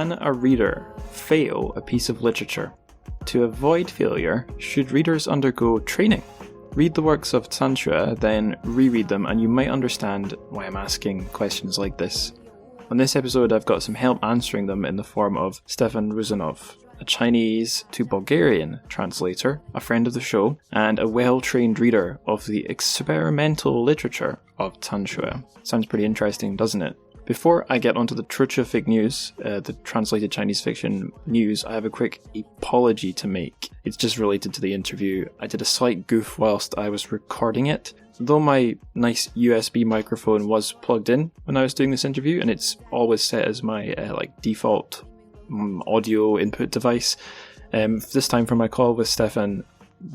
Can a reader fail a piece of literature? To avoid failure, should readers undergo training? Read the works of TrChFic, then reread them, and you might understand why I'm asking questions like this. On this episode, I've got some help answering them in the form of Stefan Rusinov, a Chinese to Bulgarian translator, a friend of the show, and a well-trained reader of the experimental literature of TrChFic. Sounds pretty interesting, doesn't it? Before I get onto the TrChFic news, the translated Chinese fiction news, I have a quick apology to make. It's just related to the interview. I did a slight goof whilst I was recording it. Though my nice USB microphone was plugged in when I was doing this interview, and it's always set as my default audio input device, this time for my call with Stefan,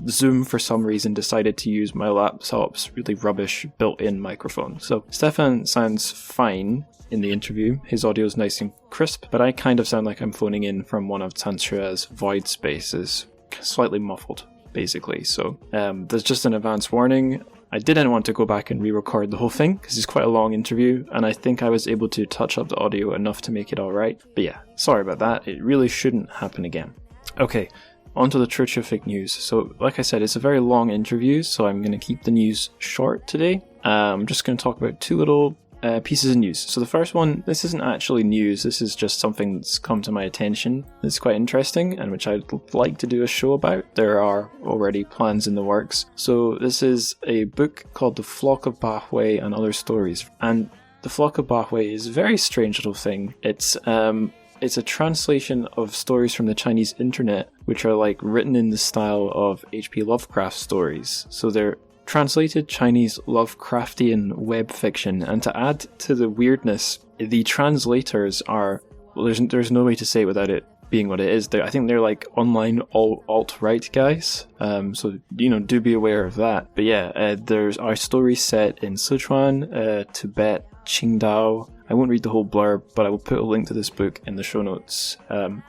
Zoom for some reason decided to use my laptop's really rubbish built-in microphone. So Stefan sounds fine in the interview, his audio is nice and crisp, but I kind of sound like I'm phoning in from one of TrChFic's void spaces, slightly muffled basically. So there's just an advance warning. I didn't want to go back and re-record the whole thing because it's quite a long interview, and I think I was able to touch up the audio enough to make it alright. But yeah, sorry about that, it really shouldn't happen again. Okay, on to the TrChFic news. So like I said, it's a very long interview, so I'm going to keep the news short today. I'm just going to talk about two little pieces of news. So the first one, this isn't actually news, this is just something that's come to my attention that's quite interesting and which I'd like to do a show about. There are already plans in the works. So this is a book called The Flock of Bahwei and Other Stories. And The Flock of Bahwei is a very strange little thing. It's a translation of stories from the Chinese internet, which are like written in the style of H.P. Lovecraft stories. So they're translated Chinese Lovecraftian web fiction, and to add to the weirdness, the translators are, well, there's no way to say it without it being what it is. I think they're like online alt-right guys, so do be aware of that. But yeah, there's our story set in Sichuan, Tibet, Qingdao. I won't read the whole blurb, but I will put a link to this book in the show notes.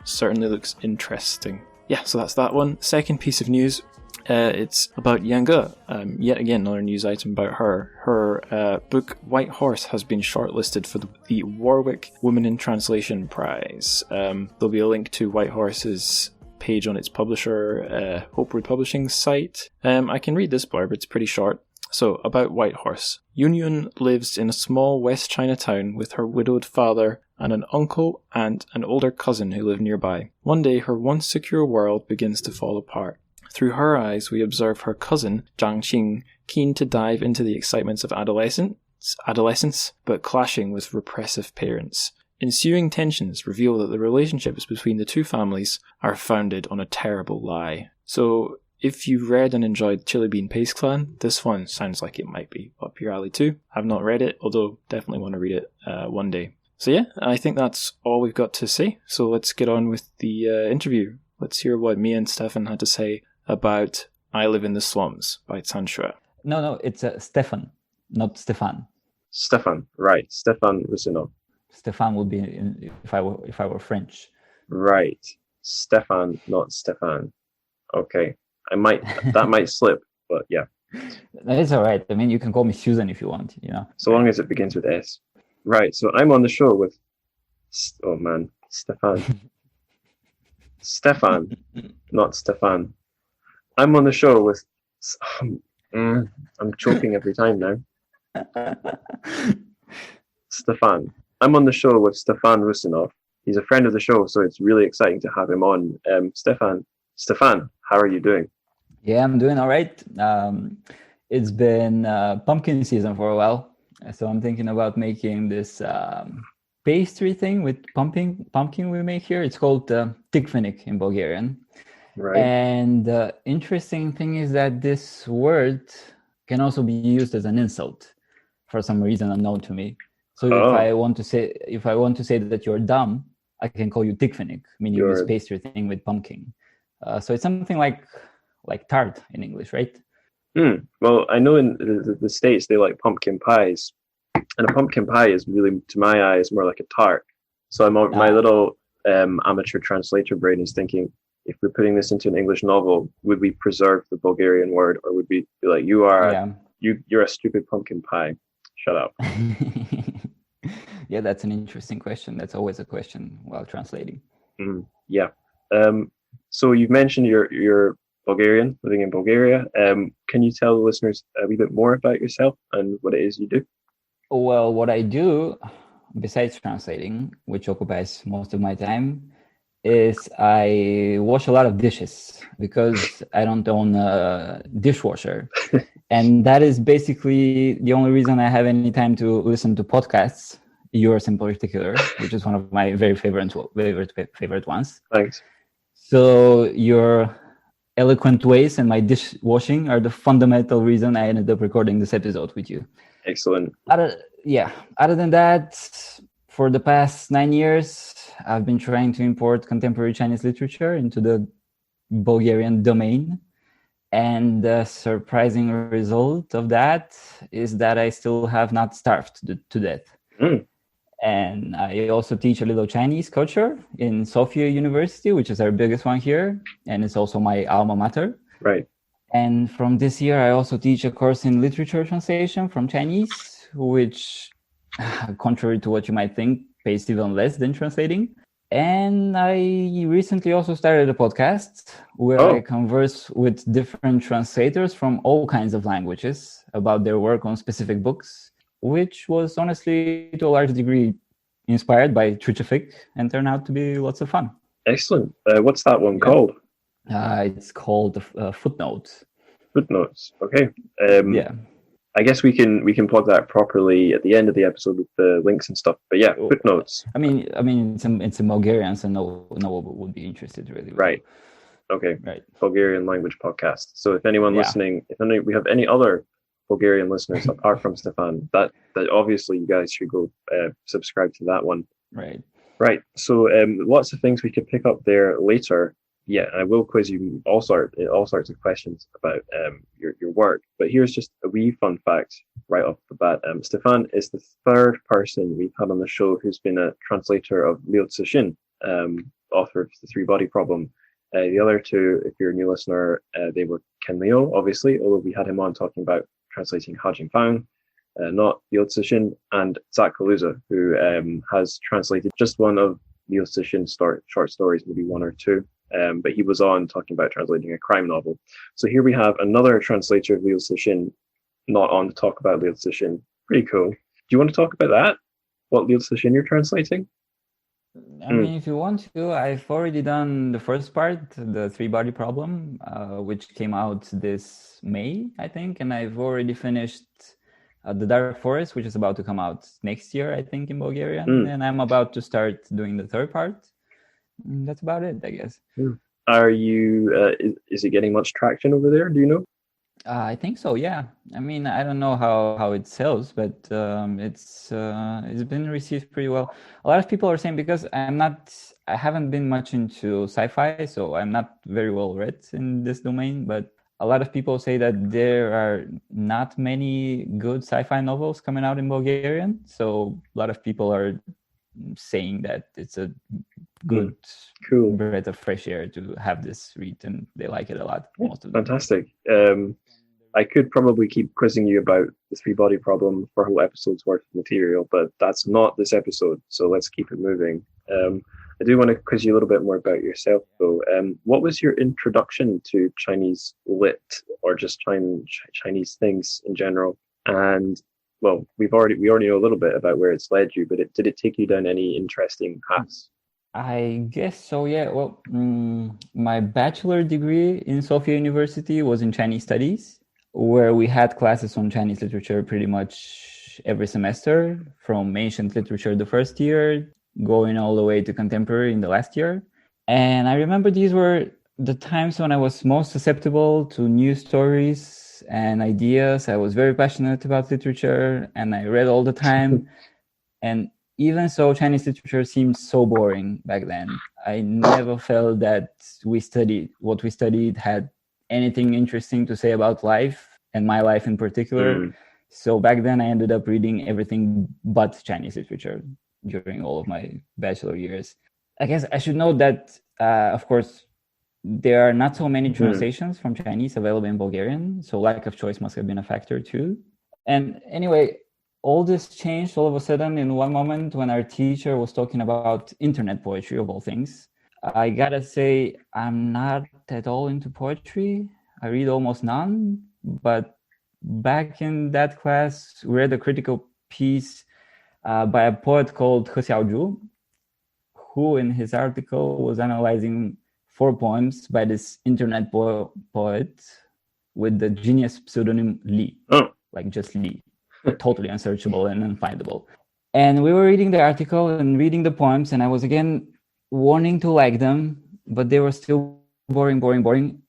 Certainly looks interesting. Yeah, so that's that one. Second piece of news, it's about Yang Ge. Yet again, another news item about her. Her book White Horse has been shortlisted for the Warwick Women in Translation Prize. There'll be a link to White Horse's page on its publisher, Hopewood Publishing site. I can read this blurb, it's pretty short. So, about White Horse. Yun lives in a small West China town with her widowed father and an uncle, aunt, and older cousin who live nearby. One day, her once secure world begins to fall apart. Through her eyes, we observe her cousin, Zhang Qing, keen to dive into the excitements of adolescence, but clashing with repressive parents. Ensuing tensions reveal that the relationships between the two families are founded on a terrible lie. So, if you read and enjoyed Chili Bean Paste Clan, this one sounds like it might be up your alley too. I've not read it, although definitely want to read it one day. So yeah, I think that's all we've got to say. So let's get on with the interview. Let's hear what me and Stefan had to say about I Live in the Slums by TrChFic. No, it's Stefan, not Stefan. Stefan, right. Stefan Rusinov. Stefan would be if I were French. Right. Stefan, not Stefan. Okay. That might slip, but yeah. It's all right. I mean, you can call me Susan if you want, So long as it begins with S. Right, so I'm on the show with, Stefan. Stefan, not Stefan. I'm on the show with, I'm choking every time now. Stefan. I'm on the show with Stefan Rusinov. He's a friend of the show, so it's really exciting to have him on. Stefan, how are you doing? Yeah, I'm doing all right. It's been pumpkin season for a while, so I'm thinking about making this pastry thing with pumpkin we make here. It's called TrChFic in Bulgarian. Right. And the interesting thing is that this word can also be used as an insult for some reason unknown to me. So if I want to say that you're dumb, I can call you TrChFic, meaning this pastry thing with pumpkin. So it's something like tart in English, right? Well, I know in the States they like pumpkin pies, and a pumpkin pie is really, to my eyes, more like a tart. So my little amateur translator brain is thinking, if we're putting this into an English novel, would we preserve the Bulgarian word, or would we be like, you're a stupid pumpkin pie? Shut up. Yeah, that's an interesting question. That's always a question while translating. Yeah. So you've mentioned you're Bulgarian, living in Bulgaria. Can you tell the listeners a wee bit more about yourself and what it is you do? Well, what I do, besides translating, which occupies most of my time, is I wash a lot of dishes because I don't own a dishwasher. And that is basically the only reason I have any time to listen to podcasts, yours in particular, which is one of my very favorite ones. Thanks. So your eloquent ways and my dishwashing are the fundamental reason I ended up recording this episode with you. Excellent. Other than that, for the past 9 years, I've been trying to import contemporary Chinese literature into the Bulgarian domain. And the surprising result of that is that I still have not starved to death. And I also teach a little Chinese culture in Sofia University, which is our biggest one here. And it's also my alma mater. Right. And from this year, I also teach a course in literature translation from Chinese, which, contrary to what you might think, pays even less than translating. And I recently also started a podcast where I converse with different translators from all kinds of languages about their work on specific books, which was honestly, to a large degree, inspired by TrChFic and turned out to be lots of fun. Excellent. What's that one called? It's called Footnotes. Footnotes. Okay. Yeah. I guess we can plug that properly at the end of the episode with the links and stuff. But yeah, footnotes. I mean, it's in Bulgarian, so no one would be interested really. Right. Okay. Right. Bulgarian language podcast. So if anyone listening, we have any other Bulgarian listeners apart from Stefan, that obviously you guys should go subscribe to that one. Right. Right. So lots of things we could pick up there later. Yeah, I will quiz you all sorts of questions about your work. But here's just a wee fun fact right off the bat. Stefan is the third person we've had on the show who's been a translator of Liu Cixin, author of The Three-Body Problem. The other two, if you're a new listener, they were Ken Liu, obviously, although we had him on talking about translating Ha Jingfang, not Liu Cixin, and Zach Kaluza, who has translated just one of Liu Cixin's short stories, maybe one or two. But he was on talking about translating a crime novel. So here we have another translator of Liu Cixin not on to talk about Liu Cixin. Pretty cool. Do you want to talk about that? What Liu Cixin you're translating? I mean, if you want to, I've already done the first part, the Three-Body Problem, which came out this May, I think. And I've already finished The Dark Forest, which is about to come out next year, I think, in Bulgarian. And I'm about to start doing the third part. That's about it, I guess. Are you? Is it getting much traction over there? Do you know? I think so. Yeah. I mean, I don't know how it sells, but it's been received pretty well. A lot of people are saying, because I haven't been much into sci-fi, so I'm not very well read in this domain. But a lot of people say that there are not many good sci-fi novels coming out in Bulgarian. So a lot of people are saying that it's a good cool breath of fresh air to have this read, and they like it a lot. Most of them. Fantastic. I could probably keep quizzing you about the Three-Body Problem for a whole episode's worth of material, but that's not this episode, so let's keep it moving. I do want to quiz you a little bit more about yourself, though. What was your introduction to Chinese lit, or just Chinese things in general? And well, we already know a little bit about where it's led you, but did it take you down any interesting paths? I guess so, yeah. Well, my bachelor degree in Sofia University was in Chinese studies, where we had classes on Chinese literature pretty much every semester, from ancient literature the first year, going all the way to contemporary in the last year. And I remember these were the times when I was most susceptible to new stories and ideas. I was very passionate about literature, and I read all the time. And even so, Chinese literature seemed so boring back then. I never felt that what we studied had anything interesting to say about life, and my life in particular. So back then I ended up reading everything but Chinese literature during all of my bachelor years. I guess I should note that, of course, there are not so many translations from Chinese available in Bulgarian, so lack of choice must have been a factor too. And anyway, all this changed all of a sudden in one moment when our teacher was talking about internet poetry of all things. I gotta say, I'm not at all into poetry. I read almost none, but back in that class, we read a critical piece by a poet called He Xiaozhu, who in his article was analyzing 4 poems by this internet poet with the genius pseudonym Li, like just Li, totally unsearchable and unfindable. And we were reading the article and reading the poems, and I was again wanting to like them, but they were still boring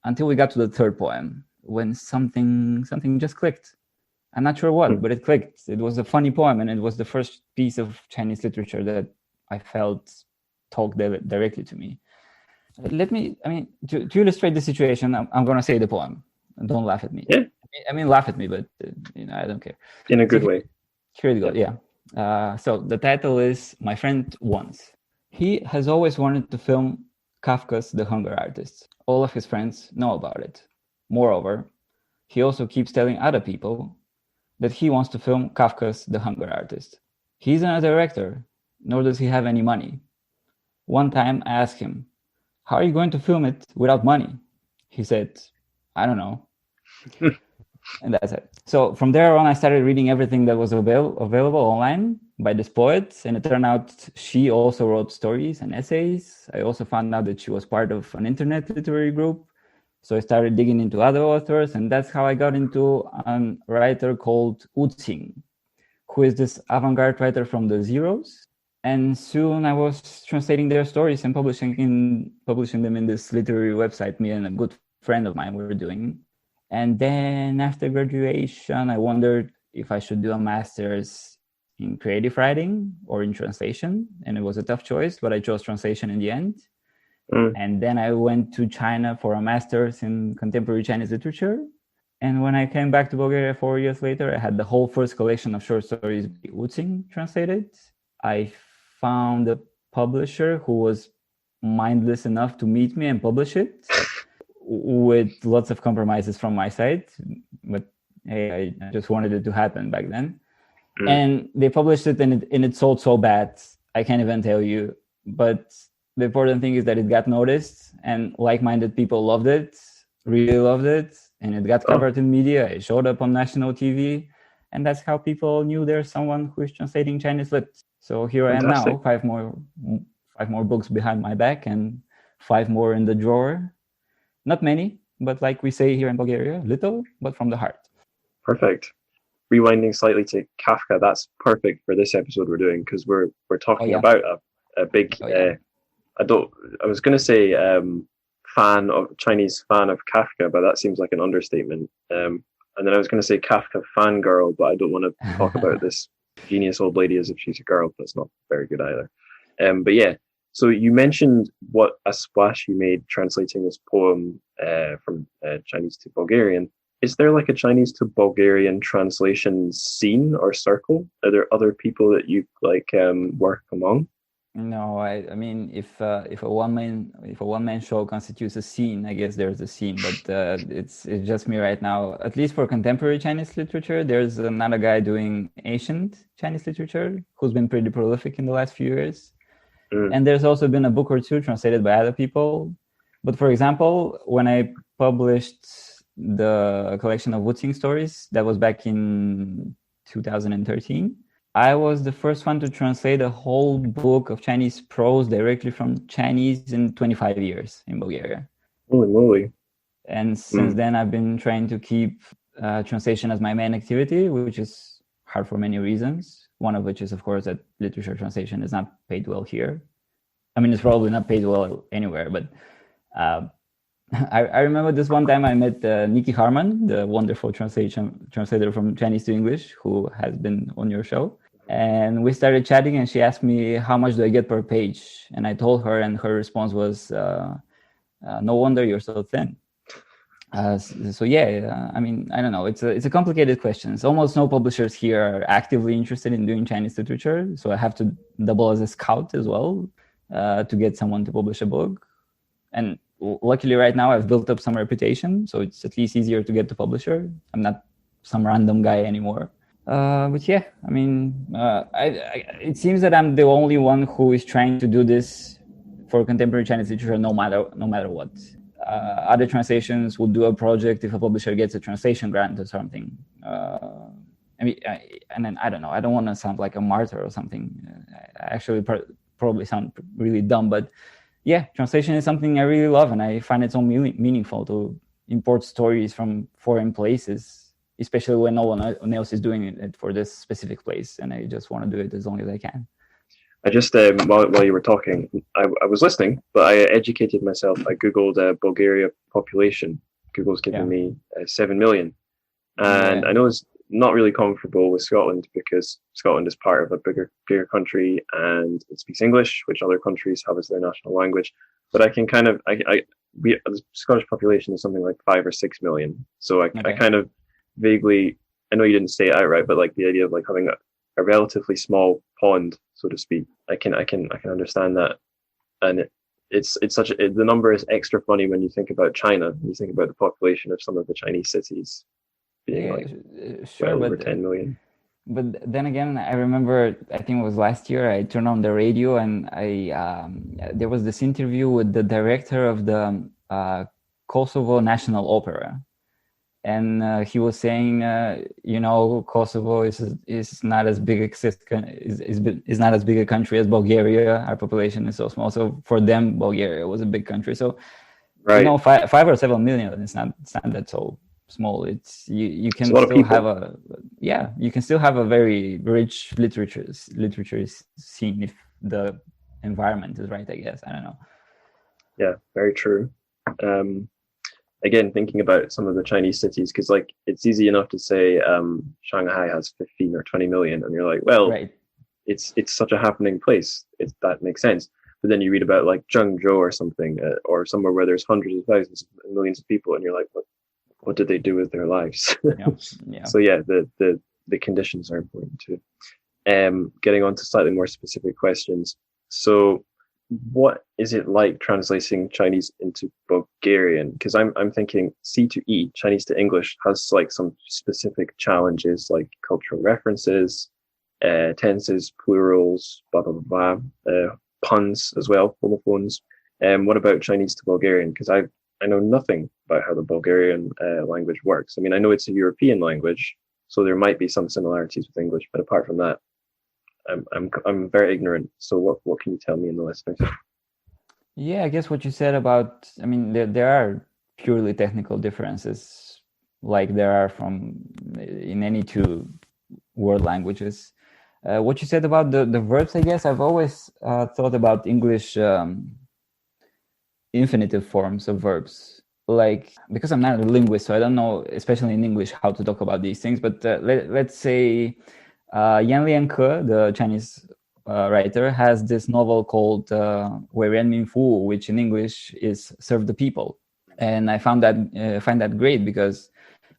until we got to the third poem when something just clicked. I'm not sure what, but it clicked. It was a funny poem, and it was the first piece of Chinese literature that I felt talked directly to me. To illustrate the situation, I'm going to say the poem. Don't laugh at me. Yeah. I mean, laugh at me, but I don't care. In a good way. Here it goes. Yeah. So the title is My Friend Once. He has always wanted to film Kafka's The Hunger Artist. All of his friends know about it. Moreover, he also keeps telling other people that he wants to film Kafka's The Hunger Artist. He's not a director, nor does he have any money. One time I asked him, "How are you going to film it without money?" He said, "I don't know." And that's it. So from there on, I started reading everything that was available online by this poet. And it turned out she also wrote stories and essays. I also found out that she was part of an internet literary group. So I started digging into other authors. And that's how I got into a writer called Wu Qing, who is this avant-garde writer from the Zeros. And soon I was translating their stories and publishing them in this literary website me and a good friend of mine were doing. And then after graduation, I wondered if I should do a master's in creative writing or in translation. And it was a tough choice, but I chose translation in the end. And then I went to China for a master's in contemporary Chinese literature. And when I came back to Bulgaria 4 years later, I had the whole first collection of short stories by Wu Qing translated. I found a publisher who was mindless enough to meet me and publish it, with lots of compromises from my side, but hey, I just wanted it to happen back then. And they published it, and it sold so bad, I can't even tell you. But the important thing is that it got noticed, and like-minded people loved it, really loved it, and it got covered in media. It showed up on national TV, and that's how people knew there's someone who is translating Chinese lit. So here Fantastic. I am now, 5 more books behind my back, and 5 more in the drawer. Not many, but like we say here in Bulgaria, little, but from the heart. Perfect. Rewinding slightly to Kafka, that's perfect for this episode we're doing, because we're talking about a big, I was going to say Chinese fan of Kafka, but that seems like an understatement. And then I was going to say Kafka fangirl, but I don't want to talk about this genius old lady as if she's a girl. That's not very good either. But yeah. So you mentioned what a splash you made translating this poem from Chinese to Bulgarian. Is there like a Chinese to Bulgarian translation scene or circle? Are there other people that you like work among? No, I mean, if a one man show constitutes a scene, I guess there's a scene, but it's just me right now. At least for contemporary Chinese literature, there's another guy doing ancient Chinese literature who's been pretty prolific in the last few years. And there's also been a book or two translated by other people. But for example, when I published the collection of Wu Qing stories, that was back in 2013, I was the first one to translate a whole book of Chinese prose directly from Chinese in 25 years in Bulgaria. Holy moly. And since then, I've been trying to keep translation as my main activity, which is hard for many reasons. One of which is, of course, that literature translation is not paid well here. I mean, it's probably not paid well anywhere, but I remember this one time I met Nikki Harman, the wonderful translator from Chinese to English, who has been on your show. And we started chatting, and she asked me, how much do I get per page? And I told her, and her response was, no wonder you're so thin. I mean, I don't know. It's a complicated question. Almost no publishers here are actively interested in doing Chinese literature. So I have to double as a scout as well to get someone to publish a book. And luckily right now I've built up some reputation. So it's at least easier to get the publisher. I'm not some random guy anymore. But yeah, I mean, it seems that I'm the only one who is trying to do this for contemporary Chinese literature, no matter what. Other translations will do a project if a publisher gets a translation grant or something. I mean, and then I don't know. I don't want to sound like a martyr or something. I actually probably sound really dumb, but yeah, translation is something I really love, and I find it so meaningful to import stories from foreign places, especially when no one else is doing it for this specific place, and I just want to do it as long as I can. I just while you were talking, I was listening, but I educated myself. I googled Bulgaria population. Google's given me 7 million, and I know it's not really comparable with Scotland because Scotland is part of a bigger country and it speaks English, which other countries have as their national language. But I can kind of the Scottish population is something like 5 or 6 million, so I kind of vaguely, I know you didn't say it outright, but like the idea of like having a relatively small pond, so to speak, I can understand that, and it's such the number is extra funny when you think about China. When you think about the population of some of the Chinese cities being sure, well over 10 million. But then again, I remember, I think it was last year, I turned on the radio and there was this interview with the director of the Kosovo National Opera. And he was saying, Kosovo is not as big is not as big a country as Bulgaria. Our population is so small, so for them, Bulgaria was a big country. So, right. 5 or 7 million, it's not that so small. It's you can still have you can still have a very rich literature scene if the environment is right, I guess. I don't know. Yeah, very true. Again, thinking about some of the Chinese cities, because like it's easy enough to say Shanghai has 15 or 20 million, and you're like, well, right. it's such a happening place. That makes sense. But then you read about like Zhengzhou or something, or somewhere where there's hundreds of thousands, millions of people, and you're like, what did they do with their lives? Yeah. So yeah, the conditions are important too. Getting on to slightly more specific questions. So what is it like translating Chinese into Bulgarian? Because I'm thinking C to E, Chinese to English, has like some specific challenges like cultural references, tenses, plurals, blah, blah, blah, blah, puns as well, homophones. What about Chinese to Bulgarian? Because I know nothing about how the Bulgarian language works. I mean, I know it's a European language, so there might be some similarities with English, but apart from that, I'm very ignorant. So what can you tell me in the listeners? Yeah, I guess what you said about, I mean, there are purely technical differences, like there are in any two world languages. What you said about the verbs, I guess I've always thought about English infinitive forms of verbs. Like, because I'm not a linguist, so I don't know, especially in English, how to talk about these things. But let's say Yan Lianke, the Chinese writer, has this novel called Wei Ren Min Fu, which in English is serve the people. And I find that great because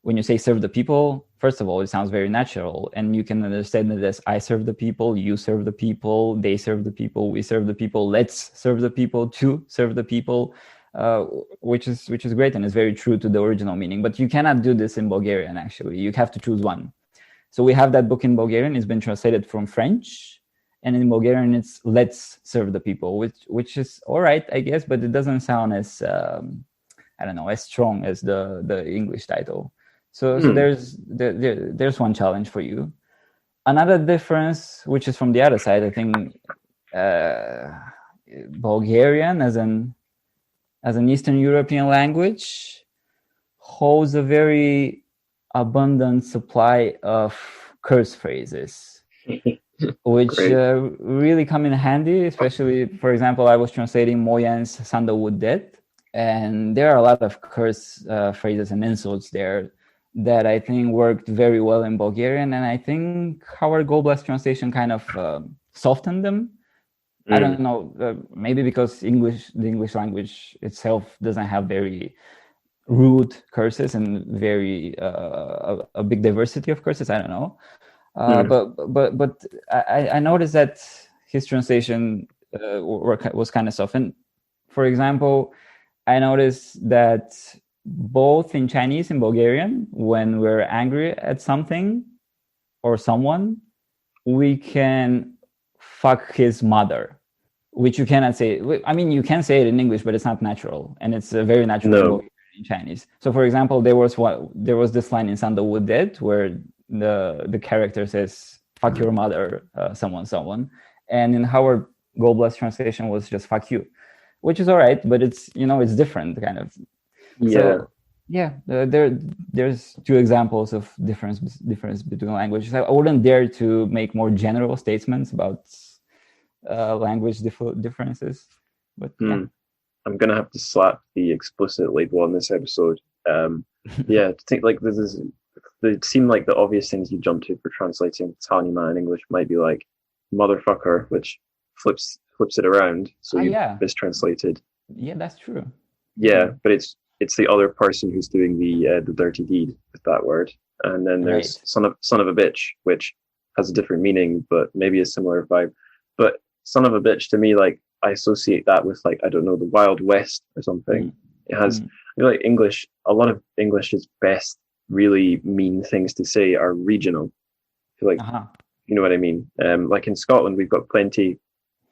when you say serve the people, first of all, it sounds very natural, and you can understand it as I serve the people, you serve the people, they serve the people, we serve the people, let's serve the people, to serve the people, which is great and is very true to the original meaning. But you cannot do this in Bulgarian, actually. You have to choose one. So we have that book in Bulgarian. It's been translated from French, and in Bulgarian it's let's serve the people, which is all right, I guess, but it doesn't sound as as strong as the English title. So there's one challenge for you. Another difference, which is from the other side, I think Bulgarian as an Eastern European language holds a very abundant supply of curse phrases, which really come in handy, especially, for example, I was translating Moyan's Sandalwood Dead, and there are a lot of curse phrases and insults there that I think worked very well in Bulgarian, and I think our Goldblatt translation kind of softened them. I don't know, maybe because the English language itself doesn't have very rude curses and very a big diversity of curses. I don't know, but I noticed that his translation was kind of softened. For example, I noticed that both in Chinese and Bulgarian, when we're angry at something, or someone, we can fuck his mother, which you cannot say. I mean, you can say it in English, but it's not natural, and it's a very natural in Chinese. So, for example, there was this line in Sandalwood Dead where the character says "fuck your mother," someone, and in Howard Goldblatt's translation was just "fuck you," which is all right, but it's it's different kind of. So, there's two examples of difference between languages. I wouldn't dare to make more general statements about language differences, but I'm gonna have to slap the explicit label on this episode. To think like this is. They seem like the obvious things you jump to for translating Talima in English might be like motherfucker, which flips it around, so you mistranslated. Yeah, that's true. Yeah, but it's the other person who's doing the dirty deed with that word, and then there's son of a bitch, which has a different meaning, but maybe a similar vibe. But son of a bitch to me, like I associate that with like I don't know the Wild West or something. It has I feel like English. A lot of English's best really mean things to say are regional. I feel like you know what I mean. Like in Scotland, we've got plenty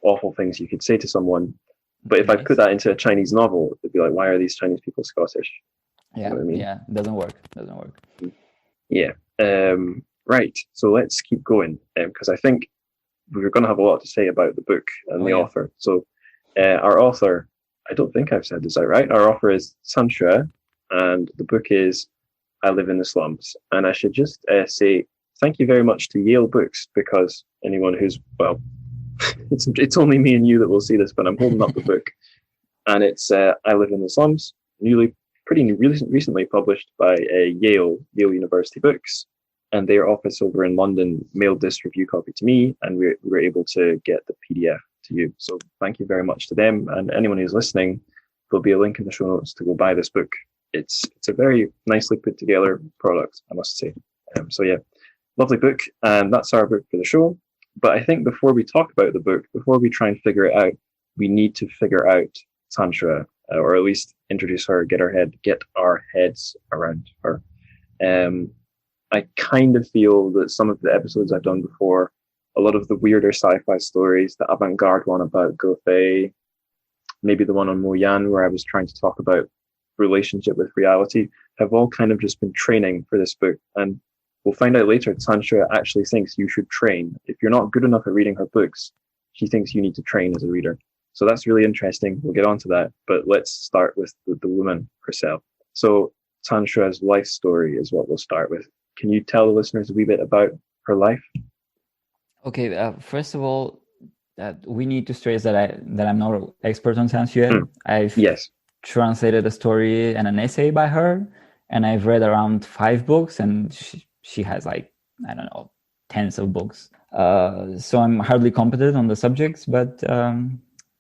awful things you could say to someone. But if I put that into a Chinese novel, it'd be like, why are these Chinese people Scottish? Yeah, you know what I mean? Yeah, doesn't work. Yeah. Right. So let's keep going because I think we're going to have a lot to say about the book and the author. So our author, I don't think I've said this out right. Our author is TrChFic, and the book is I Live in the Slums. And I should just say thank you very much to Yale Books, because anyone who's, well, it's only me and you that will see this, but I'm holding up the book. And it's I Live in the Slums, pretty recently published by Yale University Books. And their office over in London mailed this review copy to me, and we were able to get the PDF to you. So thank you very much to them. And anyone who's listening, there'll be a link in the show notes to go buy this book. It's a very nicely put together product, I must say. So yeah, lovely book. And that's our book for the show. But I think before we talk about the book, before we try and figure it out, we need to figure out TrChFic, or at least introduce her, get our heads around her. I kind of feel that some of the episodes I've done before, a lot of the weirder sci-fi stories, the avant-garde one about Gofei, maybe the one on Mo Yan where I was trying to talk about relationship with reality, have all kind of just been training for this book. And we'll find out later, TrChFic actually thinks you should train. If you're not good enough at reading her books, she thinks you need to train as a reader. So that's really interesting. We'll get on to that. But let's start with the woman herself. So TrChFic's life story is what we'll start with. Can you tell the listeners a wee bit about her life? Okay, first of all, we need to stress that I'm not an expert on TrChFic. I've translated a story and an essay by her, and I've read around 5 books, and she has like, I don't know, tens of books. So I'm hardly competent on the subjects, but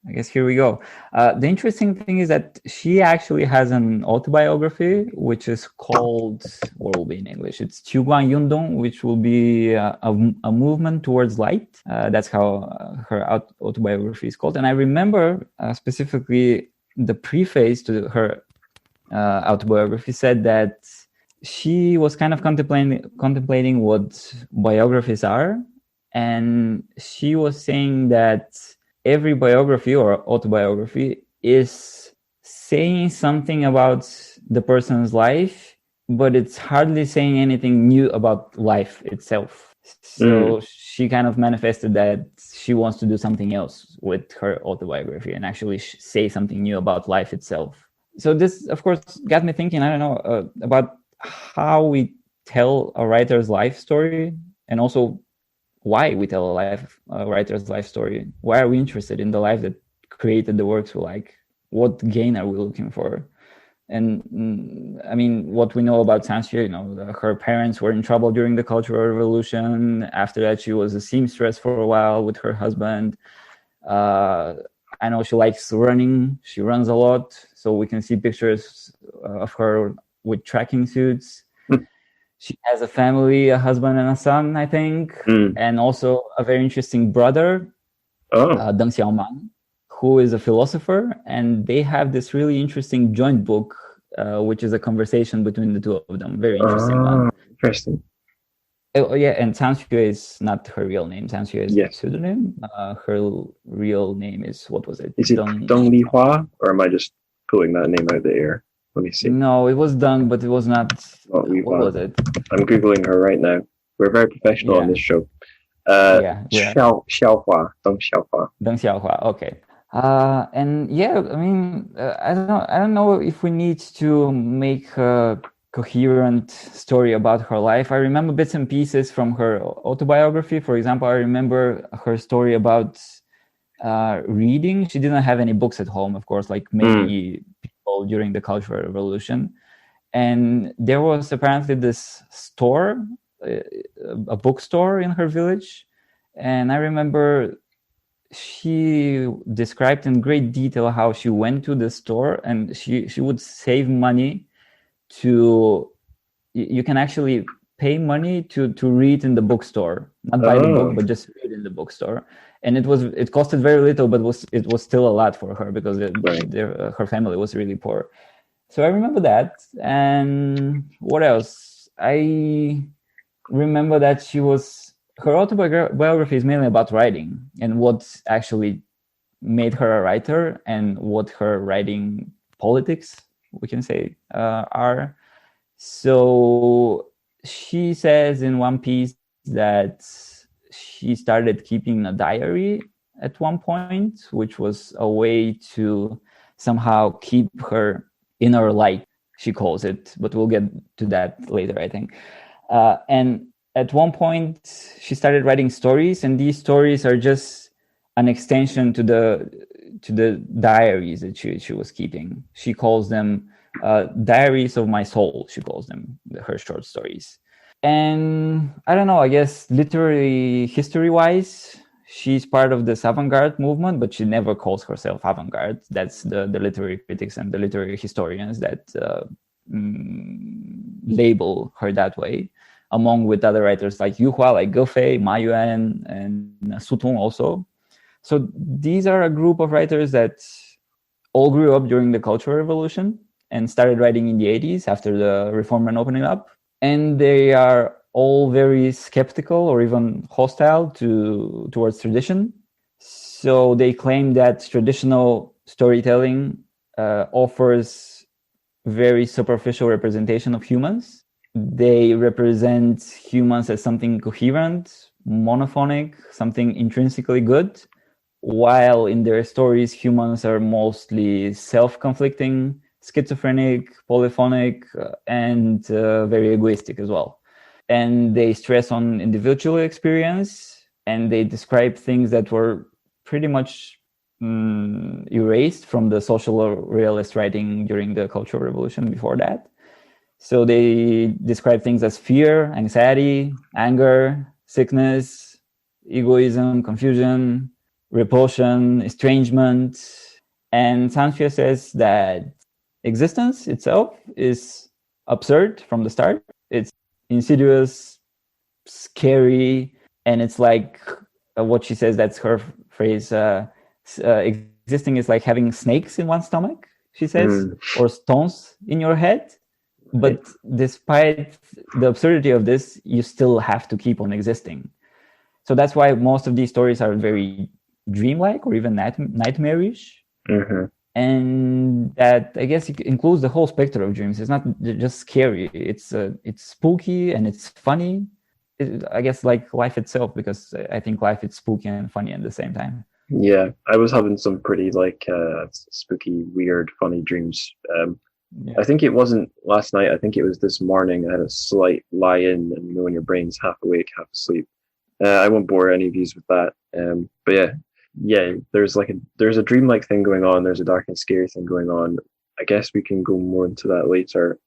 I guess here we go. The interesting thing is that she actually has an autobiography, which is called, what will be in English? It's Qiuguan Yundong, which will be a movement towards light. That's how her autobiography is called. And I remember specifically the preface to her autobiography said that she was kind of contemplating what biographies are. And she was saying that every biography or autobiography is saying something about the person's life, but it's hardly saying anything new about life itself. So she kind of manifested that she wants to do something else with her autobiography and actually say something new about life itself. So this, of course, got me thinking, I don't know, about how we tell a writer's life story, and also why we tell a writer's life story. Why are we interested in the life that created the works we like? What gain are we looking for? And I mean, what we know about TrChFic, her parents were in trouble during the Cultural Revolution. After that, she was a seamstress for a while with her husband. I know she likes running. She runs a lot. So we can see pictures of her with tracking suits. She has a family, a husband and a son, I think, and also a very interesting brother, Deng Xiaoman, who is a philosopher. And they have this really interesting joint book, which is a conversation between the two of them. Very interesting one. Interesting. Oh yeah, and Sanxue is not her real name. Sanxue is Yeah. a pseudonym. Her real name is, what was it? Is it Deng Li Hua, or am I just pulling that name out of the air? Let me see. No, it was Deng, but it was not. Not Li What Hua. was it? I'm googling her right now. We're very professional on this show. Yeah, Xiaohua, Deng Xiaohua. Deng Xiaohua. Okay. And yeah, I mean, I don't know if we need to make a coherent story about her life. I remember bits and pieces from her autobiography. For example, I remember her story about reading. She didn't have any books at home, of course, like many people during the Cultural Revolution. And there was apparently this store, a bookstore in her village. And I remember she described in great detail how she went to the store and she would save money to, you can actually pay money to read in the bookstore, not buy the book, but just read in the bookstore. And it costed very little, but it was still a lot for her because her family was really poor. So I remember that. And what else? I remember that her autobiography is mainly about writing and what actually made her a writer and what her writing politics, we can say, are. So she says in one piece that she started keeping a diary at one point, which was a way to somehow keep her inner light, she calls it, but we'll get to that later, I think. And at one point, she started writing stories, and these stories are just an extension to the diaries that she was keeping. She calls them diaries of my soul. She calls them her short stories. And I don't know, I guess literary history-wise, she's part of this avant-garde movement, but she never calls herself avant-garde. That's the literary critics and the literary historians that label her that way, along with other writers like Yu Hua, like Gefei, Ma Yuan, and Su Tong also. So these are a group of writers that all grew up during the Cultural Revolution and started writing in the 80s after the Reform opening up. And they are all very skeptical or even hostile towards tradition. So they claim that traditional storytelling offers very superficial representation of humans. They represent humans as something coherent, monophonic, something intrinsically good, while in their stories, humans are mostly self-conflicting, schizophrenic, polyphonic, and very egoistic as well. And they stress on individual experience, and they describe things that were pretty much erased from the social realist writing during the Cultural Revolution before that. So they describe things as fear, anxiety, anger, sickness, egoism, confusion, repulsion, estrangement. And Sanxue says that existence itself is absurd from the start. It's insidious, scary, and it's like what she says, that's her phrase, existing is like having snakes in one's stomach, she says, or stones in your head. But despite the absurdity of this, you still have to keep on existing. So that's why most of these stories are very dreamlike or even nightmarish. Mm-hmm. And that, I guess, it includes the whole spectrum of dreams. It's not just scary. It's spooky and it's funny. I guess like life itself, because I think life is spooky and funny at the same time. Yeah, I was having some pretty spooky, weird, funny dreams. Yeah. I think it wasn't last night. I think it was this morning. I had a slight lie-in, and when your brain's half awake, half asleep. I won't bore any of you with that. But yeah, there's a dreamlike thing going on. There's a dark and scary thing going on. I guess we can go more into that later.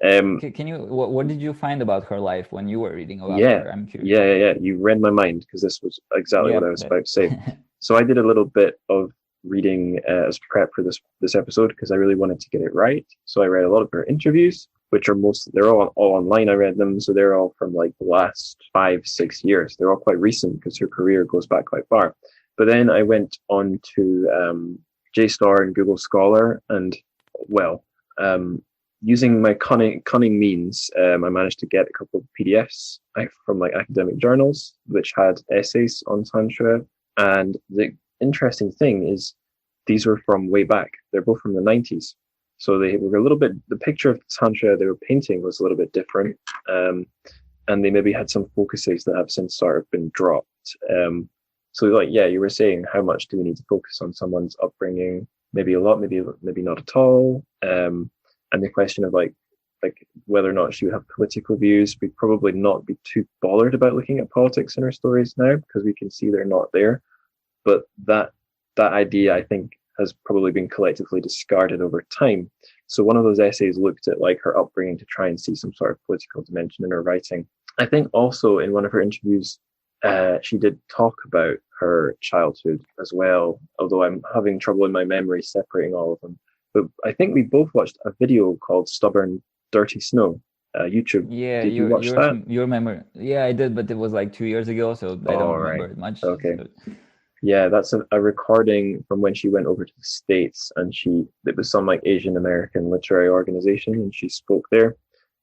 Can you? What did you find about her life when you were reading about her? I'm curious. Yeah. You read my mind, because this was exactly what I was about to say. So I did a little bit of reading as prep for this episode, because I really wanted to get it right. So I read a lot of her interviews, which are they're all online. I read them, so they're all from like the last 5-6 years. They're all quite recent because her career goes back quite far. But then I went on to JSTOR and Google Scholar, and using my cunning means, I managed to get a couple of PDFs from like academic journals, which had essays on Tantra. And the interesting thing is, these were from way back. They're both from the 90s. So they were a little bit, the picture of Tantra they were painting was a little bit different. And they maybe had some focuses that have since sort of been dropped. So like, yeah, you were saying, how much do we need to focus on someone's upbringing? Maybe a lot, maybe not at all. And the question of like whether or not she would have political views, we'd probably not be too bothered about looking at politics in her stories now, because we can see they're not there. But that idea, I think, has probably been collectively discarded over time. So one of those essays looked at like her upbringing to try and see some sort of political dimension in her writing. I think also in one of her interviews, she did talk about her childhood as well, although I'm having trouble in my memory separating all of them. But I think we both watched a video called Stubborn Dirty Snow, YouTube. Yeah, did you watch that? Your memory. Yeah, I did, but it was like 2 years ago, so I don't remember it much. Okay. So. Yeah, that's a recording from when she went over to the States, and it was some like Asian American literary organization, and she spoke there.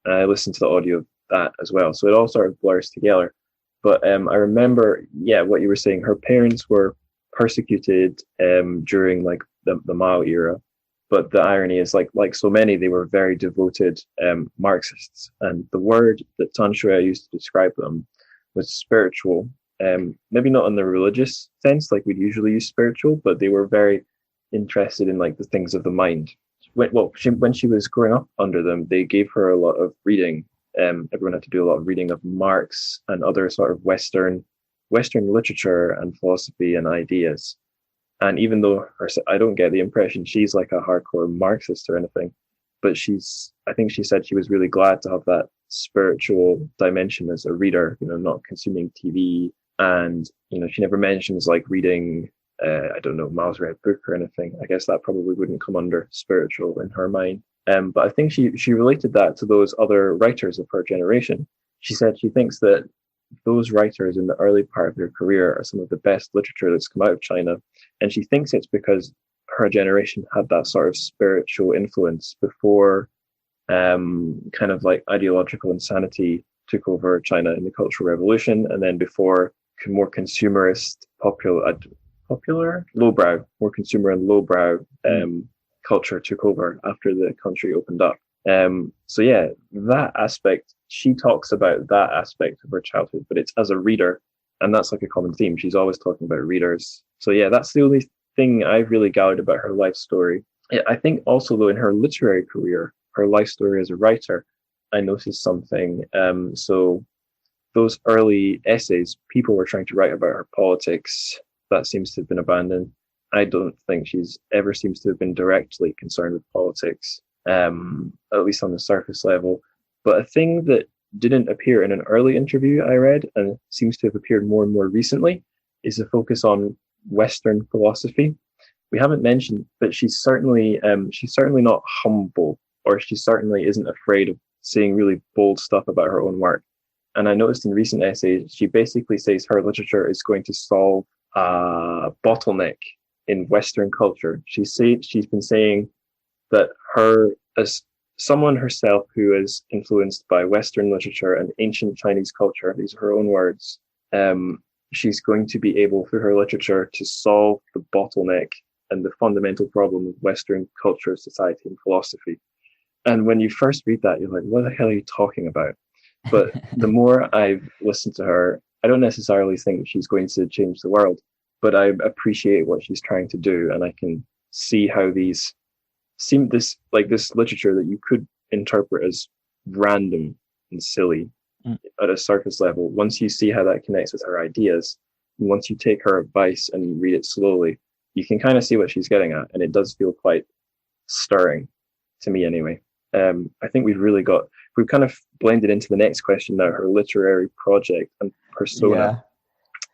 And I listened to the audio of that as well. So it all sort of blurs together. But I remember, yeah, what you were saying, her parents were persecuted during like the Mao era. But the irony is, like so many, they were very devoted Marxists. And the word that Tantra used to describe them was spiritual. Maybe not in the religious sense, like we'd usually use spiritual, but they were very interested in like the things of the mind. When she was growing up under them, they gave her a lot of reading. Everyone had to do a lot of reading of Marx and other sort of Western literature and philosophy and ideas. And even though I don't get the impression she's like a hardcore Marxist or anything, but I think she said she was really glad to have that spiritual dimension as a reader, not consuming TV. And, she never mentions like reading, I don't know, Mao's Red Book or anything. I guess that probably wouldn't come under spiritual in her mind. But I think she related that to those other writers of her generation. She said she thinks that those writers in the early part of their career are some of the best literature that's come out of China. And she thinks it's because her generation had that sort of spiritual influence before kind of like ideological insanity took over China in the Cultural Revolution, and then before more consumerist, more consumer and lowbrow culture took over after the country opened up. So yeah, that aspect, she talks about that aspect of her childhood, but it's as a reader, and that's like a common theme. She's always talking about readers. So yeah, that's the only thing I've really gathered about her life story. I think also though in her literary career, her life story as a writer, I noticed something. So those early essays, people were trying to write about her politics. That seems to have been abandoned. I don't think she's ever seems to have been directly concerned with politics, at least on the surface level. But a thing that didn't appear in an early interview I read and seems to have appeared more and more recently is a focus on Western philosophy. We haven't mentioned, but she's certainly not humble, or she certainly isn't afraid of saying really bold stuff about her own work. And I noticed in recent essays, she basically says her literature is going to solve a bottleneck in Western culture. She's been saying that her, as someone herself who is influenced by Western literature and ancient Chinese culture, these are her own words, she's going to be able, through her literature, to solve the bottleneck and the fundamental problem of Western culture, society, and philosophy. And when you first read that, you're like, what the hell are you talking about? But the more I've listened to her, I don't necessarily think she's going to change the world, but I appreciate what she's trying to do. And I can see how this literature that you could interpret as random and silly at a surface level, once you see how that connects with her ideas, and once you take her advice and read it slowly, you can kind of see what she's getting at. And it does feel quite stirring to me anyway. I think we've kind of blended into the next question now, her literary project and persona. Yeah.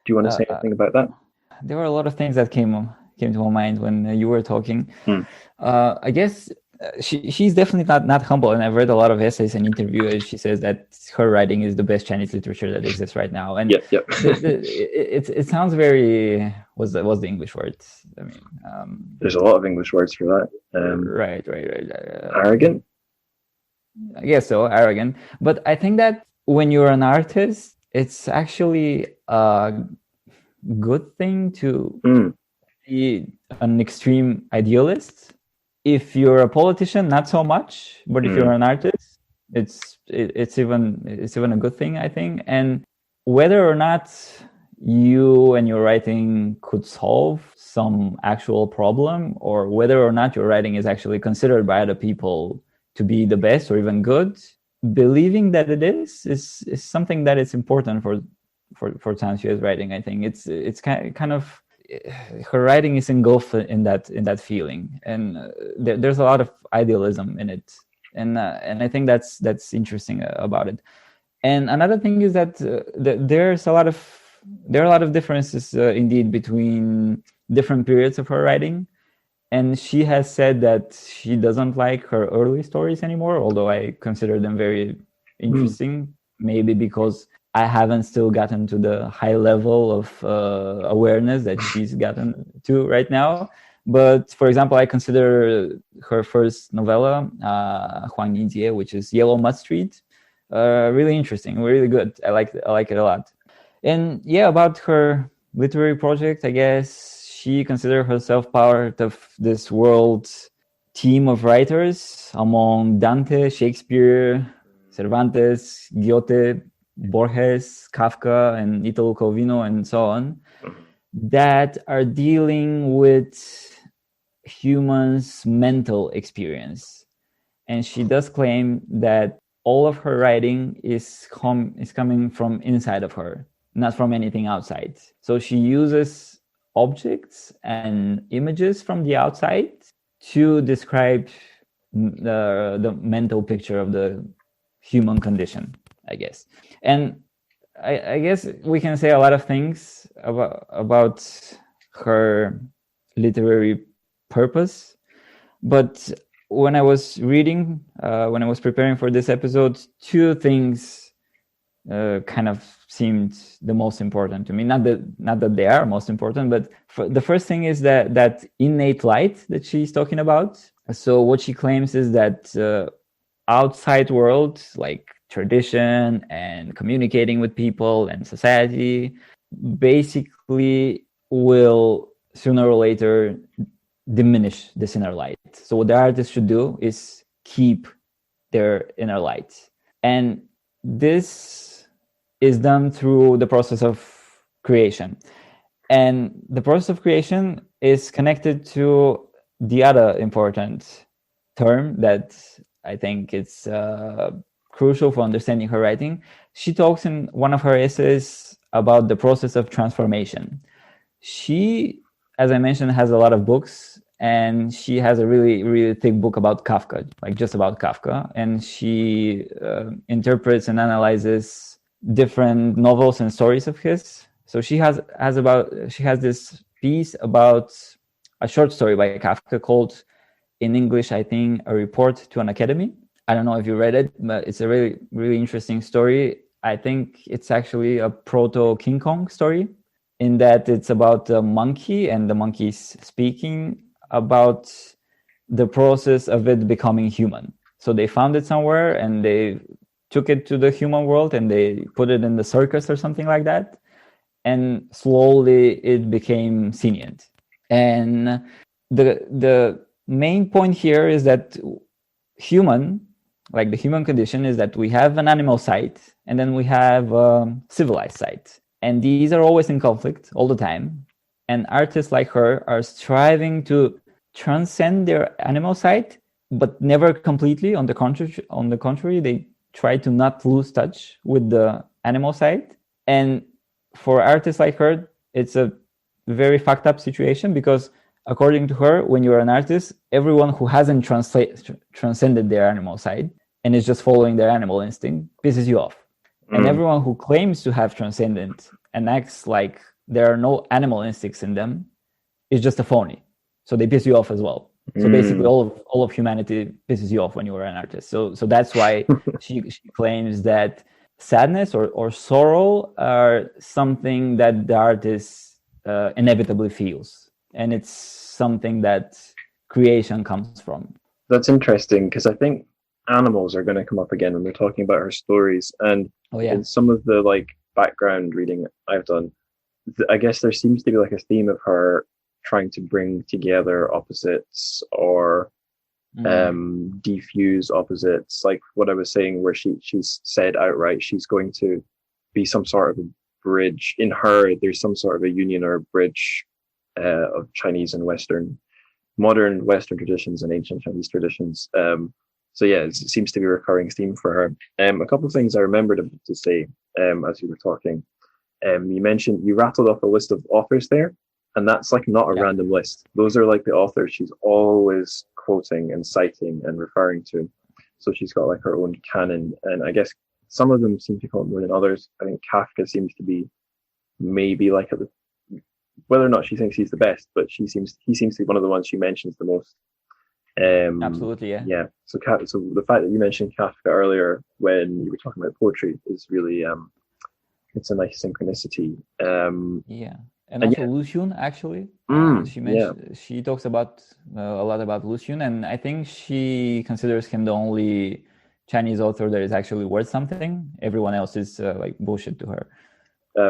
Do you want to say anything about that? There were a lot of things that came to my mind when you were talking. I guess she's definitely not humble, and I've read a lot of essays and interviews. She says that her writing is the best Chinese literature that exists right now. And yep. it sounds very, what's the English word? I mean, there's a lot of English words for that. Right. Arrogant. I guess so, arrogant. But I think that when you're an artist, it's actually a good thing to be an extreme idealist. If you're a politician, not so much. But if you're an artist, it's even a good thing, I think. And whether or not you and your writing could solve some actual problem, or whether or not your writing is actually considered by other people to be the best or even good, believing that it is something that is important for TrChFic's writing. I think it's kind of her writing is engulfed in that feeling, and there's a lot of idealism in it, and I think that's interesting about it. And another thing is that there are a lot of differences indeed between different periods of her writing. And she has said that she doesn't like her early stories anymore, although I consider them very interesting, maybe because I haven't still gotten to the high level of awareness that she's gotten to right now. But for example, I consider her first novella, Huang Nijie, which is Yellow Mud Street, really interesting, really good. I like it a lot. And yeah, about her literary project, I guess she considers herself part of this world team of writers among Dante, Shakespeare, Cervantes, Goethe, Borges, Kafka, and Italo Calvino, and so on, that are dealing with humans' mental experience. And she does claim that all of her writing is coming from inside of her, not from anything outside. So she uses objects and images from the outside to describe the mental picture of the human condition, I guess. And I guess we can say a lot of things about her literary purpose, but when I was reading, when I was preparing for this episode, two things kind of seemed the most important to me. Not that they are most important, but the first thing is that innate light that she's talking about. So what she claims is that outside world, like tradition and communicating with people and society, basically will sooner or later diminish this inner light. So what the artist should do is keep their inner light. And this is done through the process of creation. And the process of creation is connected to the other important term that I think it's crucial for understanding her writing. She talks in one of her essays about the process of transformation. She, as I mentioned, has a lot of books, and she has a really, really thick book about Kafka, like just about Kafka. And she interprets and analyzes different novels and stories of his. So she has this piece about a short story by Kafka called, in English, I think, A Report to an Academy. I don't know if you read it, but it's a really, really interesting story. I think it's actually a proto King Kong story, in that it's about a monkey, and the monkey's speaking about the process of it becoming human. So they found it somewhere and they took it to the human world and they put it in the circus or something like that. And slowly it became sentient. And the main point here is that human condition is that we have an animal side and then we have a civilized side. And these are always in conflict all the time. And artists like her are striving to transcend their animal side, but never completely. On the contrary, they try to not lose touch with the animal side. And for artists like her, it's a very fucked up situation, because according to her, when you're an artist, everyone who hasn't transcended their animal side and is just following their animal instinct pisses you off. And everyone who claims to have transcended and acts like there are no animal instincts in them is just a phony. So they piss you off as well. So basically all of humanity pisses you off when you are an artist. So that's why she claims that sadness or sorrow are something that the artist inevitably feels. And it's something that creation comes from. That's interesting, because I think animals are going to come up again when we're talking about her stories. And in some of the like background reading I've done, I guess there seems to be like a theme of her trying to bring together opposites or defuse opposites. Like what I was saying, where she's said outright she's going to be some sort of a bridge. In her, there's some sort of a union or a bridge of Chinese and modern Western traditions and ancient Chinese traditions. So yeah, it seems to be a recurring theme for her. A couple of things I remembered to say as you were talking. You rattled off a list of authors there, and that's like not a random list. Those are like the authors she's always quoting and citing and referring to. So she's got like her own canon, and I guess some of them seem to come more than others. I think Kafka seems to be maybe like whether or not she thinks he's the best, but he seems to be one of the ones she mentions the most. Absolutely, yeah. Yeah. So the fact that you mentioned Kafka earlier when you were talking about poetry is really it's a nice synchronicity. And also Lucian, actually. She talks about a lot about Lucian, and I think she considers him the only Chinese author that is actually worth something. Everyone else is like bullshit to her.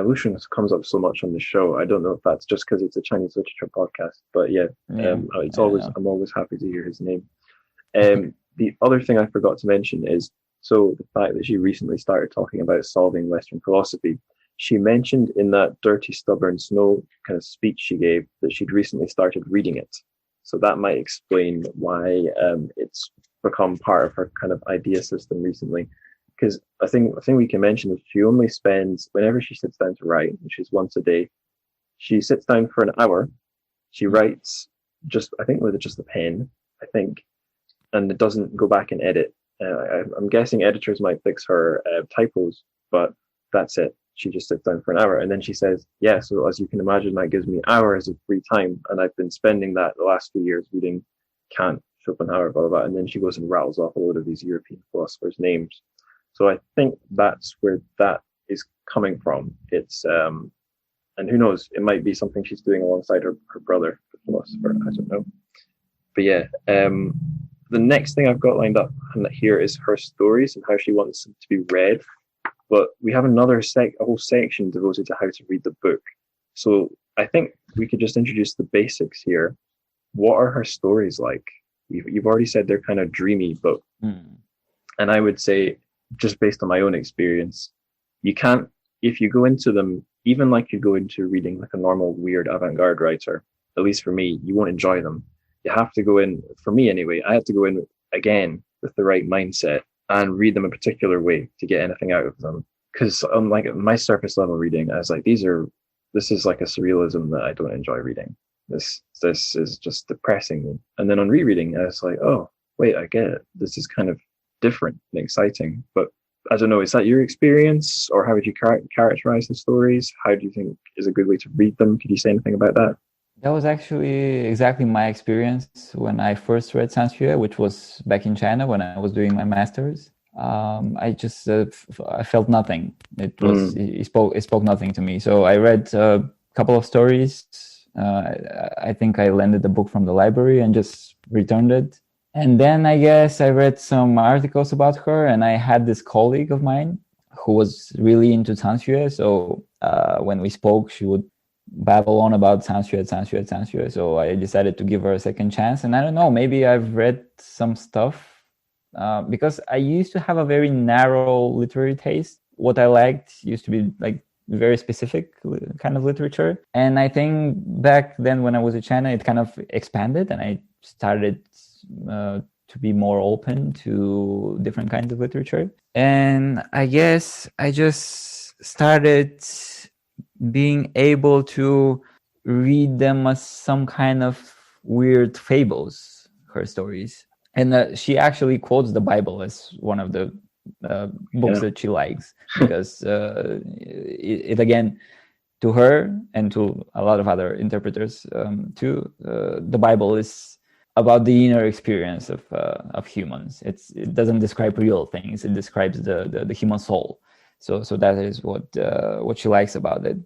Lucian comes up so much on the show. I don't know if that's just because it's a Chinese literature podcast, but I'm always happy to hear his name. The other thing I forgot to mention is, so the fact that she recently started talking about solving Western philosophy. She mentioned in that Dirty Stubborn Snow kind of speech she gave that she'd recently started reading it. So that might explain why it's become part of her kind of idea system recently. Because I think we can mention is she only spends, whenever she sits down to write, which is once a day, she sits down for an hour. She writes with just a pen, and it doesn't go back and edit. I'm guessing editors might fix her typos, but that's it. She just sits down for an hour, and then she says, "Yeah, so as you can imagine, that gives me hours of free time, and I've been spending that the last few years reading Kant, Schopenhauer, blah, blah, blah." And then she goes and rattles off a load of these European philosophers' names. So I think that's where that is coming from. It's and who knows, it might be something she's doing alongside her brother, the philosopher. I don't know. But yeah, the next thing I've got lined up here is her stories and how she wants them to be read. But we have a whole section devoted to how to read the book. So I think we could just introduce the basics here. What are her stories like? You've already said they're kind of dreamy, but and I would say, just based on my own experience, you can't, if you go into them, even like you go into reading like a normal weird avant-garde writer, at least for me, you won't enjoy them. You have to go in, for me anyway, I have to go in again with the right mindset and read them a particular way to get anything out of them. Because unlike my surface level reading, I was like, this is like a surrealism that I don't enjoy reading. This is just depressing me. And then on rereading, I was like, oh, wait, I get it. This is kind of different and exciting. But I don't know, is that your experience, or how would you characterize the stories? How do you think is a good way to read them? Could you say anything about that? That was actually exactly my experience when I first read TrChFic, which was back in China when I was doing my master's. I just I felt nothing. It spoke nothing to me. So I read a couple of stories. I think I lended the book from the library and just returned it. And then I guess I read some articles about her, and I had this colleague of mine who was really into TrChFic. So when we spoke, she would babble on about TrChFic. So I decided to give her a second chance. And I don't know, maybe I've read some stuff because I used to have a very narrow literary taste. What I liked used to be like very specific kind of literature. And I think back then when I was in China, it kind of expanded, and I started to be more open to different kinds of literature. And I guess I just started being able to read them as some kind of weird fables, her stories. And she actually quotes the Bible as one of the books that she likes, because it again, to her and to a lot of other interpreters too, the Bible is about the inner experience of humans. It doesn't describe real things. It describes the human soul. So that is what she likes about it.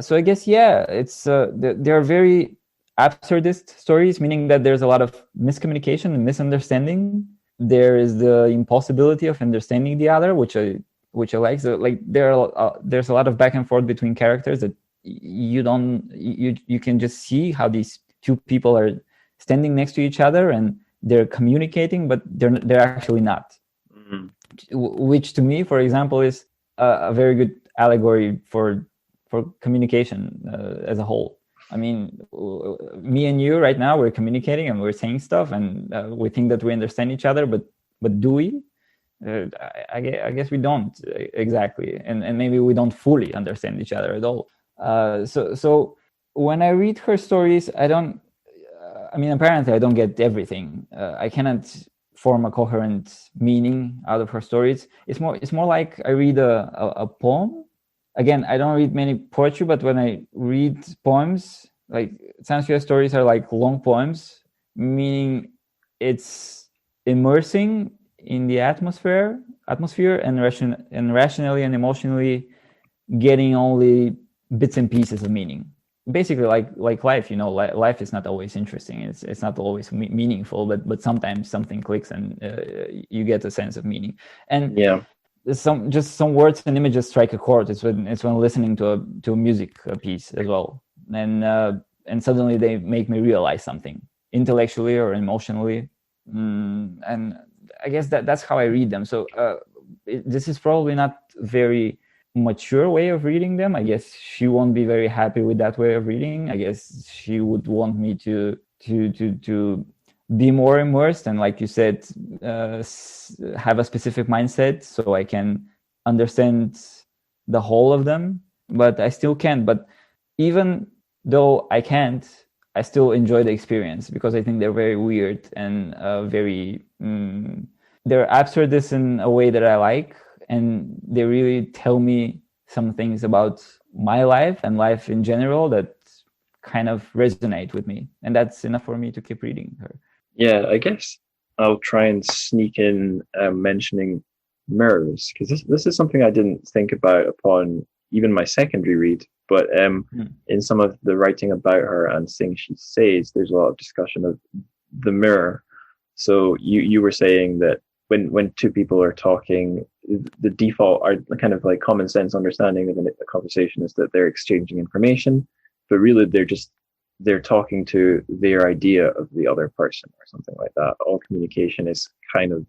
So I guess it's there are very absurdist stories, meaning that there's a lot of miscommunication and misunderstanding there is the impossibility of understanding the other, which I like. So like there's a lot of back and forth between characters that you can just see how these two people are standing next to each other and they're communicating, but they're actually not. Mm-hmm. Which to me, for example, is a very good allegory for communication as a whole. I mean, me and you right now, we're communicating and we're saying stuff, and we think that we understand each other, but do we? I guess we don't exactly, and maybe we don't fully understand each other at all. So when I read her stories, I don't. I mean, apparently, I don't get everything. I cannot form a coherent meaning out of her stories. It's more like I read a poem. Again, I don't read many poetry, but when I read poems, like TrChFic stories are like long poems, meaning it's immersing in the atmosphere and rationally and emotionally getting only bits and pieces of meaning. Basically, like life, life is not always interesting. It's not always meaningful, but sometimes something clicks and you get a sense of meaning. And yeah. Some words and images strike a chord. It's when listening to a music piece as well, and suddenly they make me realize something intellectually or emotionally, and I guess that's how I read them. So this is probably not very mature way of reading them. I guess she won't be very happy with that way of reading. I guess she would want me to be more immersed and, like you said, have a specific mindset so I can understand the whole of them. But I still can't. But even though I can't, I still enjoy the experience because I think they're very weird and they're absurdist in a way that I like, and they really tell me some things about my life and life in general that kind of resonate with me, and that's enough for me to keep reading her. Yeah, I guess I'll try and sneak in mentioning mirrors, because this is something I didn't think about upon even my secondary read, but in some of the writing about her and things she says, there's a lot of discussion of the mirror. So you were saying that when two people are talking, the default or kind of like common sense understanding of a conversation is that they're exchanging information, but really they're talking to their idea of the other person or something like that. All communication is kind of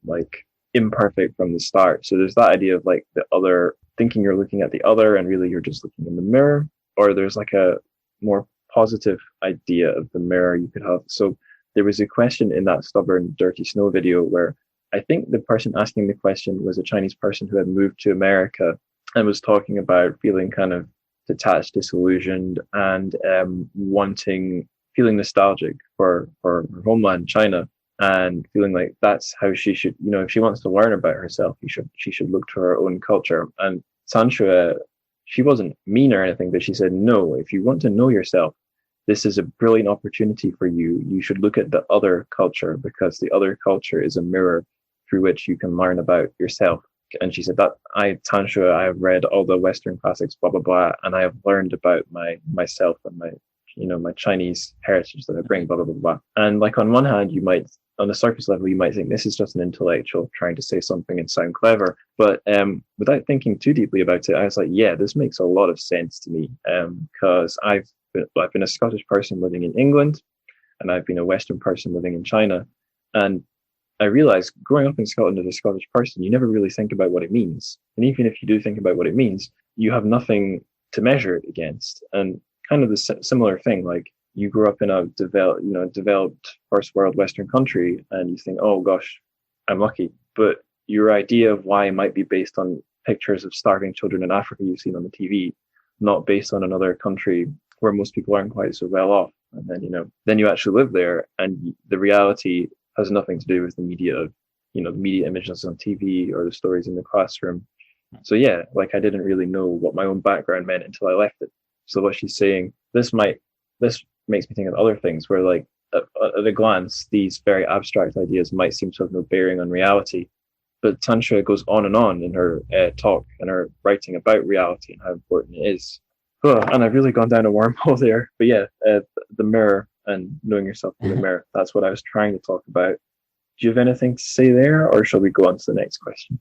like imperfect from the start. So there's that idea of like the other, thinking you're looking at the other and really you're just looking in the mirror, or there's like a more positive idea of the mirror you could have. So there was a question in that Stubborn Dirty Snow video where I think the person asking the question was a Chinese person who had moved to America and was talking about feeling kind of detached, disillusioned, and feeling nostalgic for her homeland, China, and feeling like that's how she should, if she wants to learn about herself, she should look to her own culture. And TrChFic, she wasn't mean or anything, but she said, no, if you want to know yourself, this is a brilliant opportunity for you. You should look at the other culture, because the other culture is a mirror through which you can learn about yourself. And she said that TrChFic, I have read all the Western classics, blah, blah, blah, and I have learned about myself and my Chinese heritage that I bring, blah, blah, blah, blah. And like on one hand, you might, on the surface level, you might think this is just an intellectual trying to say something and sound clever. But without thinking too deeply about it, I was like, yeah, this makes a lot of sense to me, because I've been a Scottish person living in England, and I've been a Western person living in China. And I realized growing up in Scotland as a Scottish person, you never really think about what it means. And even if you do think about what it means, you have nothing to measure it against. And kind of the similar thing, like you grew up in a developed first world Western country and you think, oh gosh, I'm lucky. But your idea of why might be based on pictures of starving children in Africa you've seen on the TV, not based on another country where most people aren't quite so well off. And then you actually live there, and the reality has nothing to do with the media images on TV or the stories in the classroom. So yeah, like I didn't really know what my own background meant until I left it. So what she's saying, this makes me think of other things where, like, at a glance, these very abstract ideas might seem to have no bearing on reality. But TrChFic goes on and on in her talk and her writing about reality and how important it is. And I've really gone down a wormhole there. But yeah, the mirror and knowing yourself through the mirror, that's what I was trying to talk about. you have anything to say there, or shall we go on to the next question?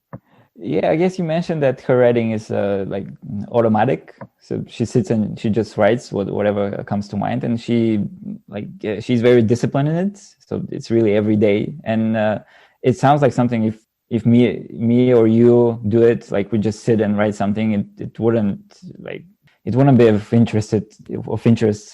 Yeah, I guess you mentioned that her writing is like automatic. So she sits and she just writes whatever comes to mind, and she's very disciplined in it. So it's really every day, and it sounds like something if me or you do it, like we just sit and write something, it wouldn't be of interest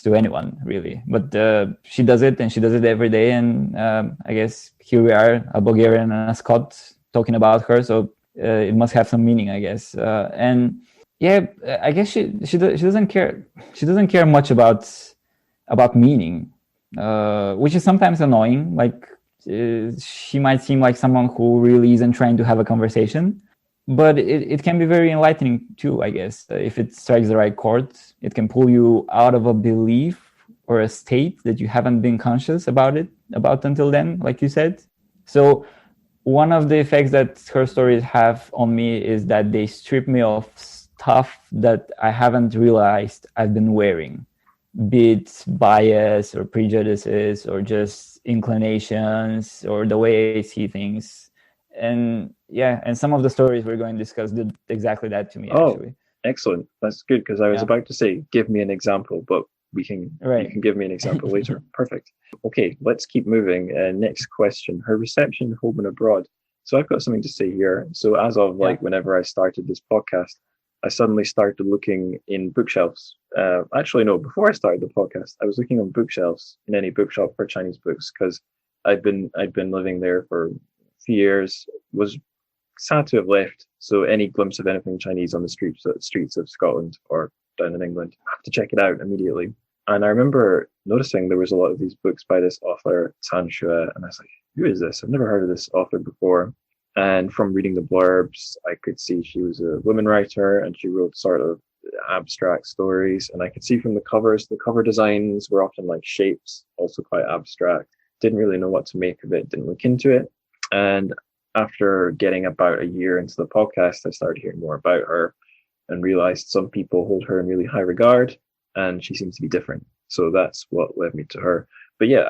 to anyone really. But she does it, and she does it every day, and I guess here we are, a Bulgarian and a Scot, talking about her. So. It must have some meaning, I guess, and yeah, I guess she doesn't care. She doesn't care much about meaning, which is sometimes annoying. Like she might seem like someone who really isn't trying to have a conversation, but it can be very enlightening too. I guess if it strikes the right chord, it can pull you out of a belief or a state that you haven't been conscious about until then, like you said. So. One of the effects that her stories have on me is that they strip me of stuff that I haven't realized I've been wearing, be it bias or prejudices or just inclinations or the way I see things. And yeah, and some of the stories we're going to discuss did exactly that to me, actually. Excellent. That's good, because I was about to say, give me an example, but you can give me an example later. Perfect. Okay, let's keep moving. Next question. Her reception home and abroad. So I've got something to say here. So as of whenever I started this podcast, I suddenly started looking in bookshelves. Actually, no, before I started the podcast, I was looking on bookshelves in any bookshop for Chinese books, because I'd been living there for a few years, was sad to have left. So any glimpse of anything Chinese on the streets of Scotland or down in England, I have to check it out immediately. And I remember noticing there was a lot of these books by this author, TrChFic, and I was like, who is this? I've never heard of this author before. And from reading the blurbs, I could see she was a woman writer, and she wrote sort of abstract stories. And I could see from the covers, the cover designs were often like shapes, also quite abstract. Didn't really know what to make of it, didn't look into it. And after getting about a year into the podcast, I started hearing more about her and realized some people hold her in really high regard, and she seems to be different. So that's what led me to her. But yeah,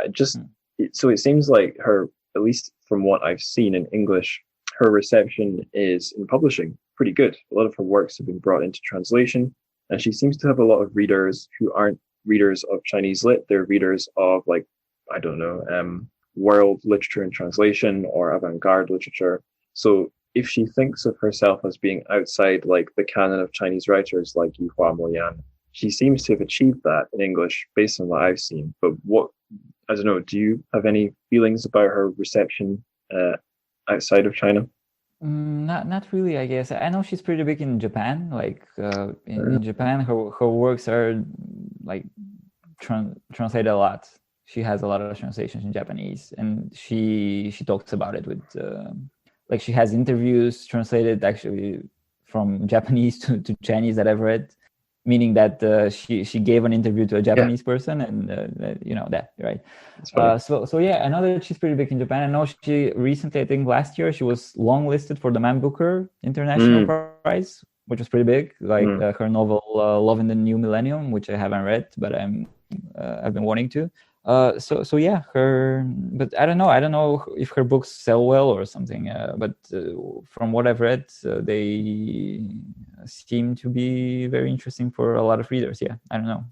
so it seems like her, at least from what I've seen in English, her reception is in publishing pretty good. A lot of her works have been brought into translation, and she seems to have a lot of readers who aren't readers of Chinese lit. They're readers of, like, I don't know, world literature in translation or avant-garde literature. So if she thinks of herself as being outside like the canon of Chinese writers like Yuhua Moyan, she seems to have achieved that in English based on what I've seen. But I don't know, do you have any feelings about her reception outside of China? Not really, I guess. I know she's pretty big in Japan. Like in Japan, her works are like translated a lot. She has a lot of translations in Japanese, and she talks about it with like she has interviews translated actually from Japanese to Chinese that I've read. Meaning that she gave an interview to a Japanese person, and that, right? So yeah, I know that she's pretty big in Japan. I know she recently, I think last year, she was longlisted for the Man Booker International Prize, which was pretty big. Like her novel "Love in the New Millennium," which I haven't read, but I've been wanting to. So yeah, but I don't know if her books sell well or something. But from what I've read, they seem to be very interesting for a lot of readers. Yeah, I don't know.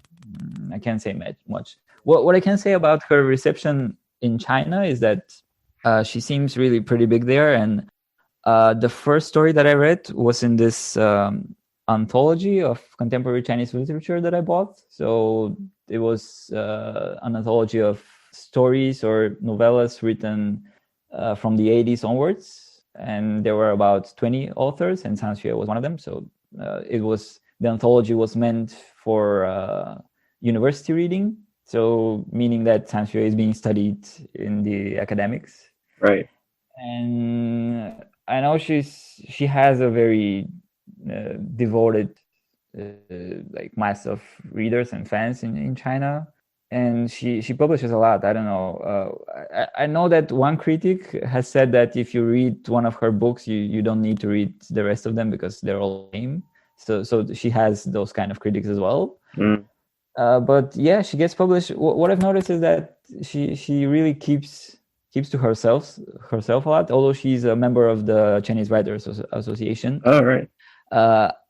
I can't say much. What I can say about her reception in China is that she seems really pretty big there. And the first story that I read was in this anthology of contemporary Chinese literature that I bought. So it was an anthology of stories or novellas written from the 80s onwards, and there were about 20 authors, and TrChFic was one of them. So the anthology was meant for university reading, so meaning that TrChFic is being studied in the academics, right? And I know she has a very devoted like mass of readers and fans in China, and she publishes a lot. I don't know. I know that one critic has said that if you read one of her books, you don't need to read the rest of them because they're all lame. So she has those kind of critics as well. But yeah, she gets published. What I've noticed is that she really keeps keeps to herself a lot, although she's a member of the Chinese Writers Association. Oh, right.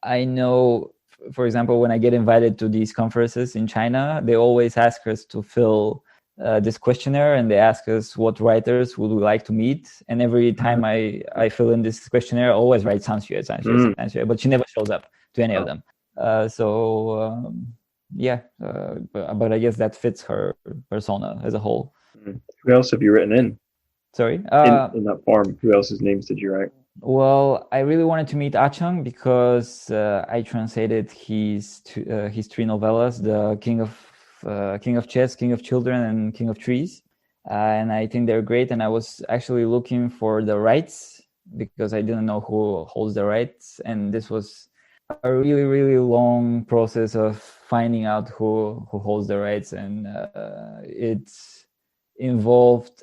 I know, for example, when I get invited to these conferences in China, they always ask us to fill this questionnaire, and they ask us what writers would we like to meet. And every time I fill in this questionnaire, I always write TrChFic, but she never shows up to any of them. But I guess that fits her persona as a whole. Who else have you written in? Sorry? In that form, who else's names did you write? Well, I really wanted to meet Achang because I translated his 3 novellas, the King of Chess, King of Children, and King of Trees. And I think they're great. And I was actually looking for the rights because I didn't know who holds the rights. And this was a really, really long process of finding out who holds the rights. And it involved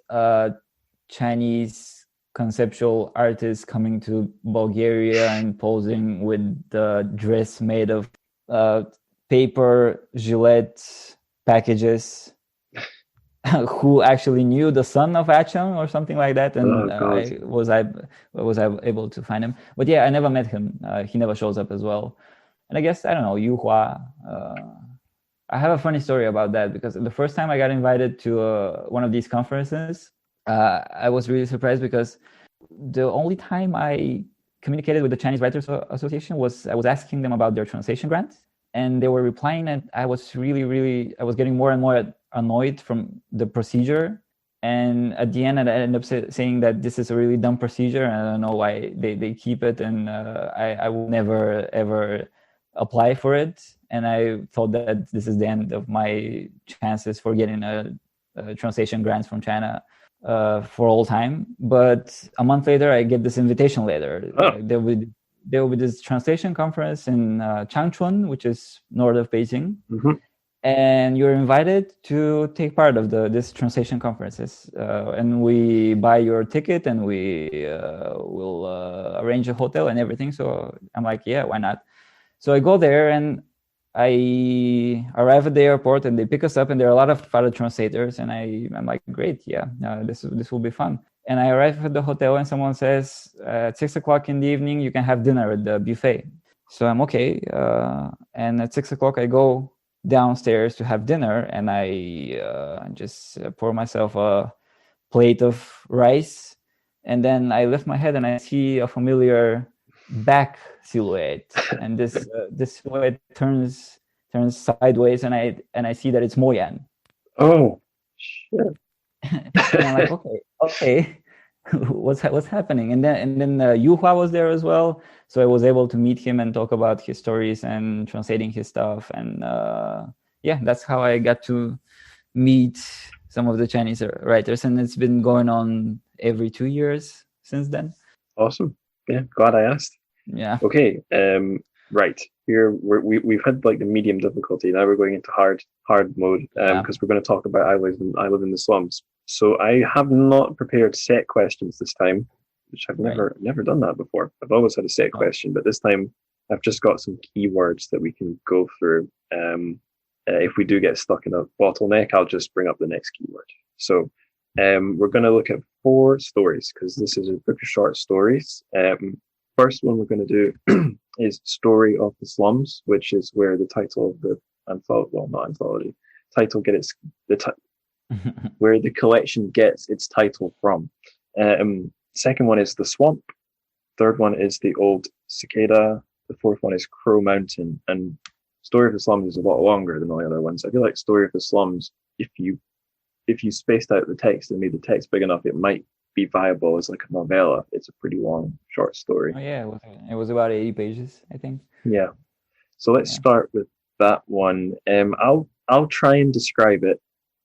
Chinese conceptual artists coming to Bulgaria and posing with the dress made of paper Gillette packages who actually knew the son of Achang or something like that, and I was able to find him. But yeah, I never met him. He never shows up as well. And I guess, I don't know, Yu Hua. I have a funny story about that because the first time I got invited to one of these conferences, I was really surprised because the only time I communicated with the Chinese Writers Association was I was asking them about their translation grants, and they were replying, and I was getting more and more annoyed from the procedure. And at the end, I ended up saying that this is a really dumb procedure, and I don't know why they keep it, and I will never ever apply for it. And I thought that this is the end of my chances for getting a translation grants from China for all time. But a month later, I get this invitation letter. There will be this translation conference in Changchun, which is north of Beijing. Mm-hmm. And you're invited to take part of this translation conferences. And we buy your ticket, and we will arrange a hotel and everything. So I'm like, yeah, why not? So I go there, and I arrive at the airport, and they pick us up, and there are a lot of other translators, and I'm like, great, yeah, this will be fun. And I arrive at the hotel, and someone says, at 6:00 in the evening, you can have dinner at the buffet. So I'm okay. And at 6:00, I go downstairs to have dinner, and I just pour myself a plate of rice, and then I lift my head, and I see a familiar back silhouette, and this silhouette turns sideways, and I see that it's Moyan. Oh shit. And I'm like, okay, what's happening? And then Yu Hua was there as well, so I was able to meet him and talk about his stories and translating his stuff. And that's how I got to meet some of the Chinese writers, and it's been going on every 2 years since then. Awesome. Yeah, glad I asked. Yeah. Okay. Right here, we've had like the medium difficulty. Now we're going into hard mode because we're going to talk about I live in the slums. So I have not prepared set questions this time, which I've never done that before. I've always had a set question, but this time I've just got some keywords that we can go through. If we do get stuck in a bottleneck, I'll just bring up the next keyword. So we're going to look at 4 stories because this is a book of short stories. First one we're going to do is Story of the Slums, which is where the title of the title gets where the collection gets its title from. Second one is The Swamp. Third one is The Old Cicada. The fourth one is Crow Mountain. And Story of the Slums is a lot longer than all the other ones. I feel like Story of the Slums, if you spaced out the text and made the text big enough, it might be viable as like a novella. It's a pretty long short story. Oh yeah, it was about 80 pages, I think. Yeah. So let's start with that one. I'll try and describe it,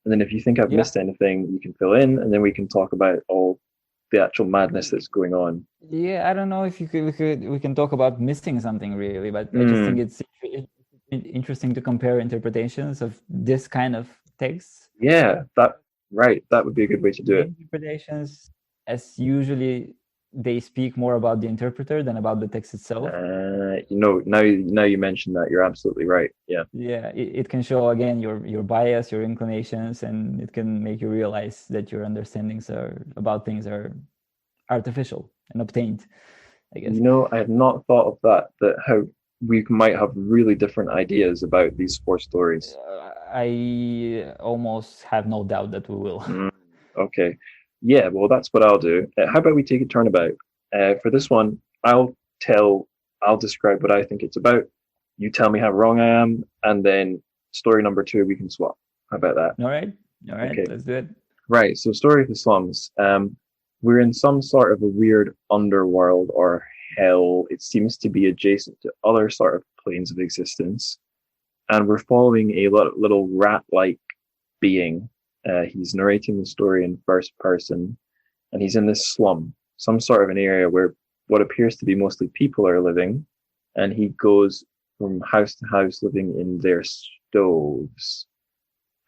and then if you think I've missed anything, you can fill in, and then we can talk about all the actual madness that's going on. Yeah, I don't know if we can talk about missing something really, but I just think it's interesting to compare interpretations of this kind of text. Yeah, that would be a good way to do it. Interpretations, as usually they speak more about the interpreter than about the text itself. Now you mentioned that, you're absolutely right. Yeah. Yeah, it can show again your bias, your inclinations, and it can make you realize that your understandings about things are artificial and obtained, I guess. I had not thought of that how we might have really different ideas about these 4 stories. I almost have no doubt that we will. Okay. Yeah, well, that's what I'll do. How about we take a turnabout? For this one, I'll describe what I think it's about. You tell me how wrong I am, and then story number 2, we can swap. How about that? All right. Okay. Let's do it. Right, so story of the slums. We're in some sort of a weird underworld or hell. It seems to be adjacent to other sort of planes of existence. And we're following a little rat-like being. He's narrating the story in first person, and he's in this slum, some sort of an area where what appears to be mostly people are living, and he goes from house to house living in their stoves.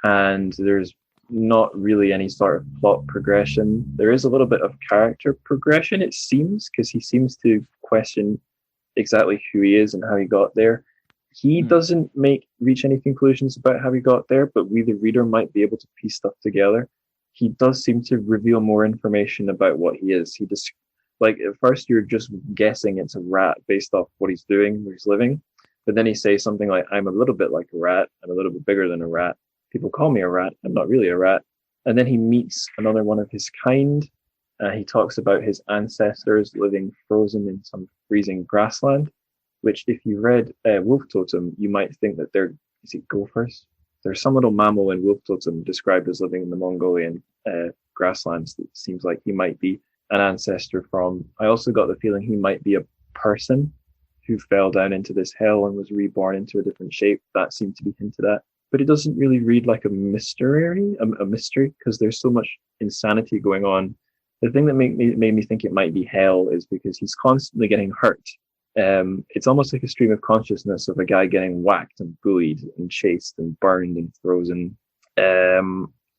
And there's not really any sort of plot progression. There is a little bit of character progression, it seems, because he seems to question exactly who he is and how he got there. He doesn't reach any conclusions about how he got there, but we, the reader, might be able to piece stuff together. He does seem to reveal more information about what he is. He just, like, at first you're just guessing it's a rat based off what he's doing, where he's living. But then he says something like, I'm a little bit like a rat. I'm a little bit bigger than a rat. People call me a rat. I'm not really a rat. And then he meets another one of his kind. He talks about his ancestors living frozen in some freezing grassland, which if you read Wolf Totem, you might think that is it gophers? There's some little mammal in Wolf Totem described as living in the Mongolian grasslands that seems like he might be an ancestor from. I also got the feeling he might be a person who fell down into this hell and was reborn into a different shape. That seemed to be hinted at. But it doesn't really read like a mystery, because there's so much insanity going on. The thing that made me think it might be hell is because he's constantly getting hurt. It's almost like a stream of consciousness of a guy getting whacked and bullied and chased and burned and frozen.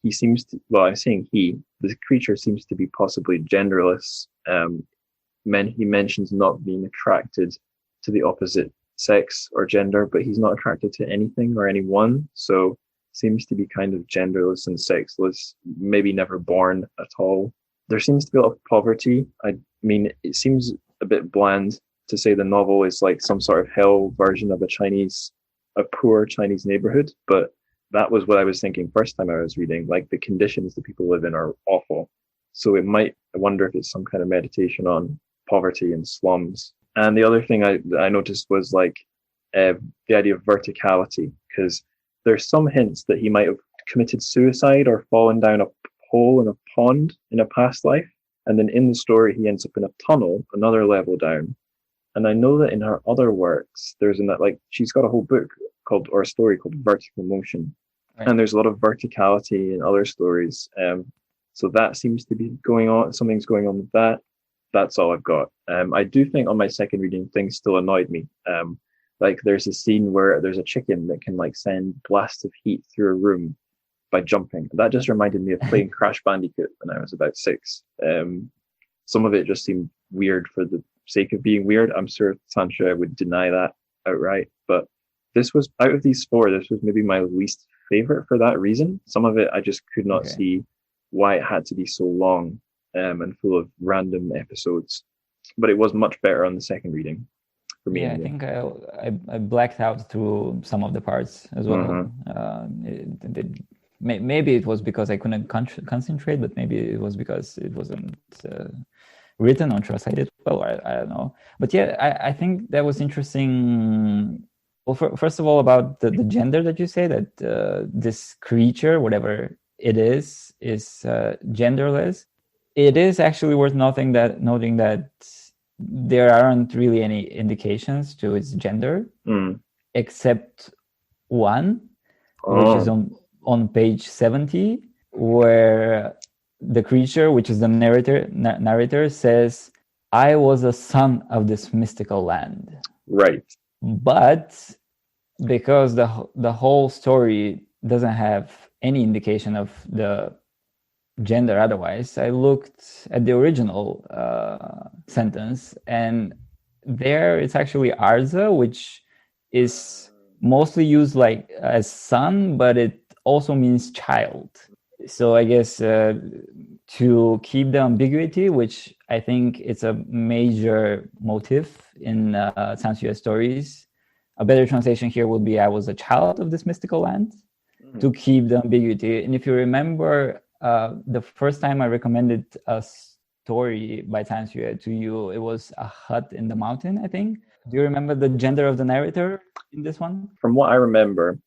He seems to, well, I'm saying the creature seems to be possibly genderless. He mentions not being attracted to the opposite sex or gender, but he's not attracted to anything or anyone, so seems to be kind of genderless and sexless, maybe never born at all. There seems to be a lot of poverty. I mean, it seems a bit bland to say the novel is like some sort of hell version of a poor Chinese neighborhood, but that was what I was thinking first time I was reading. Like, the conditions that people live in are awful. So I wonder if it's some kind of meditation on poverty and slums. And the other thing I noticed was like the idea of verticality, because there's some hints that he might have committed suicide or fallen down a hole in a pond in a past life. And then in the story, he ends up in a tunnel, another level down. And I know that in her other works, she's got a whole book or a story called Vertical Motion. Right. And there's a lot of verticality in other stories. So that seems to be going on. Something's going on with that. That's all I've got. I do think on my second reading, things still annoyed me. Like, there's a scene where there's a chicken that can like send blasts of heat through a room by jumping. That just reminded me of playing Crash Bandicoot when I was about 6. Some of it just seemed weird for the sake of being weird. I'm sure Tantra would deny that outright, but this was, out of these 4, this was maybe my least favorite for that reason. Some of it I just could not see why it had to be so long and full of random episodes, but it was much better on the second reading for me. Yeah, I think I blacked out through some of the parts as well. Maybe it was because I couldn't concentrate, but maybe it was because it wasn't written or translated well. I don't know. But yeah, I think that was interesting. Well, first of all, about the gender that you say, that this creature, whatever it is genderless. It is actually worth noting that there aren't really any indications to its gender, except one, which is on page 70, where the creature, which is the narrator says, "I was a son of this mystical land." Right. But because the whole story doesn't have any indication of the gender otherwise, I looked at the original sentence, and there it's actually arza, which is mostly used like as son, but it also means child. So I guess to keep the ambiguity, which I think it's a major motif in Sanskrit stories, a better translation here would be I was a child of this mystical land, to keep the ambiguity. And if you remember, the first time I recommended a story by Sanskrit to you, it was A Hut in the Mountain, I think. Do you remember the gender of the narrator in this one? From what I remember,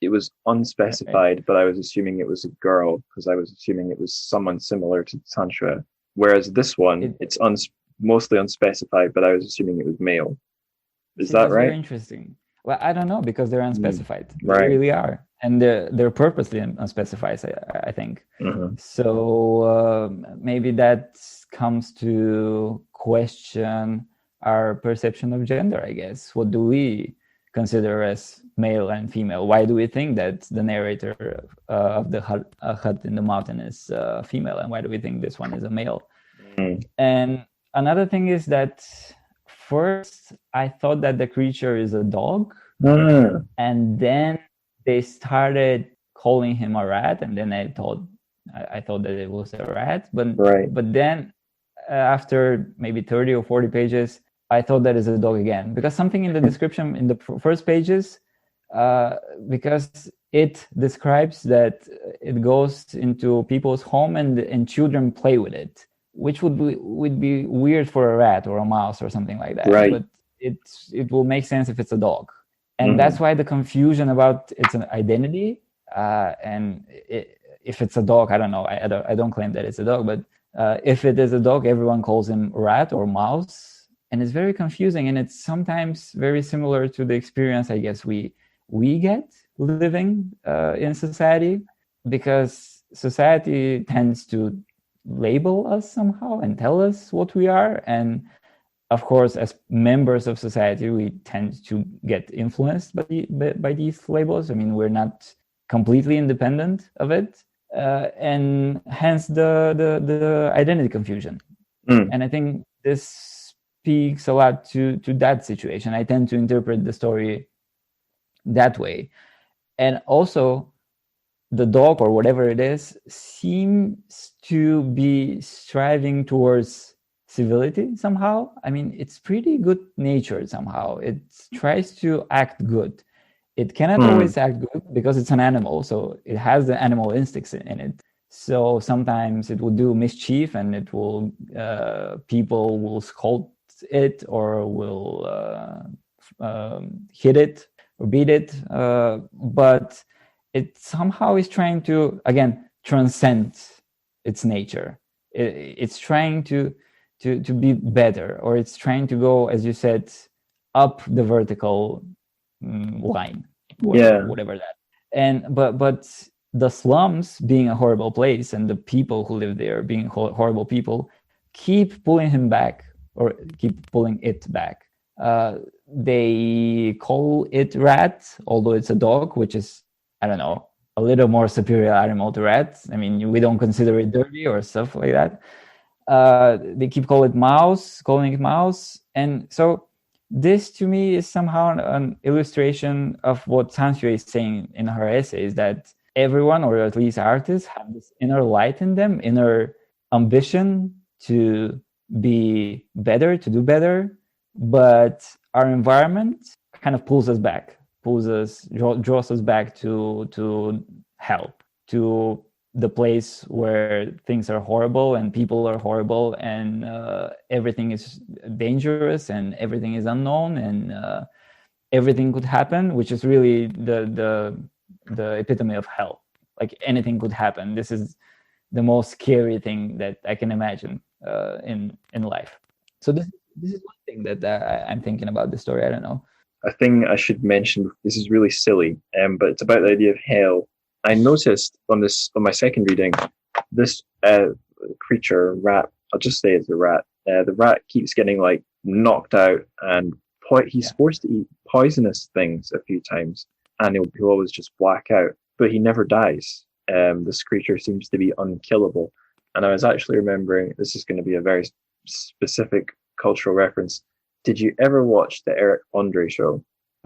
it was unspecified, right. But I was assuming it was a girl because I was assuming it was someone similar to Tantra. Whereas this one, it's mostly unspecified, but I was assuming it was male. Is that right? Very interesting. Well, I don't know, because they're unspecified. Right. They really are. And they're purposely unspecified, I think. So maybe that comes to question our perception of gender, I guess. What do we consider as male and female? Why do we think that the narrator of the hut in the mountain is female, and why do we think this one is a male? And another thing is that first I thought that the creature is a dog, and then they started calling him a rat, and then I thought that it was a rat, but then after maybe 30 or 40 pages, I thought that is a dog again, because something in the description in the first pages, because it describes that it goes into people's home and children play with it, which would be weird for a rat or a mouse or something like that. Right. But it will make sense if it's a dog, and that's why the confusion about its identity. And if it's a dog, I don't know. I don't claim that it's a dog, but if it is a dog, everyone calls him rat or mouse. And it's very confusing, and it's sometimes very similar to the experience, I guess, we get living in society, because society tends to label us somehow and tell us what we are. And of course, as members of society, we tend to get influenced by these labels. I mean, we're not completely independent of it, and hence the identity confusion. And I think this speaks a lot to that situation. I tend to interpret the story that way. And also, the dog, or whatever it is, seems to be striving towards civility somehow. I mean, it's pretty good natured somehow. It tries to act good. It cannot always act good because it's an animal, so it has the animal instincts in it. So sometimes it will do mischief, and it will people will scold it, or will hit it or beat it, but it somehow is trying to, again, transcend its nature. It's trying to be better, or it's trying to go, as you said, up the vertical line, whatever that. And but the slums, being a horrible place, and the people who live there being horrible people, keep pulling him back, or keep pulling it back. They call it rat, although it's a dog, which is, I don't know, a little more superior animal to rats. I mean, we don't consider it dirty or stuff like that. They keep calling it mouse. And so this, to me, is somehow an illustration of what Sanskrit is saying in her essays, that everyone, or at least artists, have this inner light in them, inner ambition to be better, to do better, but our environment kind of pulls us back, draws us back to hell, to the place where things are horrible and people are horrible, and everything is dangerous and everything is unknown, and everything could happen, which is really the epitome of hell. Like, anything could happen. This is the most scary thing that I can imagine in life. So this is one thing that I'm thinking about this story. I don't know. A thing I should mention, this is really silly, but it's about the idea of hell. I noticed on my second reading, this creature, rat, I'll just say it's a rat. The rat keeps getting like knocked out, and he's forced to eat poisonous things a few times, and he'll always just black out, but he never dies. this creature seems to be unkillable. And I was actually remembering, this is going to be a very specific cultural reference. Did you ever watch the Eric Andre show?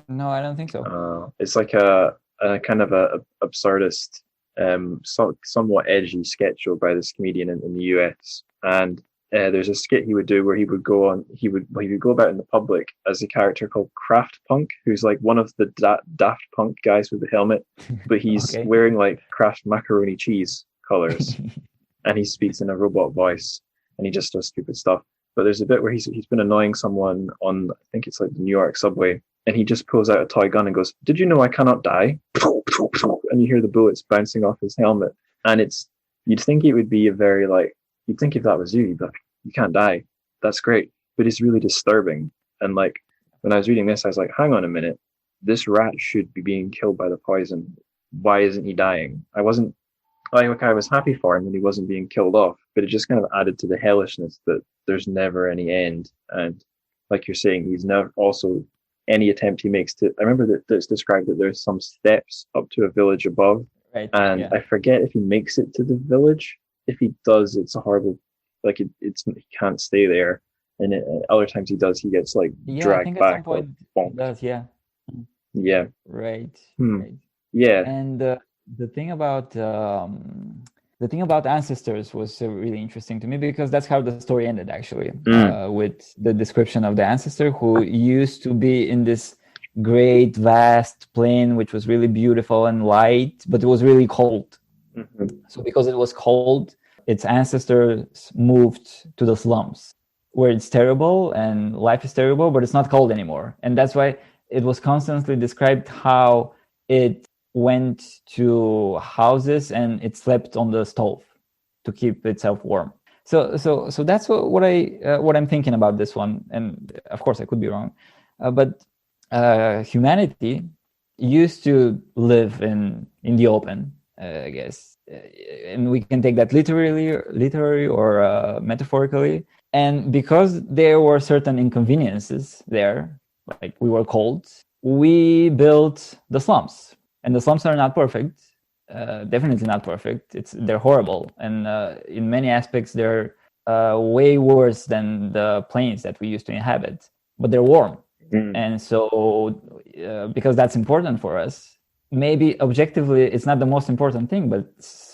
No, I don't think so. It's like a kind of a absurdist, somewhat edgy sketch show by this comedian in the US. And there's a skit he would do where he would go about in the public as a character called Kraft Punk, who's like one of the Daft Punk guys with the helmet, but he's wearing like Kraft macaroni cheese colors, and he speaks in a robot voice, and he just does stupid stuff. But there's a bit where he's been annoying someone on, I think it's like the New York subway, and he just pulls out a toy gun and goes, "Did you know I cannot die?" And you hear the bullets bouncing off his helmet, and you'd think it would be you'd think if that was you, you'd be like, you can't die. That's great. But it's really disturbing. And like, when I was reading this, I was like, hang on a minute. This rat should be being killed by the poison. Why isn't he dying? I was happy for him when he wasn't being killed off, but it just kind of added to the hellishness that there's never any end. And like you're saying, he's never also any attempt he makes to, I remember that it's described that there's some steps up to a village above. Right. And I forget if he makes it to the village. If he does, it's a horrible, like he can't stay there. And other times he does, he gets like dragged back. At some point he does, yeah. Yeah. Right. Right. Yeah. And the thing about ancestors was really interesting to me, because that's how the story ended, actually, with the description of the ancestor who used to be in this great vast plain which was really beautiful and light, but it was really cold. So because it was cold, its ancestors moved to the slums, where it's terrible and life is terrible, but it's not cold anymore. And that's why it was constantly described how it went to houses and it slept on the stove to keep itself warm. So that's what I'm thinking about this one. And of course I could be wrong, but humanity used to live in the open, I guess, and we can take that literally or metaphorically. And because there were certain inconveniences there, like we were cold, we built the slums. And the slums are not perfect, definitely not perfect. They're horrible, and in many aspects they're way worse than the plains that we used to inhabit. But they're warm, and so because that's important for us. Maybe objectively it's not the most important thing, but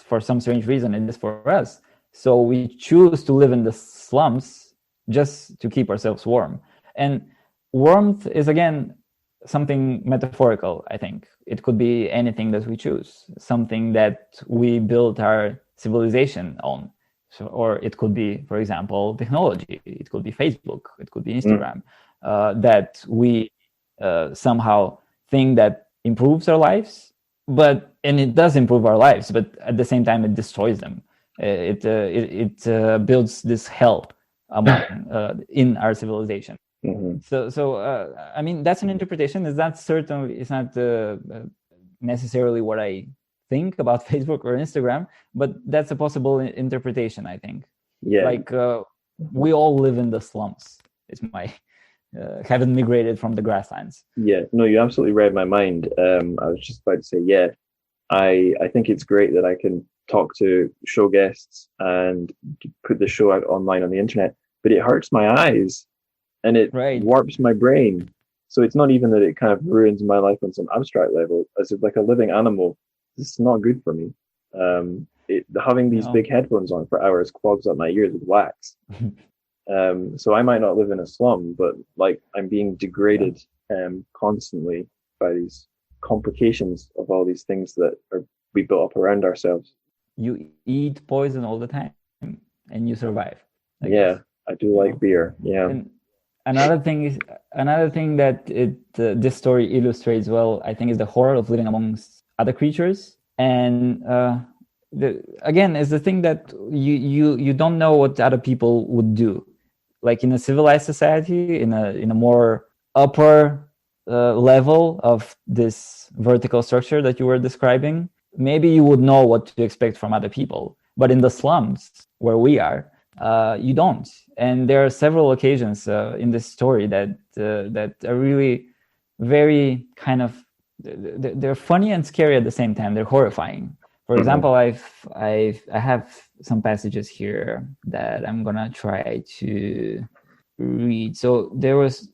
for some strange reason it is for us. So we choose to live in the slums just to keep ourselves warm. And warmth is, again, something metaphorical, I think. It could be anything that we choose, something that we built our civilization on. So, or it could be, for example, technology. It could be Facebook. It could be Instagram. That we somehow think that improves our lives, and it does improve our lives, but at the same time it destroys them. It builds this hell in our civilization. So I mean, that's an interpretation. It's not necessarily what I think about Facebook or Instagram, but that's a possible interpretation, I think. Yeah. Like we all live in the slums. It's my haven't migrated from the grasslands. Yeah, no, you absolutely read my mind. I was just about to say, yeah, I think it's great that I can talk to show guests and put the show out online on the internet, but it hurts my eyes and it warps my brain. So it's not even that it kind of ruins my life on some abstract level. As if like a living animal, this is not good for me. Having these big headphones on for hours clogs up my ears with wax. So I might not live in a slum, but like I'm being degraded constantly by these complications of all these things that we built up around ourselves. You eat poison all the time and you survive. Yeah, I do like beer. Yeah. And another thing that this story illustrates well, I think, is the horror of living amongst other creatures. And again, is the thing that you don't know what other people would do. Like in a civilized society, in a more upper level of this vertical structure that you were describing, maybe you would know what to expect from other people. But in the slums where we are, you don't. And there are several occasions in this story that are really very kind of, they're funny and scary at the same time. They're horrifying. For example, I have some passages here that I'm gonna try to read. So there was,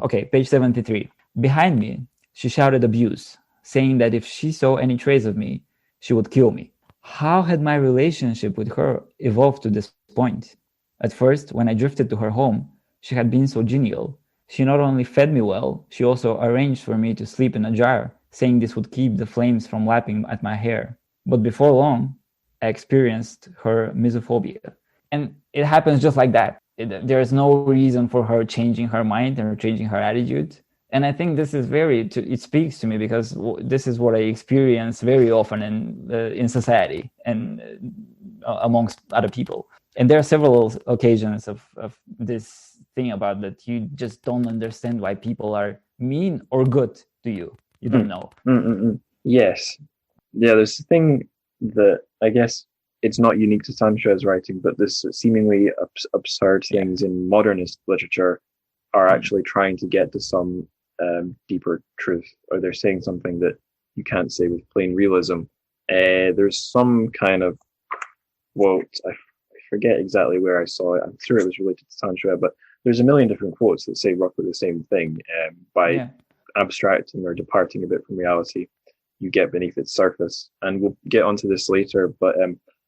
page 73. Behind me, she shouted abuse, saying that if she saw any trace of me, she would kill me. How had my relationship with her evolved to this point? At first, when I drifted to her home, she had been so genial. She not only fed me well, she also arranged for me to sleep in a jar, saying this would keep the flames from lapping at my hair. But before long, I experienced her misophobia. And it happens just like that. There is no reason for her changing her mind or changing her attitude. And I think this is it speaks to me because this is what I experience very often in society and amongst other people. And there are several occasions of this thing about that you just don't understand why people are mean or good to you. You don't know. Yes. Yeah, there's a thing that I guess it's not unique to Tantra's writing, but this seemingly absurd things in modernist literature are actually trying to get to some deeper truth, or they're saying something that you can't say with plain realism. There's some kind of quote, I forget exactly where I saw it. I'm sure it was related to Tantra, but there's a million different quotes that say roughly the same thing. By abstracting or departing a bit from reality, you get beneath its surface. And we'll get onto this later, but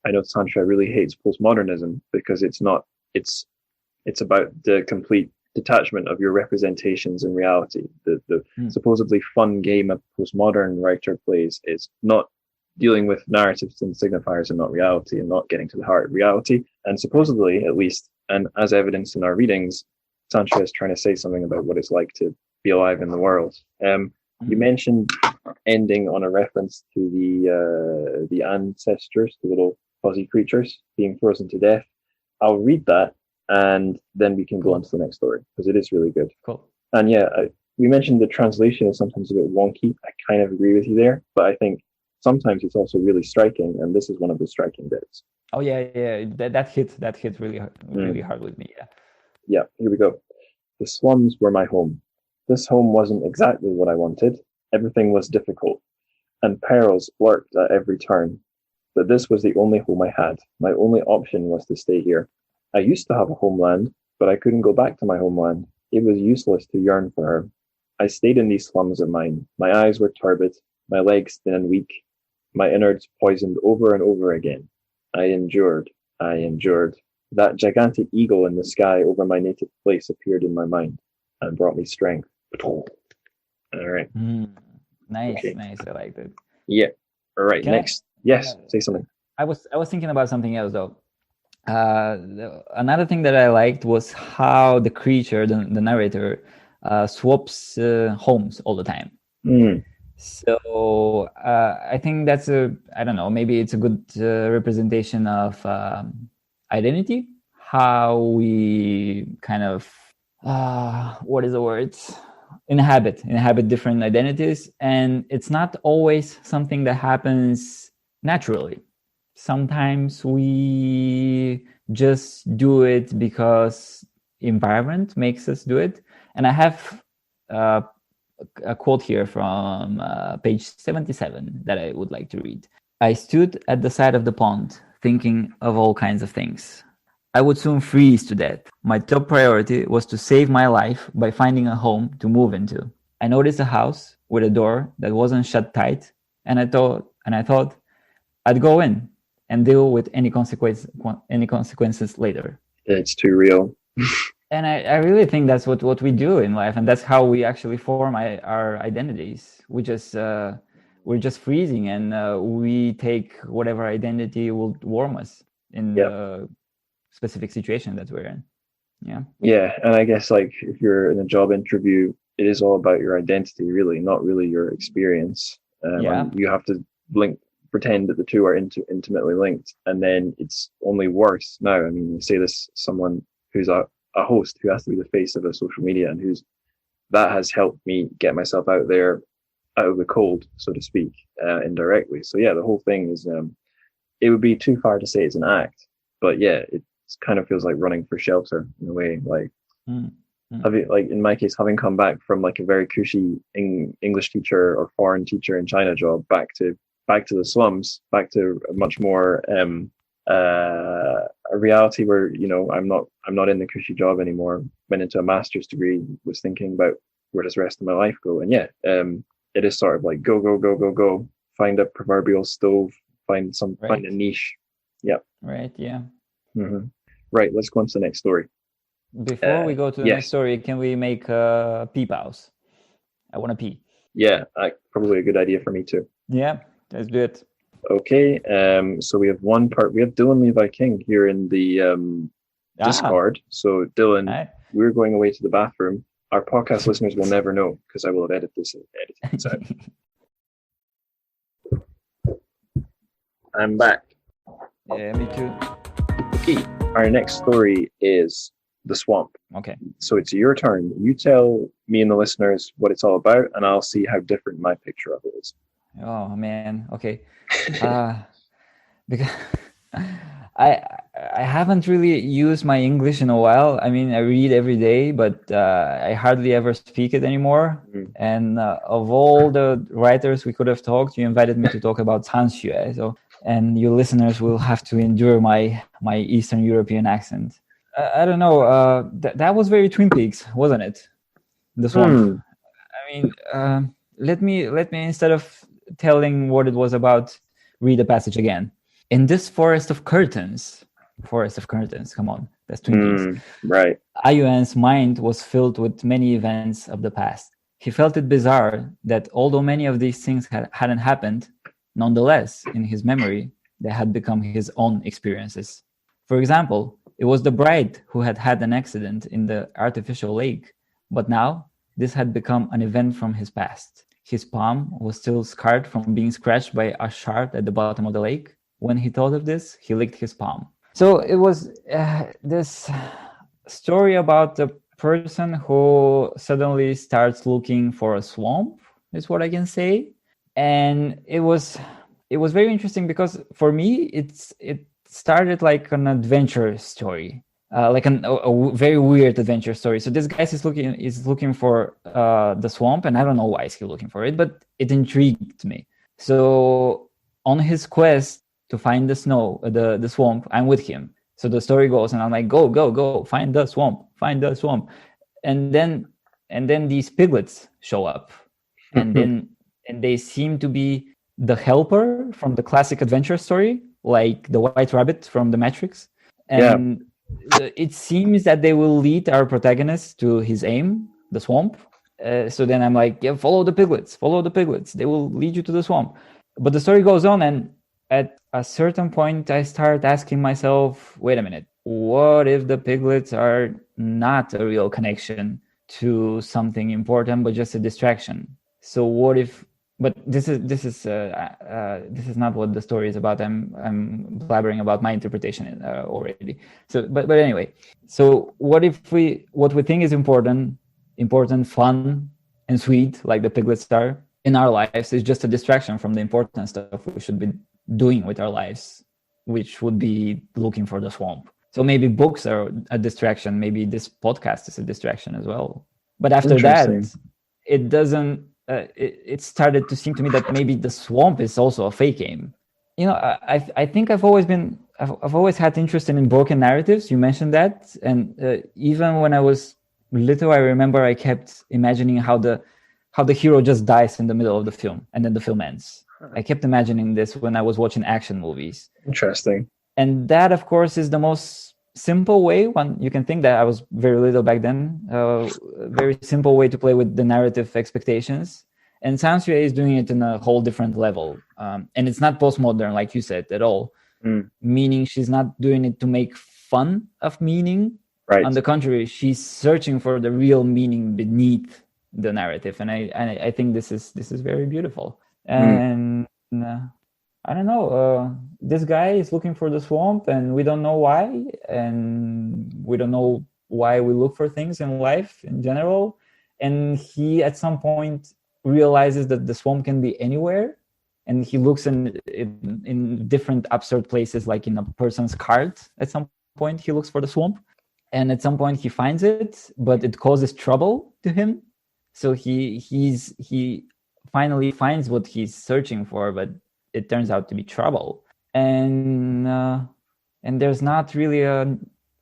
I know Tantra really hates postmodernism because it's about the complete detachment of your representations in reality. The supposedly fun game a postmodern writer plays is not dealing with narratives and signifiers and not reality, and not getting to the heart of reality. And supposedly, at least, and as evidenced in our readings, Tantra is trying to say something about what it's like to be alive in the world. You mentioned ending on a reference to the ancestors, the little fuzzy creatures being frozen to death. I'll read that, and then we can go on to the next story, because it is really good. Cool. And we mentioned the translation is sometimes a bit wonky. I kind of agree with you there, but I think sometimes it's also really striking, and this is one of the striking bits. Oh yeah, that hit really hard with me. Yeah, here we go. The slums were my home. This home wasn't exactly what I wanted. Everything was difficult, and perils lurked at every turn. But this was the only home I had. My only option was to stay here. I used to have a homeland, but I couldn't go back to my homeland. It was useless to yearn for her. I stayed in these slums of mine. My eyes were turbid, my legs thin and weak, my innards poisoned over and over again. I endured. That gigantic eagle in the sky over my native place appeared in my mind and brought me strength. All right. Nice, Okay. nice. I like that. Yeah. All right. Next. Yes. Say something. I was thinking about something else though. Another thing that I liked was how the creature, the narrator, swaps homes all the time. So I think that's I don't know, maybe it's a good representation of identity, how we kind of, what is the word? Inhabit different identities. And it's not always something that happens naturally. Sometimes we just do it because environment makes us do it. And I have a quote here from page 77 that I would like to read. I stood at the side of the pond, thinking of all kinds of things. I would soon freeze to death. My top priority was to save my life by finding a home to move into. I noticed a house with a door that wasn't shut tight, and I thought I'd go in and deal with any consequences later. It's too real. And I really think that's what we do in life, and that's how we actually form our identities. We're just freezing, and we take whatever identity will warm us in the specific situation that we're in. Yeah, and I guess like if you're in a job interview, it is all about your identity, really, not really your experience. And you have to pretend that the two are intimately linked, and then it's only worse now. I mean, you say this someone who's a host who has to be the face of a social media, and that has helped me get myself out there, out of the cold, so to speak, indirectly. So the whole thing is, it would be too far to say it's an act, but it kind of feels like running for shelter in a way. Like, in my case, having come back from like a very cushy English teacher or foreign teacher in China job back to back to the slums, back to a much more a reality where, you know, I'm not in the cushy job anymore. Went into a master's degree, was thinking about where does the rest of my life go, and it is sort of like go, find a proverbial stove, find a niche. Yeah. Right. Yeah. Mm-hmm. Right. Let's go on to the next story. Before we go to the next story, can we make a pee pause? I want to pee. Yeah, probably a good idea for me too. Yeah, let's do it. Okay. So we have we have Dylan Levi King here in the Discord. So Dylan, we're going away to the bathroom. Our podcast listeners will never know because I will have edited this out. I'm back. Yeah, me too. Okay. Our next story is The Swamp. Okay. So it's your turn. You tell me and the listeners what it's all about, and I'll see how different my picture of it is. Oh man. Okay. Because I haven't really used my English in a while. I mean, I read every day, but I hardly ever speak it anymore. Mm. And of all the writers we could have talked, you invited me to talk about TrChFic. So, and you listeners will have to endure my Eastern European accent. I don't know. That was very Twin Peaks, wasn't it? The Swamp. I mean, let me instead of telling what it was about, read the passage again. In this forest of curtains, come on, that's Twin Peaks. Right. Ayuan's mind was filled with many events of the past. He felt it bizarre that although many of these things hadn't happened, nonetheless, in his memory, they had become his own experiences. For example, it was the bride who had had an accident in the artificial lake, but now this had become an event from his past. His palm was still scarred from being scratched by a shark at the bottom of the lake. When he thought of this, he licked his palm. So it was this story about a person who suddenly starts looking for a swamp, is what I can say. And it was very interesting because for me, it started like an adventure story, like a very weird adventure story. So this guy is looking for the swamp, and I don't know why is he looking for it, but it intrigued me. So on his quest to find the swamp, I'm with him. So the story goes, and I'm like, go, find the swamp. And then these piglets show up, and they seem to be the helper from the classic adventure story, like the White Rabbit from the Matrix. And it seems that they will lead our protagonist to his aim, the swamp. So then I'm like, follow the piglets. They will lead you to the swamp. But the story goes on, and at a certain point, I start asking myself, wait a minute, what if the piglets are not a real connection to something important, but just a distraction? So what if? But this is not what the story is about. I'm blabbering about my interpretation already. So, but anyway, so what we think is important, fun, and sweet, like the piglets are in our lives, is just a distraction from the important stuff we should be doing with our lives, which would be looking for the swamp. So maybe books are a distraction. Maybe this podcast is a distraction as well. But after that, it doesn't. It started to seem to me that maybe the swamp is also a fake game. You know, I think I've always had interest in broken narratives. You mentioned that, and even when I was little, I remember I kept imagining how the hero just dies in the middle of the film, and then the film ends. I kept imagining this when I was watching action movies. Interesting. And that, of course, is the most simple way. One, you can think that I was very little back then. Very simple way to play with the narrative expectations. And TrChFic is doing it in a whole different level. And it's not postmodern, like you said, at all. Meaning she's not doing it to make fun of meaning. Right. On the contrary, she's searching for the real meaning beneath the narrative. And I think this is very beautiful. And I don't know, this guy is looking for the swamp, and we don't know why, and we don't know why we look for things in life in general. And he at some point realizes that the swamp can be anywhere, and he looks in different absurd places, like in a person's cart. At some point he looks for the swamp, and at some point he finds it, but it causes trouble to him. So he finally finds what he's searching for, but it turns out to be trouble. And there's not really a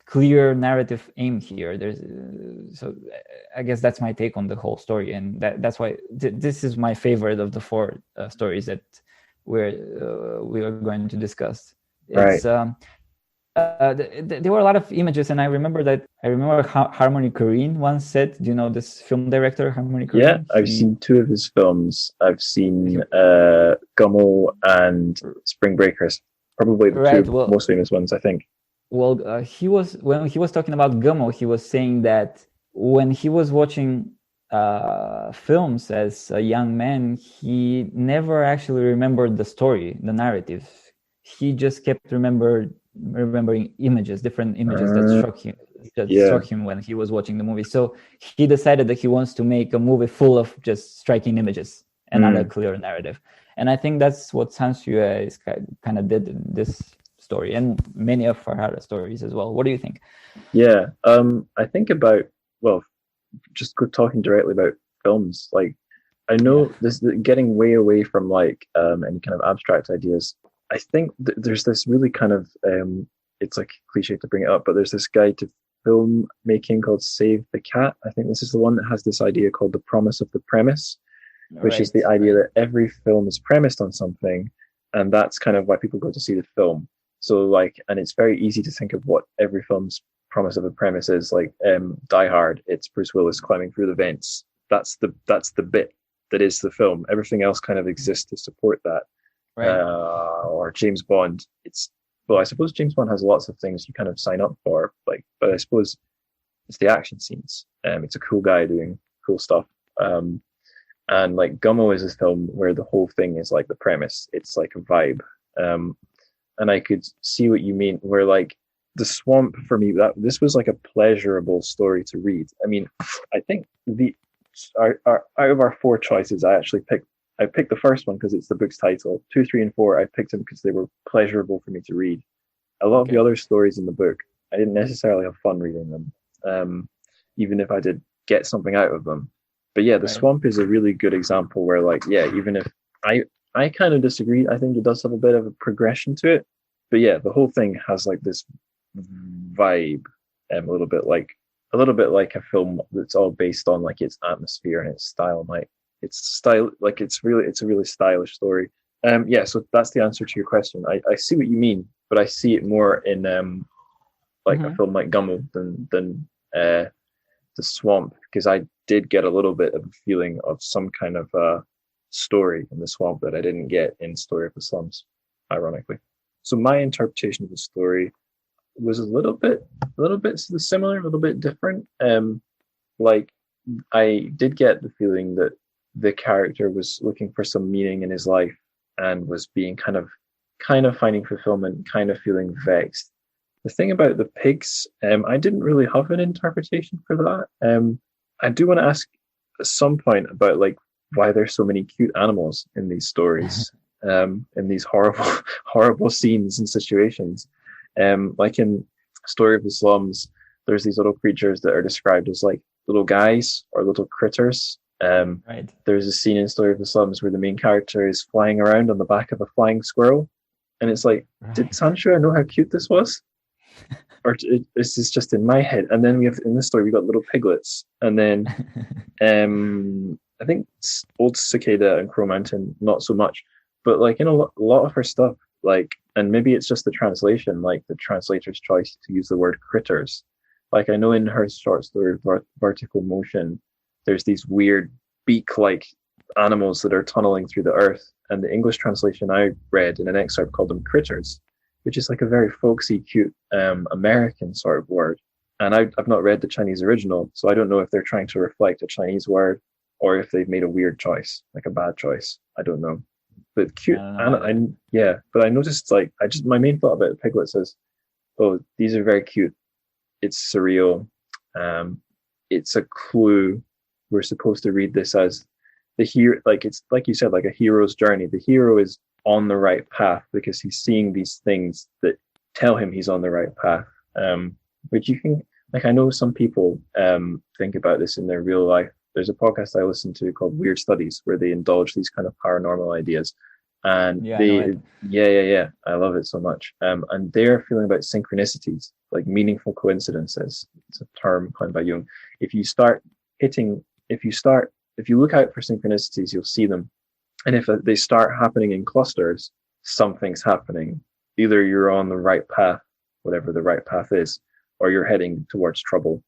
clear narrative aim here. So I guess that's my take on the whole story, and that's why this is my favorite of the four stories that we are going to discuss. It's there were a lot of images, and I remember Harmony Korine once said, do you know this film director Harmony Korine? Yeah, I've seen two of his films. I've seen Gummo and Spring Breakers, probably the two most famous ones, I think. Well, when he was talking about Gummo, he was saying that when he was watching films as a young man, he never actually remembered the story, the narrative. He just kept remembering images, different images that struck him when he was watching the movie. So he decided that he wants to make a movie full of just striking images and not a clear narrative. And I think that's what Sansue is kind of did in this story, and many of our other stories as well. What do you think? Yeah, I think about, well, just talking directly about films, like I know this getting way away from like any kind of abstract ideas. I think there's this really kind of it's like cliche to bring it up, but there's this guide to film making called Save the Cat. I think this is the one that has this idea called the promise of the premise, which is the idea that every film is premised on something, and that's kind of why people go to see the film. So like, and it's very easy to think of what every film's promise of a premise is. Like Die Hard, it's Bruce Willis climbing through the vents. That's the bit that is the film. Everything else kind of exists to support that. Or James Bond, I suppose James Bond has lots of things you kind of sign up for, like, but I suppose it's the action scenes. It's a cool guy doing cool stuff. And like Gummo is this film where the whole thing is like the premise. It's like a vibe. And I could see what you mean, where like the swamp for me, this was like a pleasurable story to read. I mean, I think out of our four choices, I picked the first one because it's the book's title. 2, 3, and 4, I picked them because they were pleasurable for me to read. A lot of the other stories in the book, I didn't necessarily have fun reading them, even if I did get something out of them. But yeah, the swamp is a really good example where, like, yeah, even if I kind of disagree, I think it does have a bit of a progression to it. But yeah, the whole thing has like this vibe, a little bit like a film that's all based on like its atmosphere and its style. Like it's a really stylish story. So that's the answer to your question. I see what you mean, but I see it more in a film like Gummo than the swamp, because I did get a little bit of a feeling of some kind of story in the swamp that I didn't get in Story of the Slums, ironically. So my interpretation of the story was a little bit similar, a little bit different. Like I did get the feeling that the character was looking for some meaning in his life and was being kind of finding fulfillment, kind of feeling vexed. The thing about the pigs, I didn't really have an interpretation for that. I do want to ask at some point about like why there's so many cute animals in these stories, in these horrible scenes and situations. Like in Story of the Slums, there's these little creatures that are described as like little guys or little critters. There's a scene in Story of the Slums where the main character is flying around on the back of a flying squirrel, and it's like, did Sansue know how cute this was? Or is this just in my head? And then in this story we got little piglets, and then I think Old Cicada and Crow Mountain not so much, but like in a lot of her stuff, like, and maybe it's just the translation, like the translator's choice to use the word critters. Like I know in her short story Vertical Motion, there's these weird beak-like animals that are tunneling through the earth, and the English translation I read in an excerpt called them critters, which is like a very folksy, cute American sort of word. And I've not read the Chinese original, so I don't know if they're trying to reflect a Chinese word or if they've made a weird choice, like a bad choice. I don't know. But cute, but I noticed, like, my main thought about the piglets is, oh, these are very cute. It's surreal. It's a clue. We're supposed to read this as the hero, like it's like you said, like a hero's journey. The hero is on the right path because he's seeing these things that tell him he's on the right path. Which you can, like, I know some people think about this in their real life. There's a podcast I listen to called Weird Studies where they indulge these kind of paranormal ideas. And Yeah, I know it. yeah, I love it so much. And they're feeling about synchronicities, like meaningful coincidences. It's a term coined by Jung. If you look out for synchronicities, you'll see them. And if they start happening in clusters, something's happening. Either you're on the right path, whatever the right path is, or you're heading towards trouble.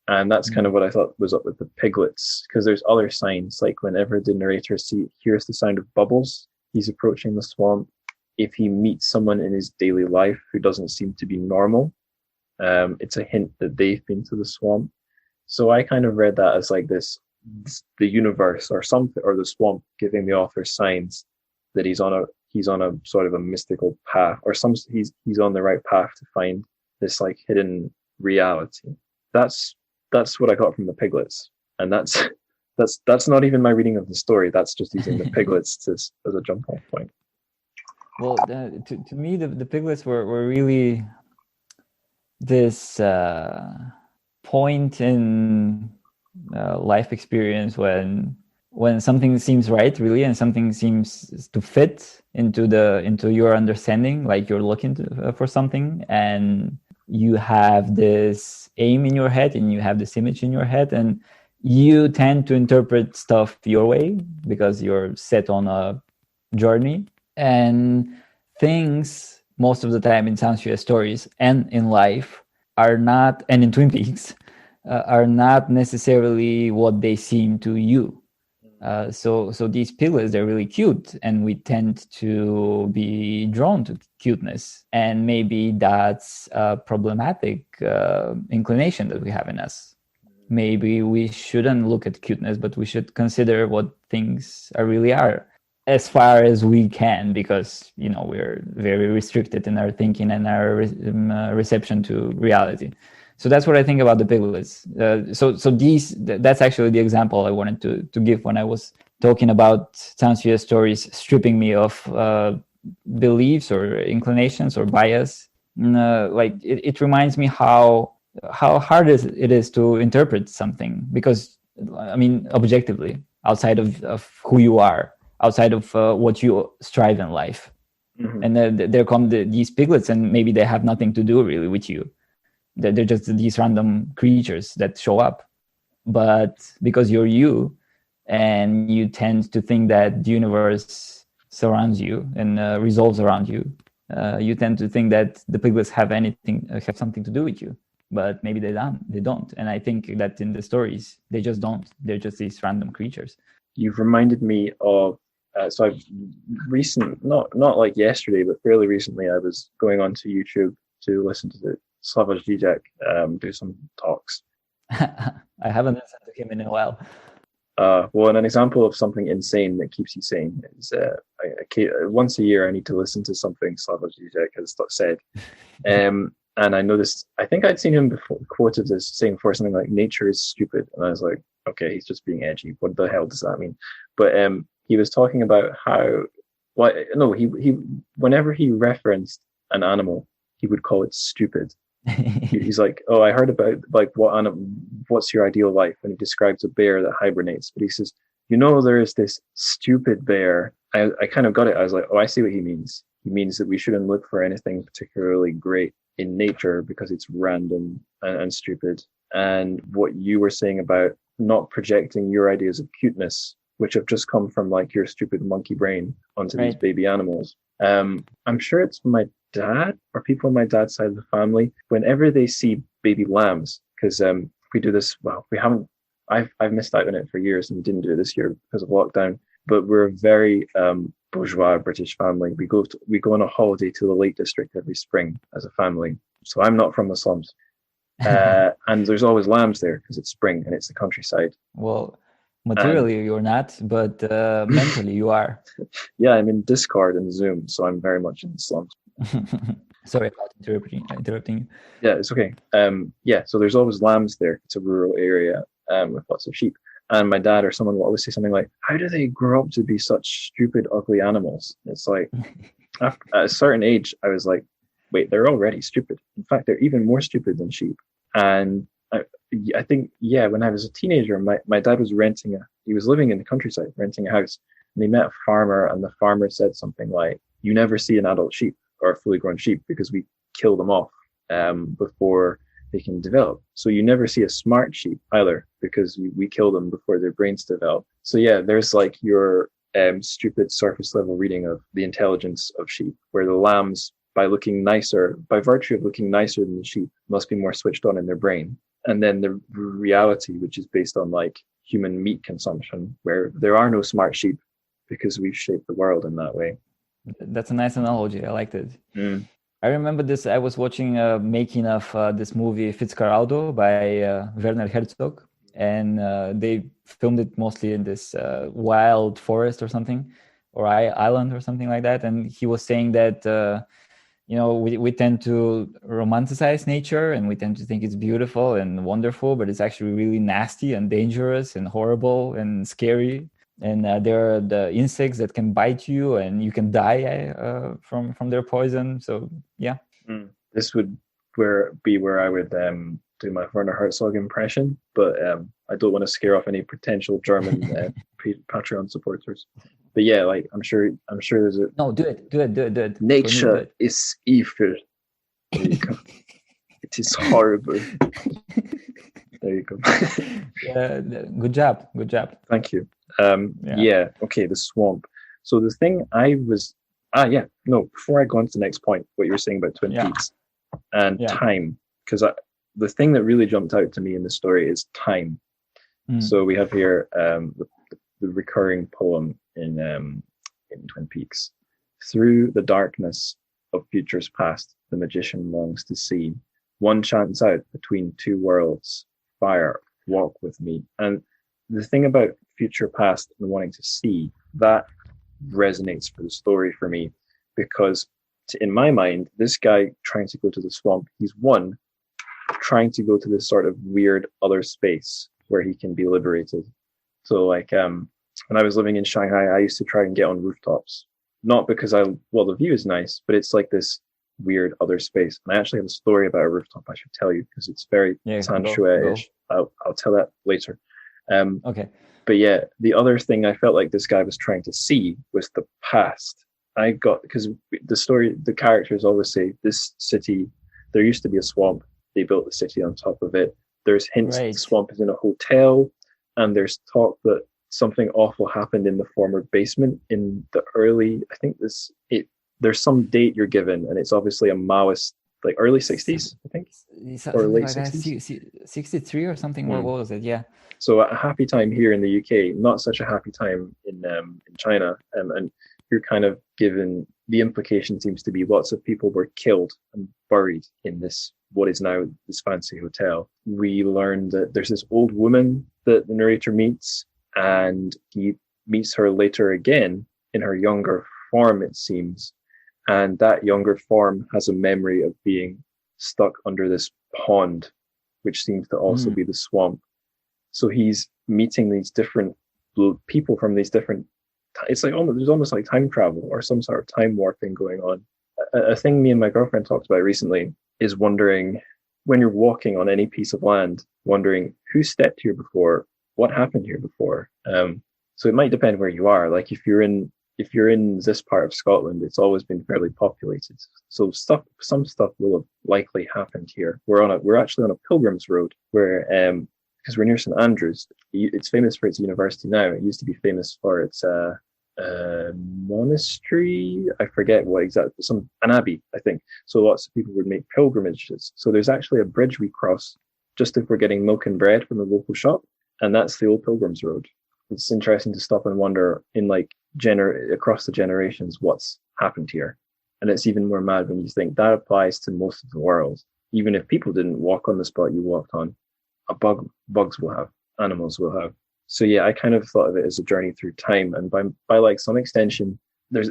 And that's kind of what I thought was up with the piglets, because there's other signs, like whenever the narrator hears the sound of bubbles, he's approaching the swamp. If he meets someone in his daily life who doesn't seem to be normal, it's a hint that they've been to the swamp. So I kind of read that as like the universe or something, or the swamp giving the author signs that he's on a sort of a mystical path, or he's on the right path to find this like hidden reality. That's what I got from the piglets, and that's not even my reading of the story. That's just using the piglets as a jump off point. Well, to me, the piglets were really this point in life experience when something seems right, really, and something seems to fit into your understanding, like you're looking for something, and you have this aim in your head, and you have this image in your head, and you tend to interpret stuff your way because you're set on a journey. And things, most of the time in TrChFic stories and in life, are not, and in Twin Peaks, are not necessarily what they seem to you. So these piglets, they're really cute, and we tend to be drawn to cuteness. And maybe that's a problematic inclination that we have in us. Maybe we shouldn't look at cuteness, but we should consider what things really are, as far as we can, because we're very restricted in our thinking and our reception to reality. So that's what I think about the piglets. So that's actually the example I wanted to give when I was talking about TrChFic stories stripping me of beliefs or inclinations or bias. Like it reminds me how hard it is to interpret something, because I mean, objectively, outside of who you are, outside of what you strive in life. Mm-hmm. And then there come these piglets, and maybe they have nothing to do really with you. They're just these random creatures that show up. But because you're you, and you tend to think that the universe surrounds you and revolves around you, you tend to think that the piglets have something to do with you. But maybe they don't. And I think that in the stories, they just don't. They're just these random creatures. You've reminded me of, so I've not like yesterday, but fairly recently, I was going onto YouTube to listen to the TrChFic do some talks. I haven't listened to him in a while. Well, an example of something insane that keeps you sane is once a year I need to listen to something TrChFic has said. And I noticed, I think I'd seen him before, quoted as saying for something like "nature is stupid," and I was like, okay, he's just being edgy. What the hell does that mean? But he was talking about how, he whenever he referenced an animal, he would call it stupid. He's like, oh, I heard about like what's your ideal life? And he describes a bear that hibernates, but he says, there is this stupid bear. I kind of got it. I was like, oh, I see what he means. He means that we shouldn't look for anything particularly great in nature because it's random and stupid. And what you were saying about not projecting your ideas of cuteness, which have just come from like your stupid monkey brain onto these baby animals. I'm sure it's my dad or people on my dad's side of the family, whenever they see baby lambs, because we do this, well, we haven't, I've missed out on it for years and we didn't do it this year because of lockdown, but we're a very bourgeois British family. We go on a holiday to the Lake District every spring as a family. So I'm not from the slums. And there's always lambs there because it's spring and it's the countryside. Well, materially you're not, but mentally you are. Yeah, I'm in Discord and Zoom, so I'm very much in the slums. Sorry about interrupting you. Yeah, it's okay. So there's always lambs there. It's a rural area with lots of sheep. And my dad or someone will always say something like, how do they grow up to be such stupid, ugly animals? It's like, at a certain age, I was like, wait, they're already stupid. In fact, they're even more stupid than sheep. And I think, when I was a teenager, my dad was he was living in the countryside, renting a house. And they met a farmer, and the farmer said something like, "You never see an adult sheep or a fully grown sheep because we kill them off before they can develop. So you never see a smart sheep either because we kill them before their brains develop." So yeah, there's like your stupid surface level reading of the intelligence of sheep, where the lambs, by virtue of looking nicer than the sheep, must be more switched on in their brain. And then the reality, which is based on like human meat consumption, where there are no smart sheep because we've shaped the world in that way. That's a nice analogy. I liked it. I remember this. I was watching a making of this movie Fitzcarraldo by Werner Herzog, and they filmed it mostly in this wild forest or something, or island or something like that. And he was saying that we tend to romanticize nature, and we tend to think it's beautiful and wonderful, but it's actually really nasty and dangerous and horrible and scary. And there are the insects that can bite you, and you can die from their poison. So yeah, this would be where I would do my Werner Herzog impression, but I don't want to scare off any potential German Patreon supporters. But yeah, like I'm sure there's a no. Do it. Nature is evil. There you go. It is horrible. There you go. Good job. Thank you. Yeah. Okay. The swamp. So the thing before I go on to the next point, what you were saying about Twin Peaks and time, because the thing that really jumped out to me in the story is time. So we have here the recurring poem in Twin Peaks. Through the darkness of futures past, the magician longs to see. One chants out between two worlds, fire, walk with me. And the thing about future past and wanting to see, that resonates for the story for me, because in my mind, this guy trying to go to the swamp, he's trying to go to this sort of weird other space where he can be liberated. So like when I was living in Shanghai, I used to try and get on rooftops, not because the view is nice, but it's like this weird other space. And I actually have a story about a rooftop I should tell you, because it's very TrChFic-ish. I'll tell that later. Okay. But yeah, the other thing I felt like this guy was trying to see was the past. Because the characters always say, this city, there used to be a swamp, they built the city on top of it. There's hints that the swamp is in a hotel, and there's talk that something awful happened in the former basement in the early, I think there's some date you're given, and it's obviously a Maoist, like early 60s, I think, or late 60s. 63 or something. What was it? Yeah. So a happy time here in the UK, not such a happy time in China, and you're kind of given, the implication seems to be lots of people were killed and buried in this, what is now this fancy hotel. We learned that there's this old woman that the narrator meets, and he meets her later again in her younger form, it seems. And that younger form has a memory of being stuck under this pond, which seems to also be the swamp. So he's meeting these different people from these different, it's like there's almost like time travel or some sort of time warping going on. A thing me and my girlfriend talked about recently is wondering, when you're walking on any piece of land, wondering who stepped here before, what happened here before. So it might depend where you are. Like if you're in this part of Scotland, it's always been fairly populated. So some stuff will have likely happened here. We're actually on a pilgrim's road where, because we're near St Andrews, it's famous for its university now. It used to be famous for its monastery. I forget what exactly, an abbey, I think. So lots of people would make pilgrimages. So there's actually a bridge we cross just if we're getting milk and bread from the local shop, and that's the old pilgrim's road. It's interesting to stop and wonder in across the generations what's happened here. And it's even more mad when you think that applies to most of the world. Even if people didn't walk on the spot you walked on, bugs will have, animals will have. So yeah, I kind of thought of it as a journey through time, and by like some extension,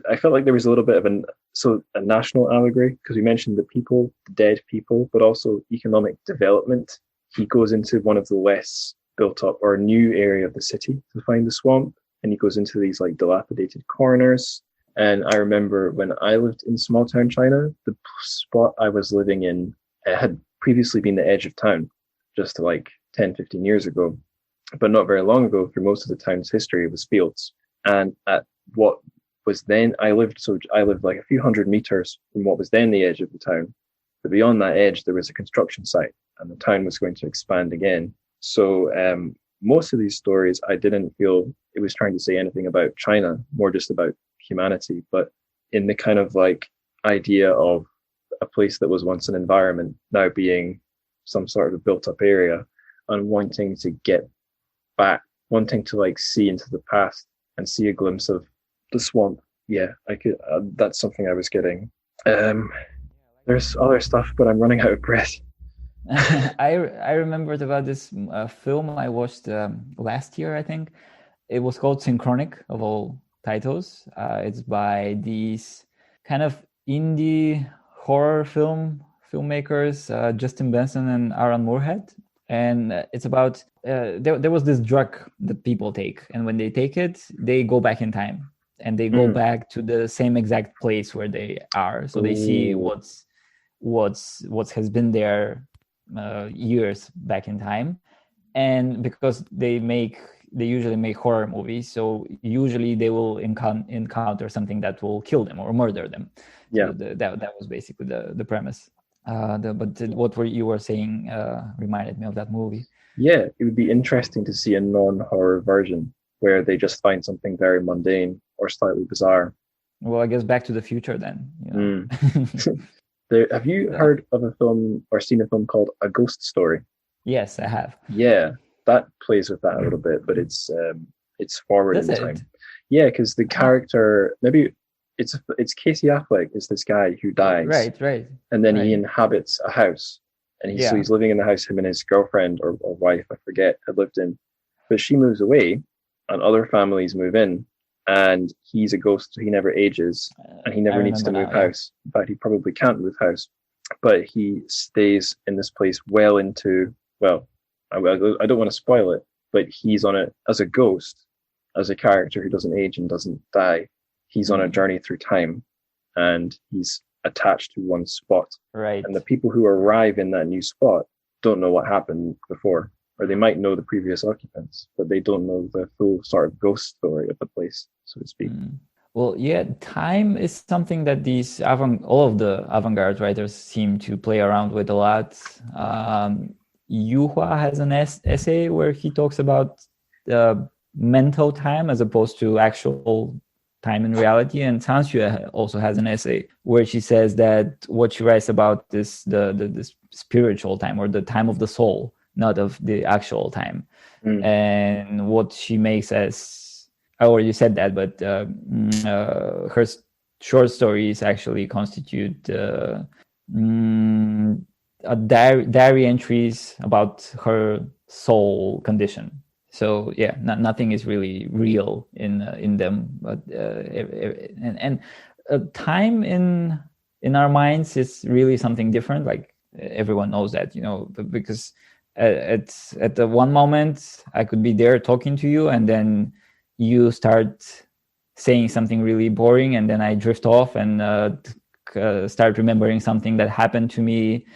I felt like there was a little bit of a national allegory, because we mentioned the dead people, but also economic development. He goes into one of the less built up or new area of the city to find the swamp, and he goes into these like dilapidated corners. And I remember when I lived in small town China, the spot I was living in had previously been the edge of town, just like 10, 15 years ago. But not very long ago, through most of the town's history, it was fields. And at what was then, I lived like a few hundred meters from what was then the edge of the town. But beyond that edge, there was a construction site, and the town was going to expand again. So most of these stories, I didn't feel it was trying to say anything about China, more just about humanity, but in the kind of like idea of a place that was once an environment now being some sort of a built up area, and wanting to get back, wanting to like see into the past and see a glimpse of the swamp. Yeah, I could. That's something I was getting. There's other stuff, but I'm running out of breath. I remembered about this film I watched last year, I think. It was called Synchronic, of all titles. It's by these kind of indie horror filmmakers, Justin Benson and Aaron Moorhead. And it's about, there was this drug that people take. And when they take it, they go back in time. And they go back to the same exact place where they are. So they see what has been there years back in time. And because they usually make horror movies, so usually they will encounter something that will kill them or murder them. Yeah, so that was basically the premise. What you were saying reminded me of that movie. Yeah, it would be interesting to see a non-horror version where they just find something very mundane or slightly bizarre. Well, I guess Back to the Future then. You know? Have you heard of a film or seen a film called A Ghost Story? Yes, I have. Yeah, that plays with that a little bit, but it's forward in time. Yeah, because the character, maybe it's Casey Affleck is this guy who dies, right, and then he inhabits a house, and so he's living in the house him and his girlfriend or wife, I forget, had lived in, but she moves away, and other families move in, and he's a ghost, so he never ages, and he never needs to move house. In fact, he probably can't move house, but he stays in this place well into, well, I don't want to spoil it, but he's on it as a ghost, as a character who doesn't age and doesn't die. He's on a journey through time, and he's attached to one spot. Right. And the people who arrive in that new spot don't know what happened before, or they might know the previous occupants, but they don't know the full sort of ghost story of the place, so to speak. Well, yeah, time is something that all of the avant-garde writers seem to play around with a lot. Yuhua has an essay where he talks about mental time as opposed to actual time in reality, and TrChFic also has an essay where she says that what she writes about is the spiritual time, or the time of the soul, not of the actual time. And what she makes as, I already said that, but her short stories actually constitute diary entries about her soul condition. So yeah, nothing is really real in them, but time in our minds is really something different. Like everyone knows that, because at the one moment I could be there talking to you, and then you start saying something really boring, and then I drift off and start remembering something that happened to me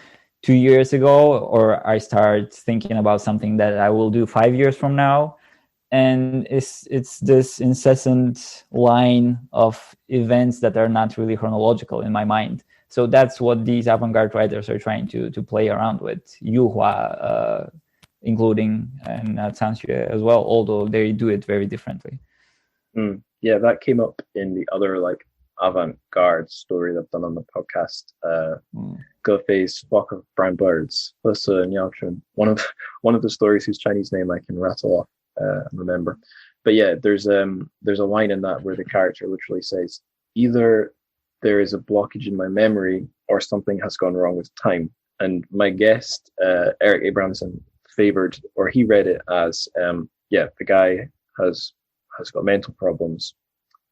2 years ago, or I start thinking about something that I will do 5 years from now. And it's this incessant line of events that are not really chronological in my mind. So that's what these avant-garde writers are trying to play around with. Yuhua, including, and TrChFic as well, although they do it very differently. Yeah, that came up in the other like avant-garde story that I've done on the podcast. Gufei's Flock of Brown Birds. One of the stories whose Chinese name I can rattle off and remember. But yeah, there's a line in that where the character literally says, either there is a blockage in my memory or something has gone wrong with time. And my guest, Eric Abramson, favored, or he read it as, the guy has got mental problems,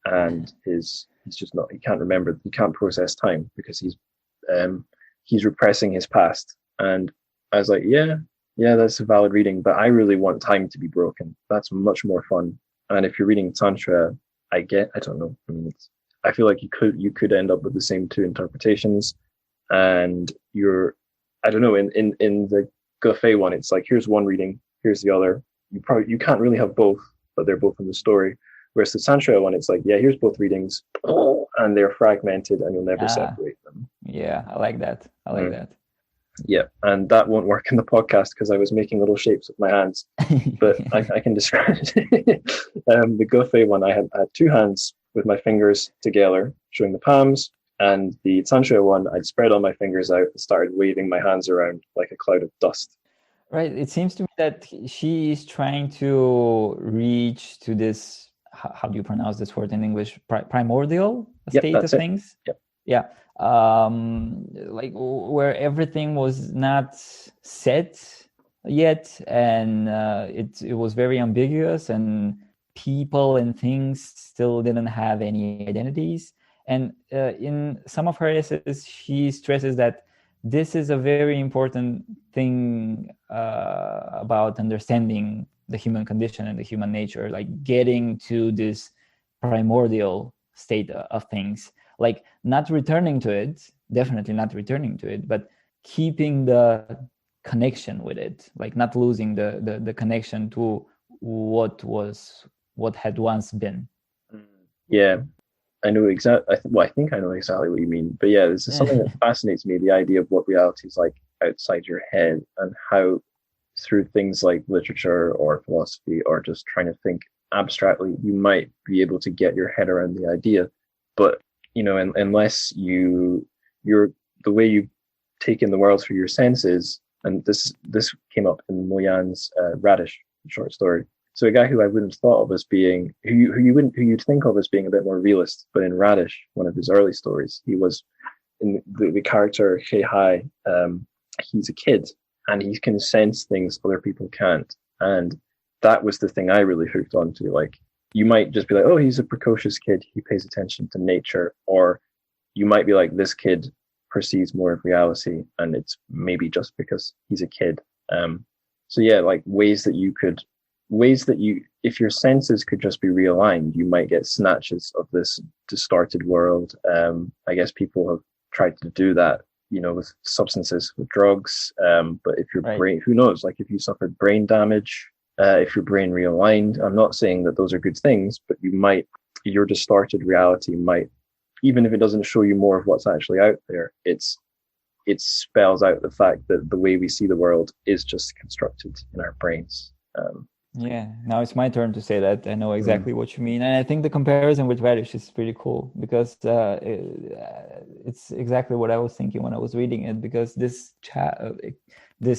and he's just not, he can't process time because he's repressing his past. And I was like, yeah, that's a valid reading, but I really want time to be broken. That's much more fun. And if you're reading Tantra, I don't know. I feel like you could end up with the same two interpretations, and I don't know, in the Gufei one, it's like, here's one reading, here's the other. You can't really have both, but they're both in the story. Whereas the Tantra one, it's like, yeah, here's both readings, and they're fragmented, and you'll never separate them. Yeah, I like that. Yeah, and that won't work in the podcast because I was making little shapes with my hands, but I can describe it. The Gufei one, I had two hands with my fingers together, showing the palms, and the Tantra one, I'd spread all my fingers out and started waving my hands around like a cloud of dust. Right. It seems to me that she is trying to reach to this, how do you pronounce this word in English? Primordial state of things? Yep. Yeah. Like where everything was not set yet, and it was very ambiguous, and people and things still didn't have any identities. And in some of her essays, she stresses that this is a very important thing about understanding the human condition and the human nature, like getting to this primordial state of things, like not returning to it, definitely not returning to it, but keeping the connection with it, like not losing the connection to what had once been. Yeah, I know exactly. I think I know exactly what you mean. But yeah, this is something that fascinates me: the idea of what reality is like outside your head, and how through things like literature or philosophy, or just trying to think abstractly, you might be able to get your head around the idea. But unless you're the way you take in the world through your senses, and this came up in Moyan's Radish short story. So a guy who I wouldn't have thought of as being who you'd think of as being a bit more realist, but in Radish, one of his early stories, he was in the character Hei. He's a kid and he can sense things other people can't, and that was the thing I really hooked onto. Like, you might just be like, oh, he's a precocious kid, he pays attention to nature, or you might be like, this kid perceives more of reality, and it's maybe just because he's a kid. So yeah, like ways that you, if your senses could just be realigned, you might get snatches of this distorted world. I guess people have tried to do that, with substances, with drugs. But if your brain, who knows, like if you suffered brain damage, if your brain realigned, I'm not saying that those are good things, but your distorted reality might, even if it doesn't show you more of what's actually out there, it spells out the fact that the way we see the world is just constructed in our brains. Yeah, now it's my turn to say that. I know exactly what you mean. And I think the comparison with Radish is pretty cool, because it's exactly what I was thinking when I was reading it, because this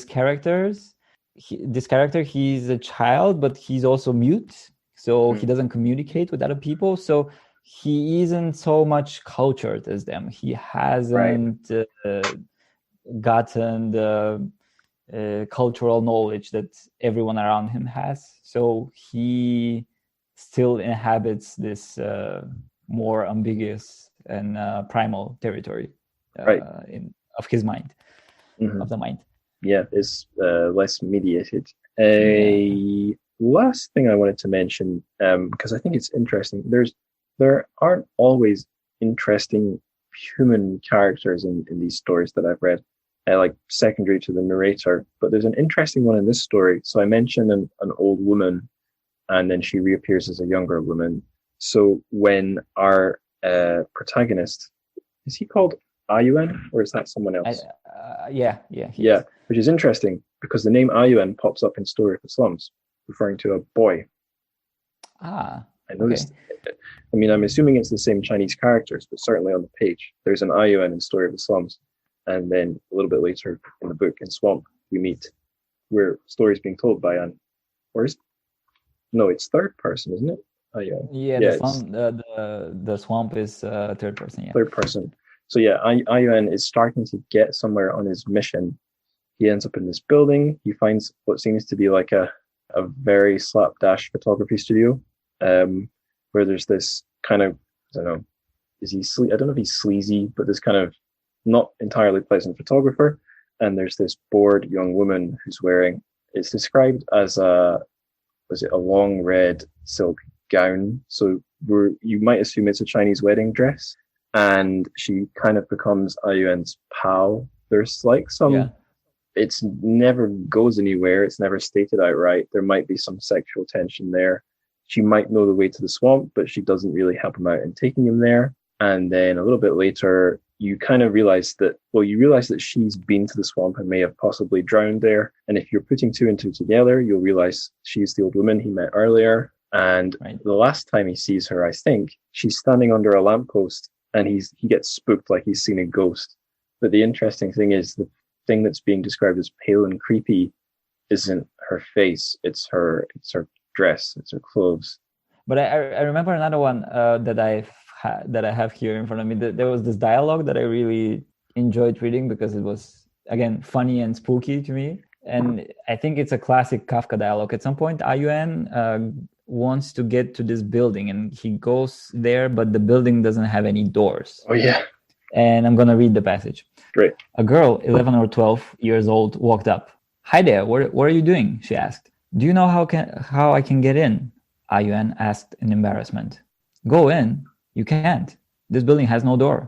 character, he's a child, but he's also mute. So he doesn't communicate with other people. So he isn't so much cultured as them. He hasn't gotten the cultural knowledge that everyone around him has, so he still inhabits this more ambiguous and primal territory of his mind, of the mind. Yeah, it's less mediated. Last thing I wanted to mention, because I think it's interesting, there aren't always interesting human characters in these stories that I've read, like secondary to the narrator, but there's an interesting one in this story. So I mentioned an old woman, and then she reappears as a younger woman. So when our protagonist, is he called Ayuan, or is that someone else? Yeah, which is interesting because the name Ayuan pops up in Story of the Slums, referring to a boy. I noticed. Okay. I mean, I'm assuming it's the same Chinese characters, but certainly on the page there's an Ayuan in Story of the Slums. And then a little bit later in the book, in Swamp, we meet where stories being told by Anne. It's third person, isn't it? The Swamp is third person. Yeah, third person. So yeah, Ayuan is starting to get somewhere on his mission. He ends up in this building. He finds what seems to be like a very slapdash photography studio, where there's this kind of, I don't know, I don't know if he's sleazy, but this kind of not entirely pleasant photographer, and there's this bored young woman who's wearing, it's described as a long red silk gown, so you might assume it's a Chinese wedding dress, and she kind of becomes Ayuan's pal. There's like some it's never goes anywhere, it's never stated outright, there might be some sexual tension there. she might know the way to the swamp, but she doesn't really help him out in taking him there. And then a little bit later, you kind of realize that she's been to the swamp and may have possibly drowned there. And if you're putting two and two together, you'll realize she's the old woman he met earlier. And the last time he sees her, I think, she's standing under a lamppost and he gets spooked like he's seen a ghost. But the interesting thing is the thing that's being described as pale and creepy isn't her face, it's her dress, it's her clothes. But I remember another one that I have here in front of me. There was this dialogue that I really enjoyed reading because it was, again, funny and spooky to me. And I think it's a classic Kafka dialogue. At some point, Ayuan wants to get to this building and he goes there, but the building doesn't have any doors. Oh, yeah. And I'm going to read the passage. Great. A girl, 11 or 12 years old, walked up. "Hi there, what are you doing?" she asked. "Do you know how I can get in?" Ayuan asked in embarrassment. "Go in? You can't. This building has no door.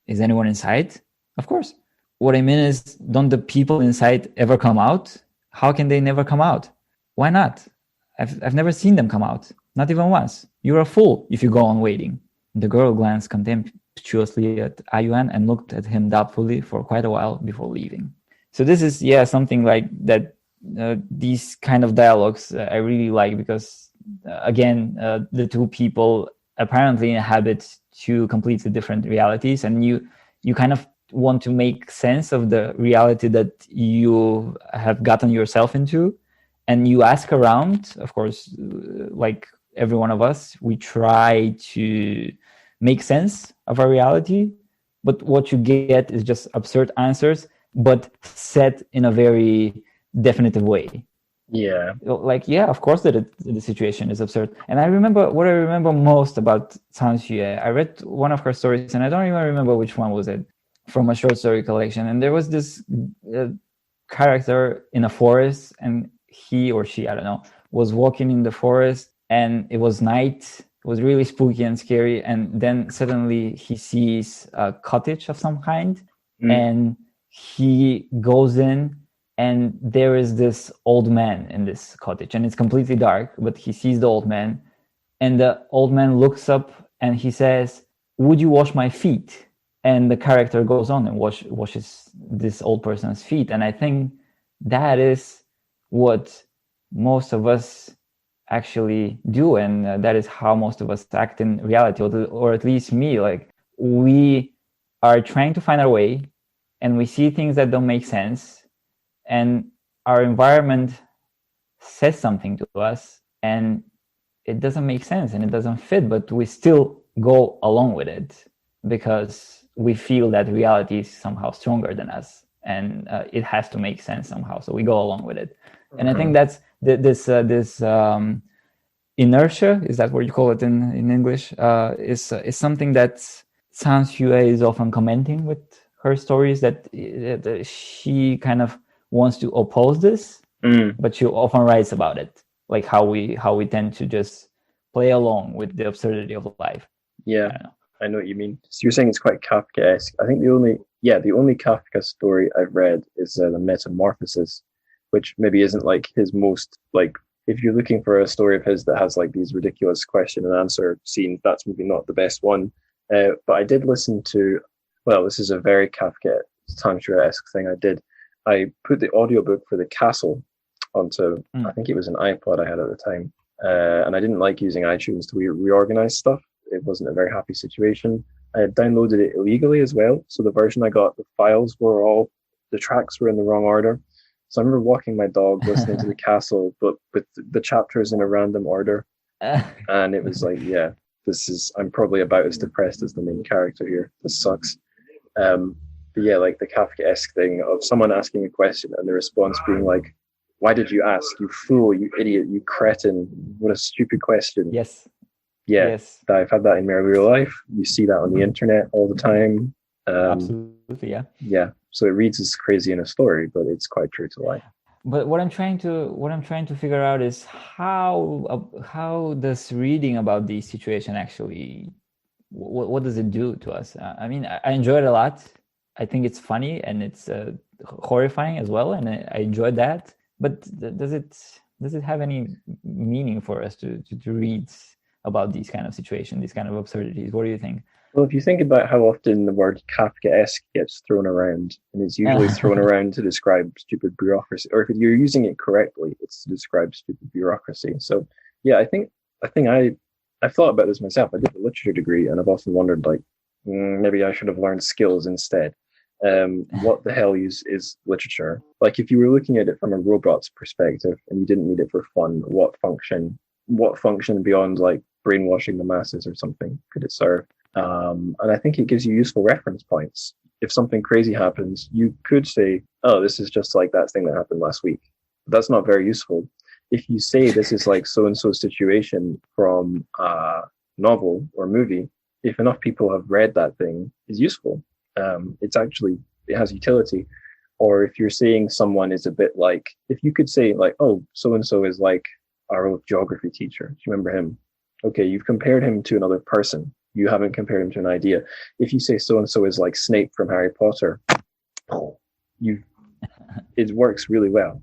Is anyone inside?" "Of course." "What I mean is, don't the people inside ever come out?" "How can they never come out?" "Why not? I've never seen them come out. Not even once. You're a fool if you go on waiting." The girl glanced contemptuously at Ayuan and looked at him doubtfully for quite a while before leaving. So this is, something like that. These kind of dialogues I really like because, again, the two people apparently inhabit two completely different realities, and you kind of want to make sense of the reality that you have gotten yourself into, and you ask around. Of course, like every one of us, we try to make sense of our reality, but what you get is just absurd answers, but said in a very definitive way. Yeah. Like, of course that the situation is absurd. And what I remember most about Tan Xue, I read one of her stories, and I don't even remember which one was it, from a short story collection. And there was this character in a forest, and he or she, I don't know, was walking in the forest, and it was night. It was really spooky and scary. And then suddenly he sees a cottage of some kind, and he goes in, and there is this old man in this cottage, and it's completely dark, but he sees the old man, and the old man looks up and he says, "Would you wash my feet?" And the character goes on and washes this old person's feet. And I think that is what most of us actually do, and that is how most of us act in reality, or at least me. Like, we are trying to find our way, and we see things that don't make sense, and our environment says something to us, and it doesn't make sense and it doesn't fit, but we still go along with it because we feel that reality is somehow stronger than us, and it has to make sense somehow, so we go along with it. And I think that's this inertia, is that what you call it in English, is something that Tan Xue is often commenting with her stories, that she kind of wants to oppose this, but she often writes about it, like how we tend to just play along with the absurdity of life. Yeah, I know what you mean. So you're saying it's quite Kafkaesque. I think the only Kafka story I've read is the Metamorphosis, which maybe isn't like his most, like, if you're looking for a story of his that has like these ridiculous question and answer scenes, that's maybe not the best one. But I did listen to, well, this is a very Kafka Tan Xue-esque thing I did. I put the audiobook for The Castle onto, I think it was an iPod I had at the time. And I didn't like using iTunes to reorganize stuff. It wasn't a very happy situation. I had downloaded it illegally as well. So the version I got, the tracks were in the wrong order. So I remember walking my dog, listening to The Castle, but with the chapters in a random order. And it was like, I'm probably about as depressed as the main character here. This sucks. But yeah, like the Kafkaesque thing of someone asking a question and the response being like, "Why did you ask? You fool, you idiot, you cretin. What a stupid question." Yes. Yeah, yes. I've had that in my real life. You see that on the internet all the time. Absolutely, yeah. Yeah. So it reads as crazy in a story, but it's quite true to life. But what I'm trying to figure out is how does reading about these situations actually, what does it do to us? I mean, I enjoy it a lot. I think it's funny and it's horrifying as well, and I enjoyed that. But does it does it have any meaning for us to read about these kind of situations, these kind of absurdities? What do you think? Well, if you think about how often the word Kafkaesque gets thrown around, and it's usually thrown around to describe stupid bureaucracy, or if you're using it correctly, it's to describe stupid bureaucracy. So, yeah, I've thought about this myself. I did a literature degree, and I've often wondered, like, maybe I should have learned skills instead. What the hell is literature? Like, if you were looking at it from a robot's perspective, and you didn't need it for fun, what function beyond like brainwashing the masses or something could it serve? And I think it gives you useful reference points. If something crazy happens, you could say, oh, this is just like that thing that happened last week. But that's not very useful. If you say this is like so-and-so situation from a novel or movie, if enough people have read that thing, is useful. It has utility. Or if you're saying someone is a bit like, if you could say like, oh, so-and-so is like our old geography teacher. Do you remember him? Okay, you've compared him to another person. You haven't compared him to an idea. If you say so-and-so is like Snape from Harry Potter, it works really well.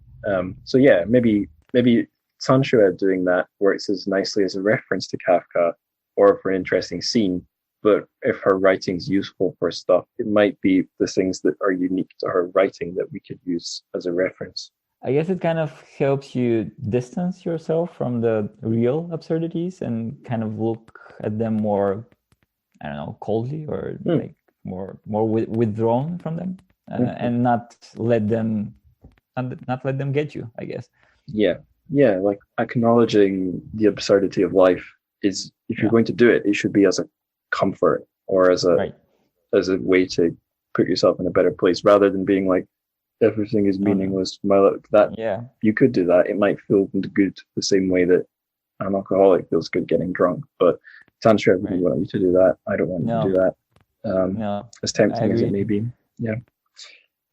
So yeah, maybe TrChFic doing that works as nicely as a reference to Kafka or for an interesting scene. But if her writing's useful for stuff, it might be the things that are unique to her writing that we could use as a reference. I guess it kind of helps you distance yourself from the real absurdities and kind of look at them more, I don't know, coldly or like more withdrawn from them, and not let them get you, I guess. Yeah, like acknowledging the absurdity of life is, if you're going to do it, it should be as a comfort or as a way to put yourself in a better place, rather than being like, everything is meaningless. You could do that. It might feel good the same way that an alcoholic feels good getting drunk. But TrChFic really want you to do that. I don't want you to do that. As tempting as it may be. Yeah.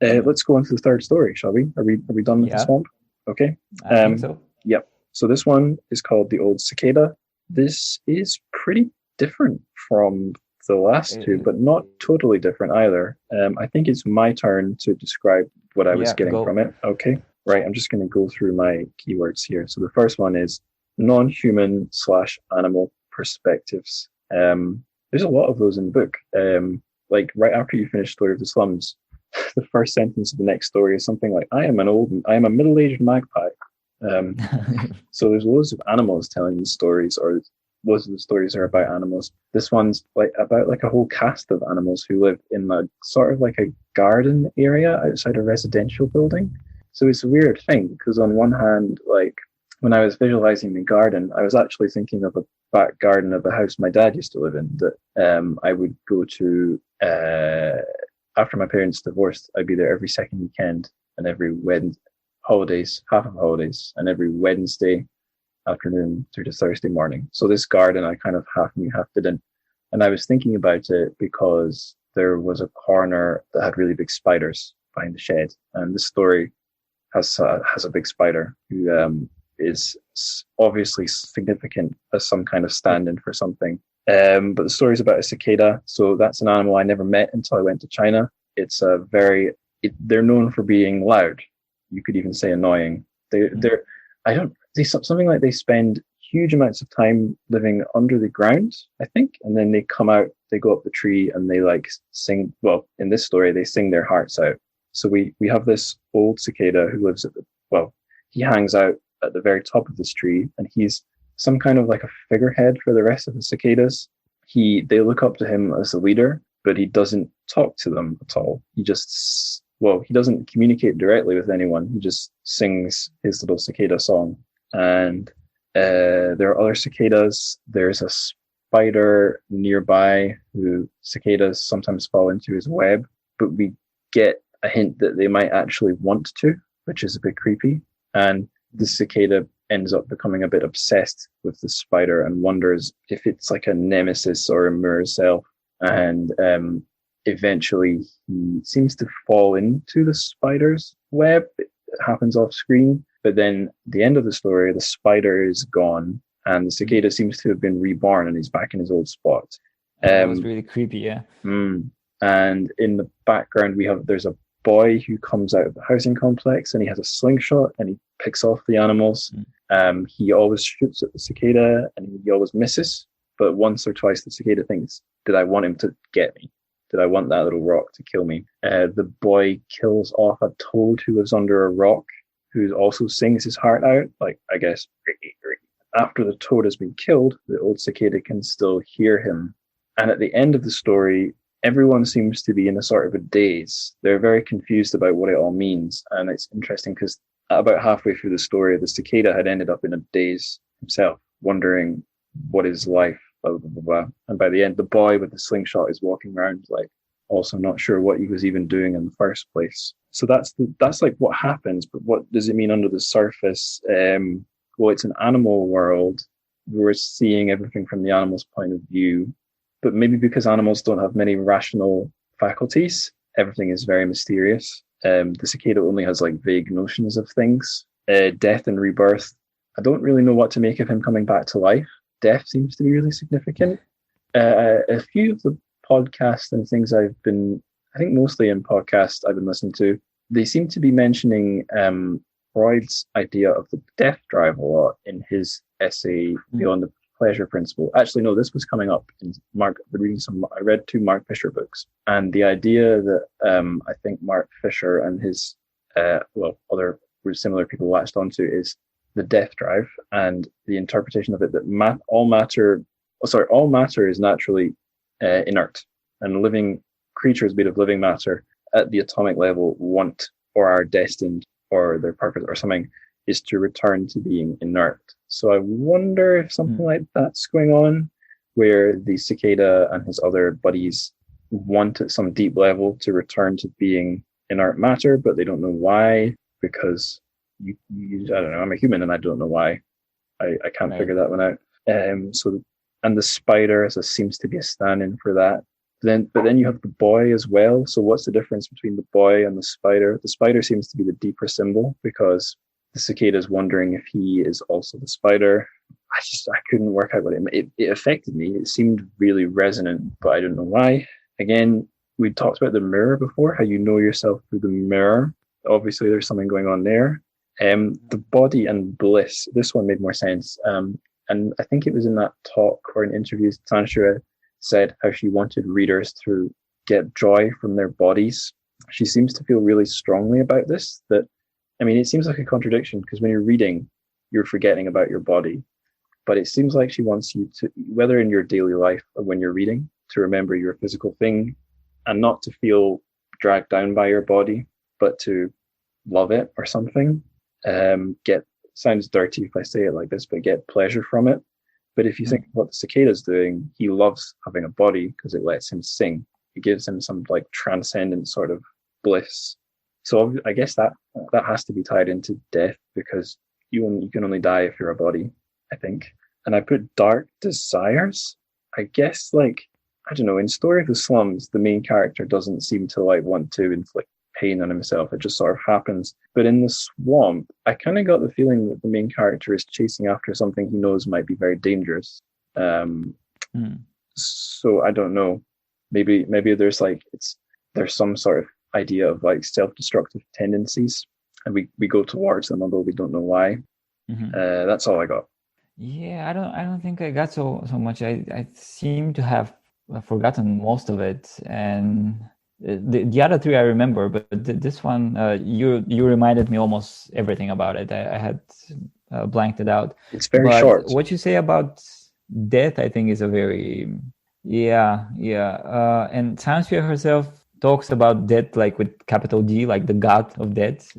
Let's go on to the third story, shall we? Are we done with the swamp? Okay. I think so. Yep. So this one is called The Old Cicada. This is pretty different from the last two, but not totally different either. I think it's my turn to describe what I was getting from it. Okay, right. I'm just going to go through my keywords here. So the first one is non-human / animal perspectives. There's a lot of those in the book. Like right after you finish Story of the Slums, the first sentence of the next story is something like, I am a middle-aged magpie. So there's loads of animals telling these stories, or most of the stories are about animals. This one's like about like a whole cast of animals who live in a sort of like a garden area outside a residential building. So it's a weird thing, because on one hand, like when I was visualizing the garden, I was actually thinking of a back garden of a house my dad used to live in that I would go to after my parents divorced. I'd be there every second weekend and every half of holidays, and every Wednesday afternoon through to Thursday morning. So this garden I kind of half knew, half didn't. And I was thinking about it because there was a corner that had really big spiders behind the shed. And this story has a big spider who is obviously significant as some kind of stand-in for something. But the story is about a cicada. So that's an animal I never met until I went to China. It's they're known for being loud. You could even say annoying. Something like they spend huge amounts of time living under the ground, I think, and then they come out, they go up the tree, and they like sing. Well, in this story, they sing their hearts out. So we have this old cicada who lives he hangs out at the very top of this tree, and he's some kind of like a figurehead for the rest of the cicadas. They look up to him as a leader, but he doesn't talk to them at all. He doesn't communicate directly with anyone. He just sings his little cicada song. And there are other cicadas. There's a spider nearby who cicadas sometimes fall into his web, but we get a hint that they might actually want to, which is a bit creepy. And the cicada ends up becoming a bit obsessed with the spider and wonders if it's like a nemesis or a mirror self. And eventually he seems to fall into the spider's web. It happens off screen. But then at the end of the story, the spider is gone and the cicada seems to have been reborn and he's back in his old spot. That was really creepy, yeah. And in the background, there's a boy who comes out of the housing complex and he has a slingshot and he picks off the animals. He always shoots at the cicada and he always misses. But once or twice the cicada thinks, did I want him to get me? Did I want that little rock to kill me? The boy kills off a toad who lives under a rock, who also sings his heart out. Like, I guess, after the toad has been killed, the old cicada can still hear him. And at the end of the story, everyone seems to be in a sort of a daze. They're very confused about what it all means. And it's interesting because about halfway through the story, the cicada had ended up in a daze himself, wondering what is life, blah, blah, blah, blah. And by the end, the boy with the slingshot is walking around, like, also not sure what he was even doing in the first place. So that's like what happens, but what does it mean under the surface? Well, it's an animal world. We're seeing everything from the animal's point of view, but maybe because animals don't have many rational faculties, everything is very mysterious. The cicada only has like vague notions of things. Death and rebirth, I don't really know what to make of him coming back to life. Death seems to be really significant. A few of the podcasts and things I think mostly in podcasts I've been listening to, they seem to be mentioning Freud's idea of the death drive a lot in his essay Beyond the Pleasure Principle. Actually, no, this was coming up in I read 2 Mark Fisher books, and the idea that I think Mark Fisher and his other similar people latched onto is the death drive, and the interpretation of it that all matter is naturally inert, and living creatures made of living matter at the atomic level want or are destined, or their purpose or something is to return to being inert. So I wonder if something like that's going on, where the cicada and his other buddies want at some deep level to return to being inert matter, but they don't know why, because I don't know, I'm a human and I don't know why. I can't figure that one out. And the spider seems to be a stand-in for that. But then you have the boy as well. So what's the difference between the boy and the spider? The spider seems to be the deeper symbol, because the cicada is wondering if he is also the spider. I couldn't work out what it affected me. It seemed really resonant, but I don't know why. Again, we talked about the mirror before, how you know yourself through the mirror. Obviously, there's something going on there. The body and bliss. This one made more sense. And I think it was in that talk or in interviews, TrChFic said how she wanted readers to get joy from their bodies. She seems to feel really strongly about this. It seems like a contradiction, because when you're reading, you're forgetting about your body. But it seems like she wants you to, whether in your daily life or when you're reading, to remember your physical thing and not to feel dragged down by your body, but to love it or something. Sounds dirty if I say it like this, but get pleasure from it. But if you think of what the cicada's doing, he loves having a body because it lets him sing. It gives him some like transcendent sort of bliss. So I guess that has to be tied into death, because you can only die if you're a body, I think. And I put dark desires. I guess, like, I don't know, in Story of the Slums, the main character doesn't seem to like want to inflict pain on himself. It just sort of happens. But in the swamp, I kind of got the feeling that the main character is chasing after something he knows might be very dangerous. So I don't know. Maybe there's some sort of idea of like self-destructive tendencies, and we go towards them, although we don't know why. That's all I got. Yeah, I don't think I got so much. I seem to have forgotten most of it, and the other 3 I remember, but this one you reminded me almost everything about it. I had blanked it out. It's very short. What you say about death, I think, is a very and TrChFic herself talks about death like with capital D, like the god of death,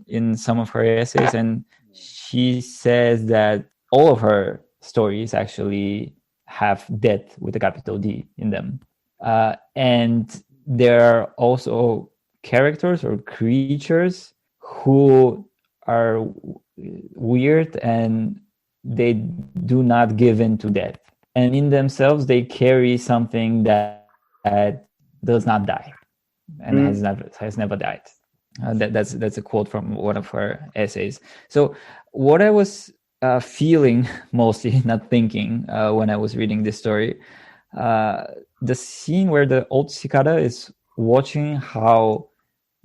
in some of her essays, and she says that all of her stories actually have death with a capital D in them. And there are also characters or creatures who are weird and they do not give in to death. And in themselves, they carry something that does not die and has never died. That's a quote from one of her essays. So what I was feeling, mostly not thinking, when I was reading this story, the scene where the old cicada is watching how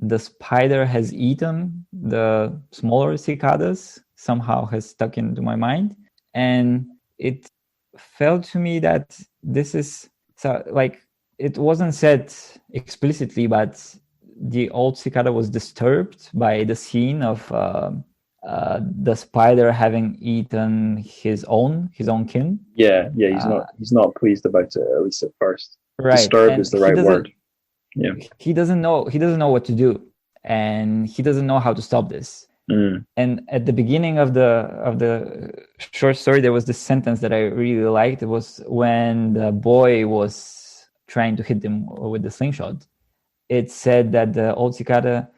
the spider has eaten the smaller cicadas somehow has stuck into my mind. And it felt to me that this is, so like, it wasn't said explicitly, but the old cicada was disturbed by the scene of the spider having eaten his own kin. Yeah, he's not pleased about it, at least at first. Right. Disturbed and is the right word. Yeah. He doesn't know what to do, and he doesn't know how to stop this. And at the beginning of the short story, there was this sentence that I really liked. It was when the boy was trying to hit him with the slingshot. It said that the old cicada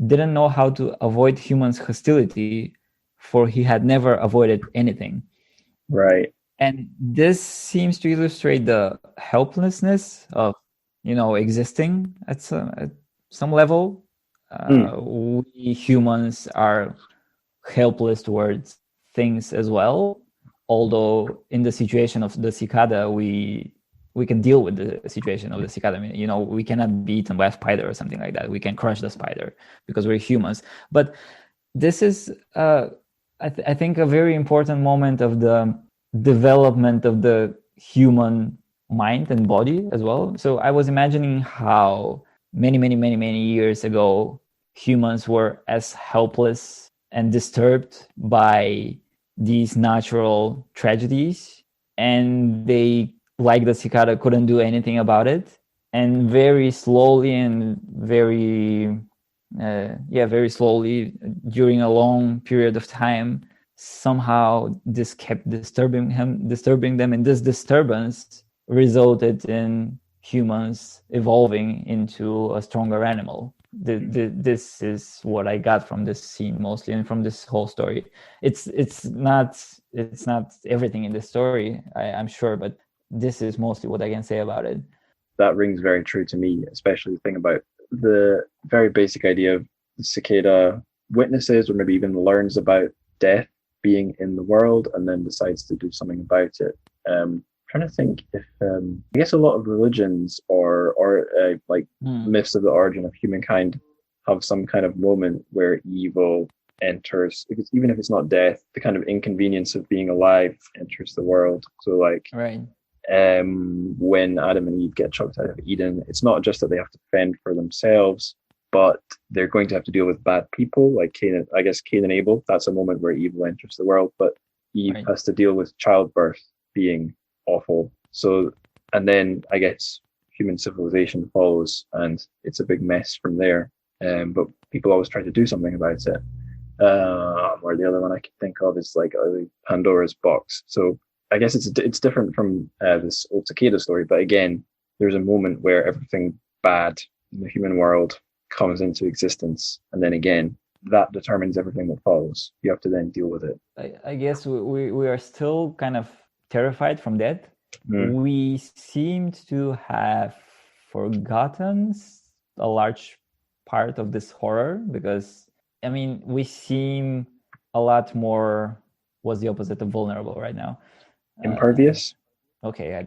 didn't know how to avoid humans' hostility, for he had never avoided anything. Right. And this seems to illustrate the helplessness of, existing at some level. We humans are helpless towards things as well, although in the situation of the cicada, we can deal with the situation of the cicada. I mean, we cannot be eaten by a spider or something like that. We can crush the spider because we're humans. But this is, I think, a very important moment of the development of the human mind and body as well. So I was imagining how many years ago, humans were as helpless and disturbed by these natural tragedies, and they, like the cicada, couldn't do anything about it. And very slowly and very slowly, during a long period of time, somehow this kept disturbing them, and this disturbance resulted in humans evolving into a stronger animal. This is what I got from this scene mostly, and from this whole story. It's not everything in the story, I'm sure, but this is mostly what I can say about it. That rings very true to me, especially the thing about the very basic idea of the cicada witnesses, or maybe even learns about death being in the world and then decides to do something about it. Trying to think if I guess a lot of religions or myths of the origin of humankind have some kind of moment where evil enters, because even if it's not death, the kind of inconvenience of being alive enters the world. So like, right. When Adam and Eve get chucked out of Eden, it's not just that they have to fend for themselves, but they're going to have to deal with bad people like Cain. I guess Cain and Abel. That's a moment where evil enters the world, but Eve has to deal with childbirth being awful. So, and then I guess human civilization follows, and it's a big mess from there. But people always try to do something about it. Or the other one I can think of is like Pandora's box. So I guess it's different from this old cicada story, but again, there's a moment where everything bad in the human world comes into existence, and then again, that determines everything that follows. You have to then deal with it. I guess we are still kind of terrified from that. We seemed to have forgotten a large part of this horror, because I mean, we seem a lot more, what's the opposite of vulnerable right now? Impervious? Okay, I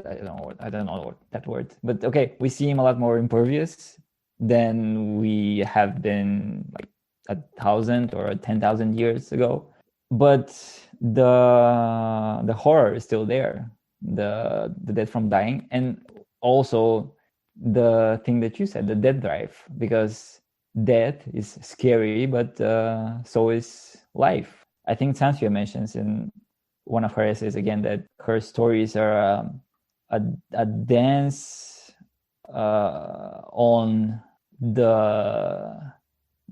don't know that word, but okay, we seem a lot more impervious than we have been like 1,000 or 10,000 years ago. But the horror is still there, the death from dying, and also the thing that you said, the death drive, because death is scary, but so is life. I think Sansuya mentions in one of her essays again that her stories are a dance on the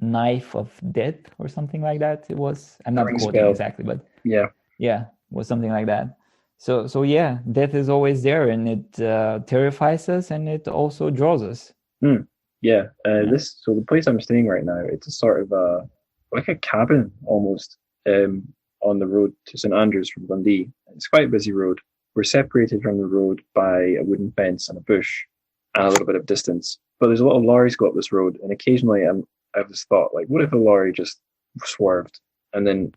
knife of death or something like that. It was, I'm not quoting exactly, but yeah, it was something like that. So yeah, death is always there, and it terrifies us, and it also draws us. Yeah, so the place I'm staying right now, it's a sort of like a cabin almost on the road to St Andrews from Dundee. It's quite a busy road. We're separated from the road by a wooden fence and a bush and a little bit of distance. But there's a lot of lorries go up this road, and occasionally I have this thought, like, what if a lorry just swerved and then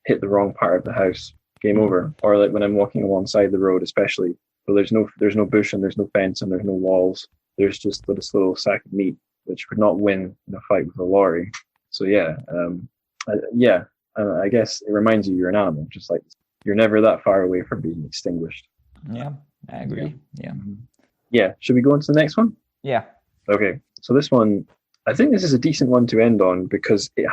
hit the wrong part of the house? Game over. Or like when I'm walking alongside the road, especially, but there's no bush and there's no fence and there's no walls. there's just this little sack of meat which would not win in a fight with a lorry. So I guess it reminds you you're an animal, just like you're never that far away from being extinguished. Yeah, I agree. Yeah. Yeah. Should we go on to the next one? Yeah. Okay. So this one, I think this is a decent one to end on because it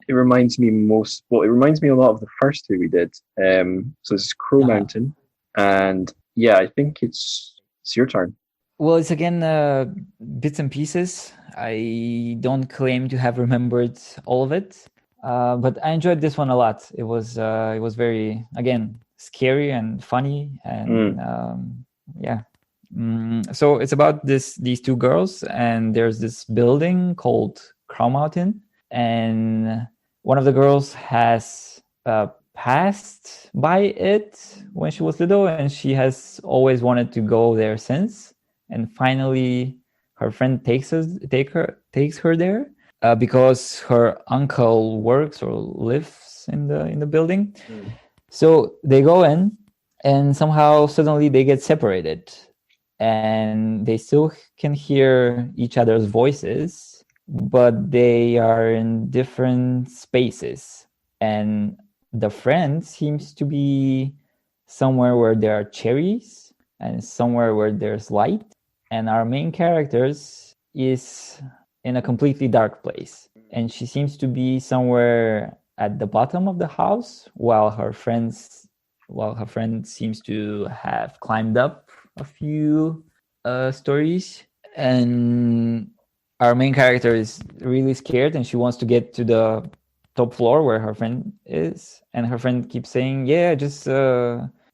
reminds me a lot of the first two we did. So this is Crow Mountain, and yeah, I think it's your turn. Well, it's again bits and pieces. I don't claim to have remembered all of it, but I enjoyed this one a lot. It was very, again, scary and funny, and so it's about these two girls, and there's this building called Chǒu Mountain, and one of the girls has passed by it when she was little, and she has always wanted to go there since. And finally, her friend takes her there because her uncle works or lives in the building. So they go in, and somehow suddenly they get separated, and they still can hear each other's voices, but they are in different spaces. And the friend seems to be somewhere where there are cherries and somewhere where there's light. And our main characters is in a completely dark place. And she seems to be somewhere at the bottom of the house, while her friend seems to have climbed up a few stories. And our main character is really scared, and she wants to get to the top floor where her friend is. And her friend keeps saying, yeah, just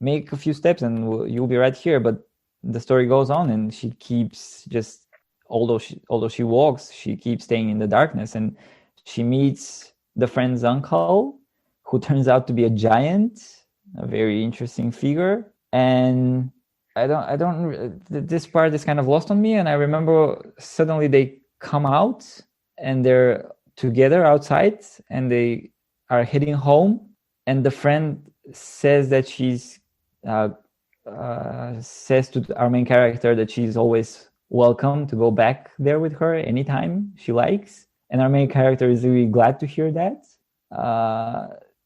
make a few steps and you'll be right here. But the story goes on, and she keeps just, although she walks, she keeps staying in the darkness, and she meets the friend's uncle, who turns out to be a giant, a very interesting figure. And this part is kind of lost on me. And I remember suddenly they come out and they're together outside, and they are heading home, and the friend says that she's says to our main character that she's always welcome to go back there with her anytime she likes. And our main character is really glad to hear that.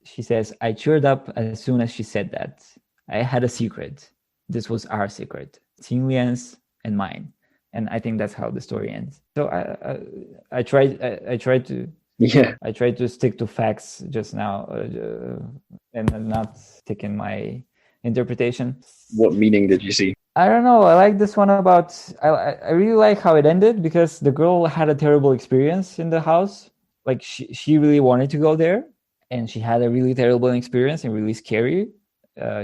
She says, I cheered up as soon as she said that. I had a secret. This was our secret, Tinglian's and mine. And I think that's how the story ends. So I tried to stick to facts just now and not stick in my interpretation. What meaning did you see? I don't know. I like this one about. I really like how it ended, because the girl had a terrible experience in the house. Like she really wanted to go there, and she had a really terrible experience and really scary.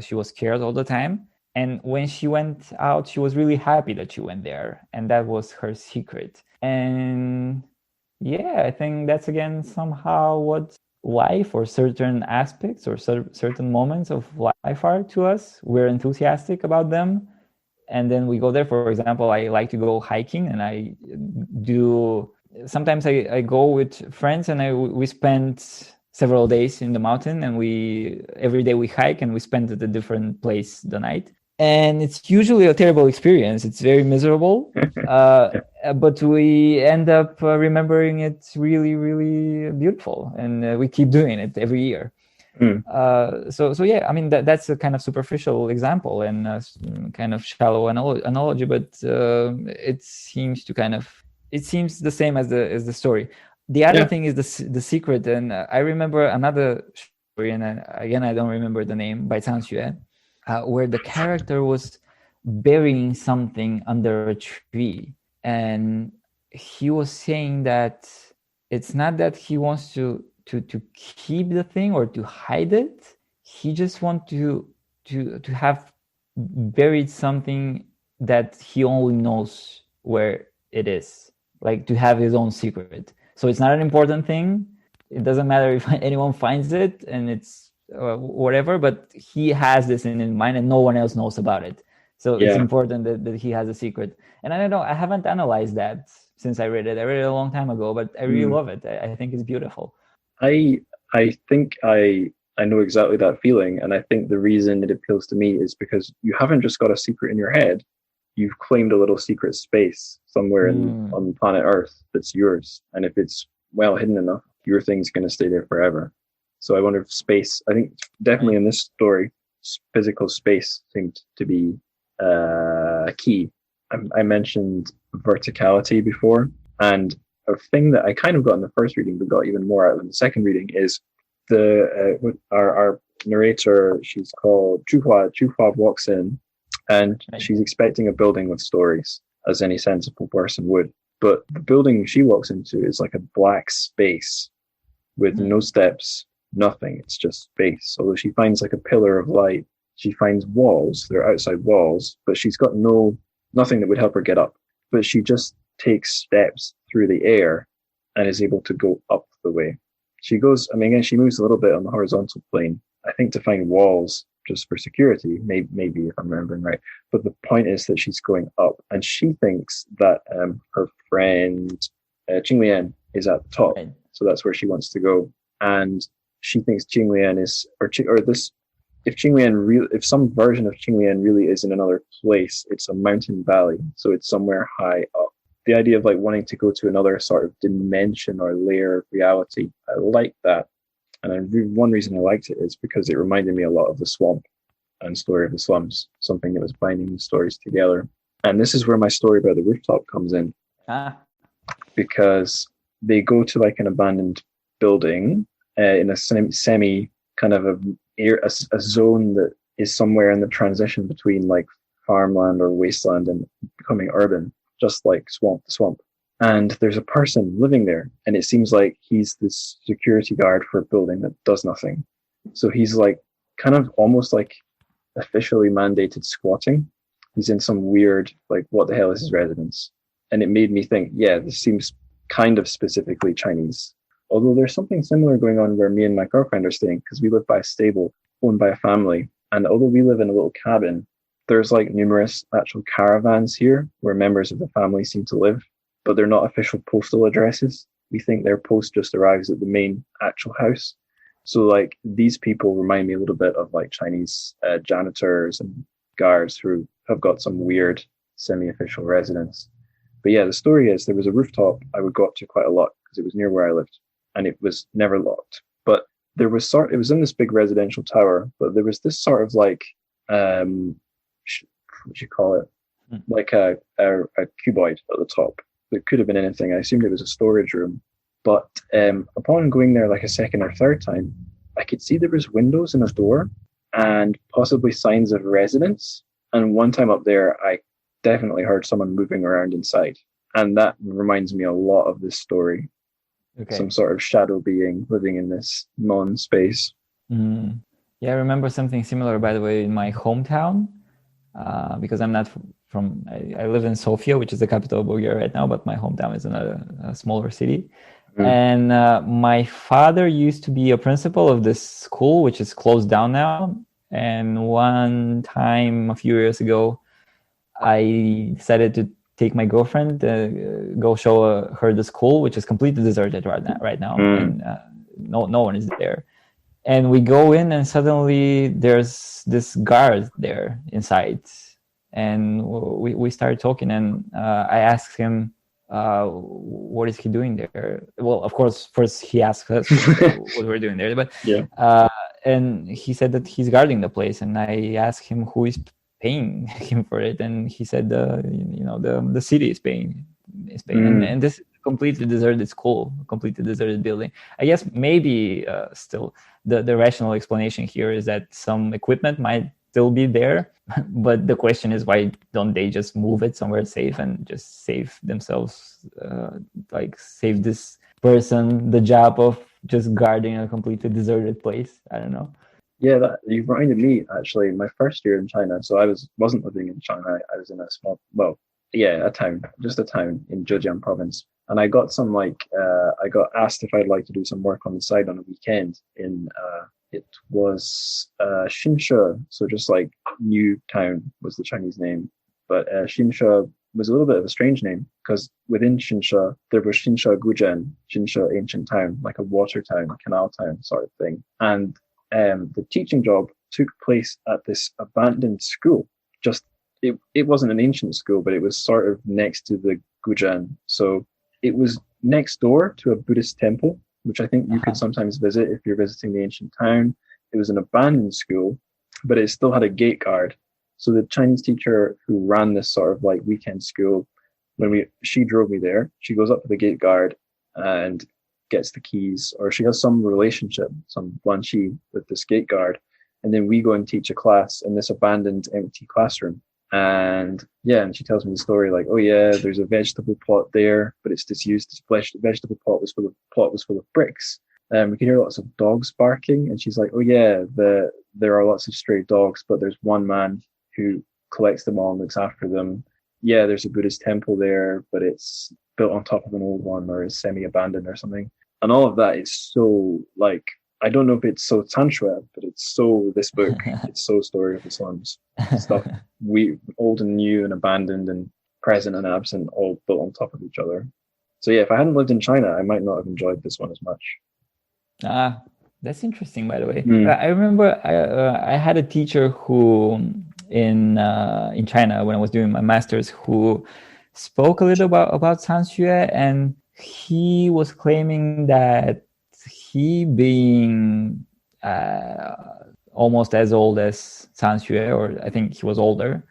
She was scared all the time. And when she went out, she was really happy that she went there, and that was her secret. And yeah, I think that's again somehow what life or certain aspects or certain moments of life are to us. We're enthusiastic about them, and then we go there. For example, I like to go hiking, and sometimes I go with friends, and we spend several days in the mountain, and every day we hike, and we spend at a different place the night. And it's usually a terrible experience. It's very miserable, but we end up remembering it really, really beautiful, and we keep doing it every year. So yeah, I mean that's a kind of superficial example and a kind of shallow analogy, but it seems the same as the story. The other thing is the secret, and I remember another story, and again I don't remember the name, by TrChFic. Where the character was burying something under a tree, and he was saying that it's not that he wants to keep the thing or to hide it. He just wants to have buried something that he only knows where it is, like to have his own secret. So it's not an important thing. It doesn't matter if anyone finds it, and it's whatever, but he has this in his mind and no one else knows about it. So it's important that he has a secret. And I don't know, I haven't analyzed that since I read it. I read it a long time ago, but I really love it. I think it's beautiful. I think I know exactly that feeling, and I think the reason it appeals to me is because you haven't just got a secret in your head, you've claimed a little secret space somewhere on planet Earth that's yours. And if it's well hidden enough, your thing's going to stay there forever. So I wonder if space, I think definitely in this story, physical space seemed to be key. I mentioned verticality before, and a thing that I kind of got in the first reading but got even more out in the second reading is our narrator, she's called Chuhua. Chuhua walks in and she's expecting a building with stories, as any sensible person would. But the building she walks into is like a black space with no steps, nothing. It's just space. Although she finds like a pillar of light, she finds walls. They're outside walls, but she's got nothing that would help her get up. But she just takes steps through the air and is able to go up the way. She goes, again, she moves a little bit on the horizontal plane, I think to find walls just for security, maybe if I'm remembering right. But the point is that she's going up, and she thinks that her friend Qinglian is at the top, so that's where she wants to go. And she thinks Qinglian is, if some version of Qinglian really is in another place, it's a mountain valley, so it's somewhere high up. The idea of like wanting to go to another sort of dimension or layer of reality, I like that. And one reason I liked it is because it reminded me a lot of The Swamp and Story of the Slums, something that was binding the stories together. And this is where my story about the rooftop comes in. Because they go to like an abandoned building in a semi kind of a zone that is somewhere in the transition between like farmland or wasteland and becoming urban, just like the swamp. And there's a person living there, and it seems like he's this security guard for a building that does nothing. So he's like kind of almost like officially mandated squatting. He's in some weird, like, what the hell is his residence? And it made me think, yeah, this seems kind of specifically Chinese. Although there's something similar going on where me and my girlfriend are staying, because we live by a stable owned by a family. And although we live in a little cabin, there's like numerous actual caravans here where members of the family seem to live, but they're not official postal addresses. We think their post just arrives at the main actual house. So like these people remind me a little bit of like Chinese janitors and guards who have got some weird semi-official residence. But yeah, the story is there was a rooftop I would go up to quite a lot because it was near where I lived, and it was never locked. But there was it was in this big residential tower, but there was this sort of like what do you call it? Like a cuboid at the top. It could have been anything. I assumed it was a storage room. But upon going there like a second or third time, I could see there was windows and a door and possibly signs of residence. And one time up there, I definitely heard someone moving around inside. And that reminds me a lot of this story. Okay. Some sort of shadow being living in this non-space. Yeah, I remember something similar, by the way, in my hometown. Because I'm not I live in Sofia, which is the capital of Bulgaria right now, but my hometown is in a smaller city. And my father used to be a principal of this school, which is closed down now. And one time, a few years ago, I decided to take my girlfriend to go show her the school, which is completely deserted right now. And no one is there. And we go in, and suddenly there's this guard there inside. And we started talking, and I asked him, what is he doing there? Well, of course, first he asked us what we're doing there. But and he said that he's guarding the place. And I asked him who is paying him for it. And he said, the city is paying. And this completely deserted school, completely deserted building. I guess maybe still the rational explanation here is that some equipment might still be there, but the question is, why don't they just move it somewhere safe and just save themselves, like save this person the job of just guarding a completely deserted place? I don't know. Yeah, that you reminded me actually. My first year in China, so I wasn't living in Shanghai. I was in a small, a town in Zhejiang province. And I got I got asked if I'd like to do some work on the side on a weekend in, it was Xinshe, so just like New Town was the Chinese name. But Xinshe was a little bit of a strange name because within Xinshe, there was Xinshe Gujian, Xinshe Ancient Town, like a water town, canal town sort of thing. And the teaching job took place at this abandoned school, just it wasn't an ancient school, but it was sort of next to the Gujan. So it was next door to a Buddhist temple, which I think you could sometimes visit if you're visiting the ancient town. It was an abandoned school, but it still had a gate guard. So the Chinese teacher who ran this sort of like weekend school, she drove me there, she goes up to the gate guard and gets the keys, or she has some relationship, some blanchi with this gate guard. And then we go and teach a class in this abandoned, empty classroom. And she tells me the story like, oh yeah, there's a vegetable plot there, but it's disused. This vegetable plot was full of bricks. We can hear lots of dogs barking. And she's like, oh yeah, there are lots of stray dogs, but there's one man who collects them all and looks after them. Yeah, there's a Buddhist temple there, but it's built on top of an old one or is semi-abandoned or something. And all of that is so like, I don't know if it's so Tantra, but it's so this book. It's so Story of the Slums. Stuff old and new and abandoned and present and absent, all built on top of each other. So yeah, if I hadn't lived in China, I might not have enjoyed this one as much. That's interesting, by the way. I remember I had a teacher who in China when I was doing my master's who spoke a little about TrChFic, and he was claiming that he being almost as old as TrChFic, or I think he was older,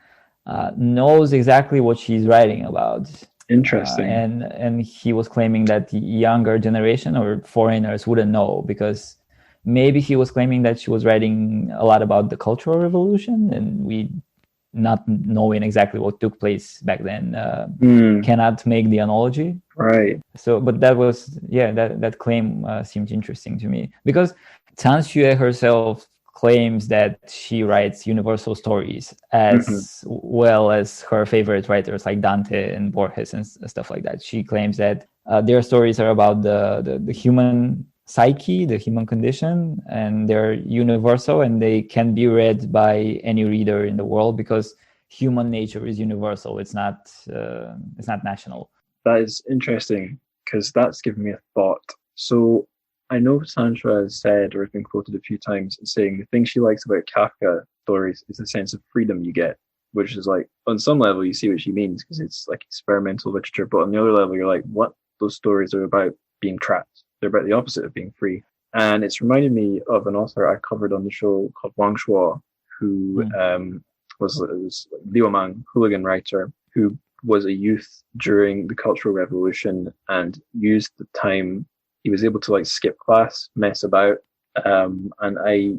knows exactly what she's writing about. Interesting. And he was claiming that the younger generation or foreigners wouldn't know, because maybe he was claiming that she was writing a lot about the Cultural Revolution, and we not knowing exactly what took place back then cannot make the analogy. Right. So, but that was, that claim seemed interesting to me, because TrChFic herself claims that she writes universal stories as well as her favorite writers like Dante and Borges and stuff like that. She claims that their stories are about the human psyche, the human condition, and they're universal and they can be read by any reader in the world because human nature is universal. It's not national. That is interesting, because that's given me a thought. So I know Sandra has said, or has been quoted a few times, saying the thing she likes about Kafka stories is the sense of freedom you get, which is like, on some level you see what she means, because it's like experimental literature, but on the other level you're like, what? Those stories are about being trapped. They're about the opposite of being free. And it's reminded me of an author I covered on the show called Wang Shuo, who was Liu Mang, hooligan writer, who was a youth during the Cultural Revolution and used the time. He was able to like skip class, mess about. And I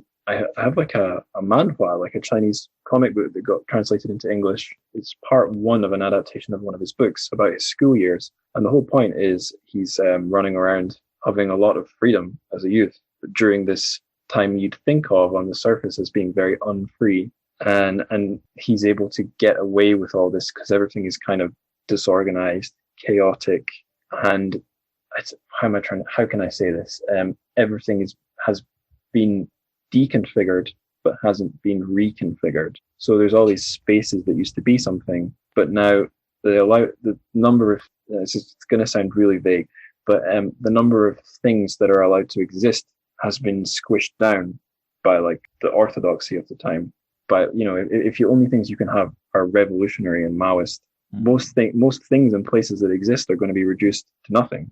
have like a manhua, like a Chinese comic book that got translated into English. It's part one of an adaptation of one of his books about his school years. And the whole point is he's running around having a lot of freedom as a youth, but during this time you'd think of on the surface as being very unfree. And he's able to get away with all this because everything is kind of disorganized, chaotic, and how can I say this? Everything has been deconfigured but hasn't been reconfigured. So there's all these spaces that used to be something, but now the number of, it's going to sound really vague, but the number of things that are allowed to exist has been squished down by like the orthodoxy of the time. But if the only things you can have are revolutionary and Maoist, most things and places that exist are going to be reduced to nothing.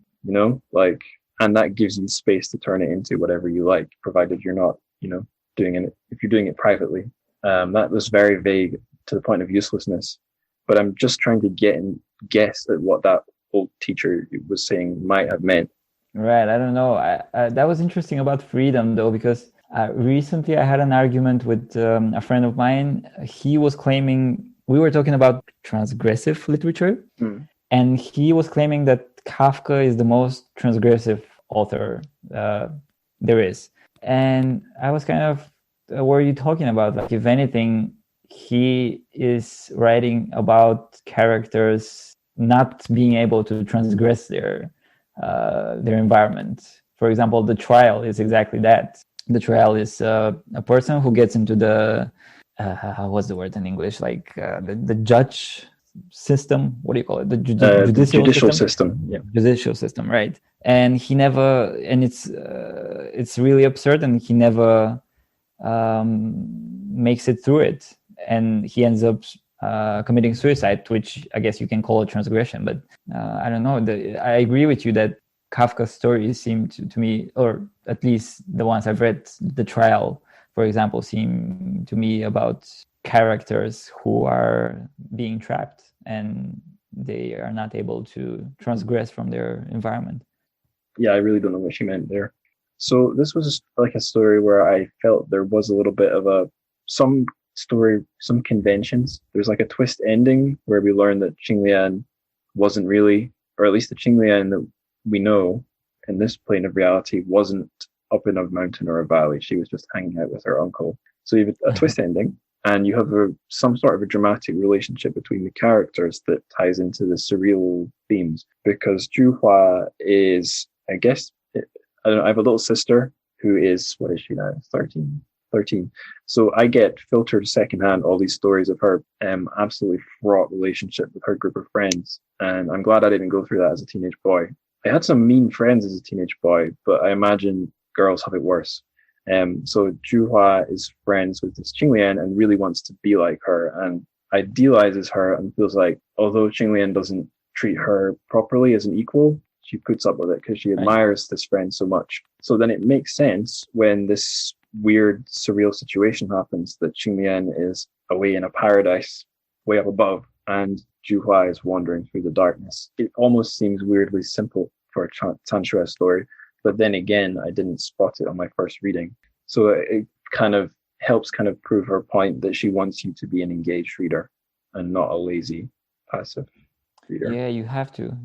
And that gives you space to turn it into whatever you like, provided you're not, doing it. If you're doing it privately, that was very vague to the point of uselessness. But I'm just trying to guess at what that old teacher was saying might have meant. Right. I don't know. That was interesting about freedom, though, because recently I had an argument with a friend of mine. He was claiming, we were talking about transgressive literature, and he was claiming that Kafka is the most transgressive author there is. And I was kind of, what are you talking about? Like, if anything, he is writing about characters not being able to transgress their environment. For example, the trial is exactly that. The trial is a person who gets into the what's the word in English? Like the judge system. What do you call it? The judicial system. Yeah, judicial system, right? And he never, and it's really absurd, and he never makes it through it, and he ends up committing suicide, which I guess you can call a transgression. But I don't know. I agree with you that Kafka's stories seem to me, or at least the ones I've read, The Trial, for example, seem to me about characters who are being trapped and they are not able to transgress from their environment. Yeah, I really don't know what she meant there. So this was like a story where I felt there was a little bit of some conventions. There's like a twist ending where we learn that Qinglian wasn't really, or at least the Qinglian that we know in this plane of reality wasn't up in a mountain or a valley. She was just hanging out with her uncle. So you have a twist ending, and you have some sort of a dramatic relationship between the characters that ties into the surreal themes. Because Zhuhua is, I guess, I don't know, I have a little sister who is, what is she now? 13. So I get filtered secondhand all these stories of her absolutely fraught relationship with her group of friends. And I'm glad I didn't go through that as a teenage boy. I had some mean friends as a teenage boy, but I imagine girls have it worse. So Zhuhua is friends with this Qinglian and really wants to be like her and idealizes her and feels like, although Qinglian doesn't treat her properly as an equal, she puts up with it because she admires this friend so much. So then it makes sense when this weird, surreal situation happens that Qinglian is away in a paradise way up above and Zhuhua is wandering through the darkness. It almost seems weirdly simple for a TrChFic story, but then again, I didn't spot it on my first reading. So it kind of helps kind of prove her point that she wants you to be an engaged reader and not a lazy, passive reader. Yeah, you have to.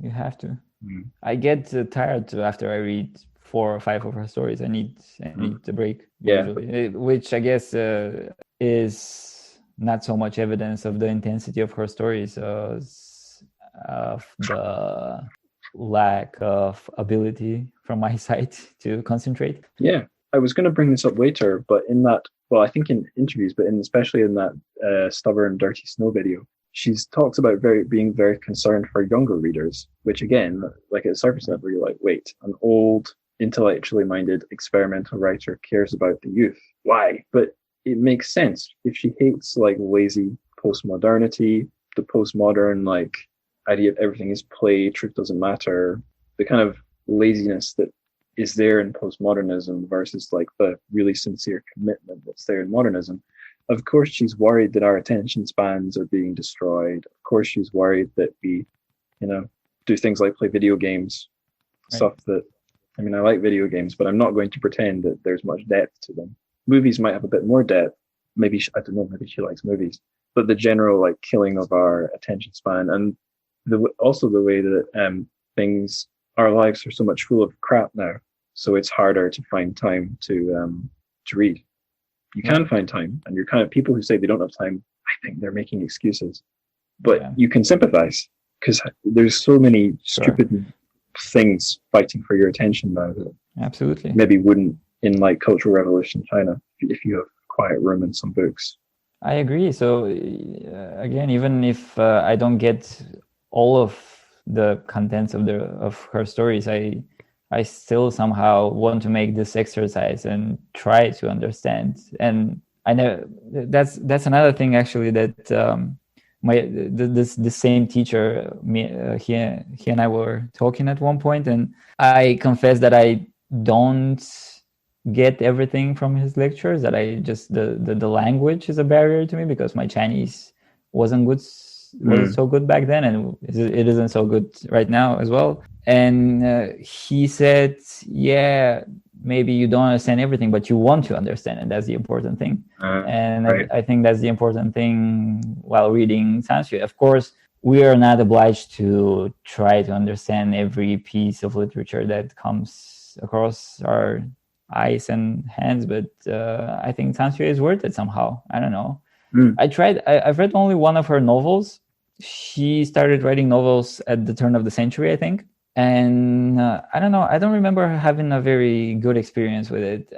I get tired after I read 4 or 5 of her stories. I need the break, usually, which I guess is not so much evidence of the intensity of her stories as of the lack of ability from my side to concentrate. Yeah, I was going to bring this up later, but in that, well, I think in interviews, but especially in that Stubborn Dirty Snow video, she talks about being very concerned for younger readers, which again, like at a surface level, you're like, wait, an old, intellectually minded experimental writer cares about the youth. Why? But it makes sense. If she hates like lazy postmodernity, the postmodern like idea of everything is play, truth doesn't matter, the kind of laziness that is there in postmodernism versus like the really sincere commitment that's there in modernism. Of course, she's worried that our attention spans are being destroyed. Of course, she's worried that we, do things like play video games, stuff that, I mean, I like video games, but I'm not going to pretend that there's much depth to them. Movies might have a bit more depth. Maybe, I don't know, maybe she likes movies. But the general like killing of our attention span and also the way that our lives are so much full of crap now. So it's harder to find time to read. You can find time, and you're kind of people who say they don't have time. I think they're making excuses, but you can sympathize because there's so many stupid things fighting for your attention now that absolutely maybe wouldn't in like Cultural Revolution China if you have a quiet room and some books. I agree. So again, even if I don't get all of the contents of her stories, I still somehow want to make this exercise and try to understand. And I know that's another thing actually that the same teacher, he and I were talking at one point, and I confess that I don't get everything from his lectures. That I just the language is a barrier to me because my Chinese wasn't so good back then, and it isn't so good right now as well. And he said, yeah, maybe you don't understand everything, but you want to understand, and that's the important thing. I think that's the important thing while reading Sanskrit. Of course, we are not obliged to try to understand every piece of literature that comes across our eyes and hands, but I think Sanskrit is worth it somehow. I don't know. I've read only one of her novels. She started writing novels at the turn of the century, I think. And I don't know. I don't remember having a very good experience with it.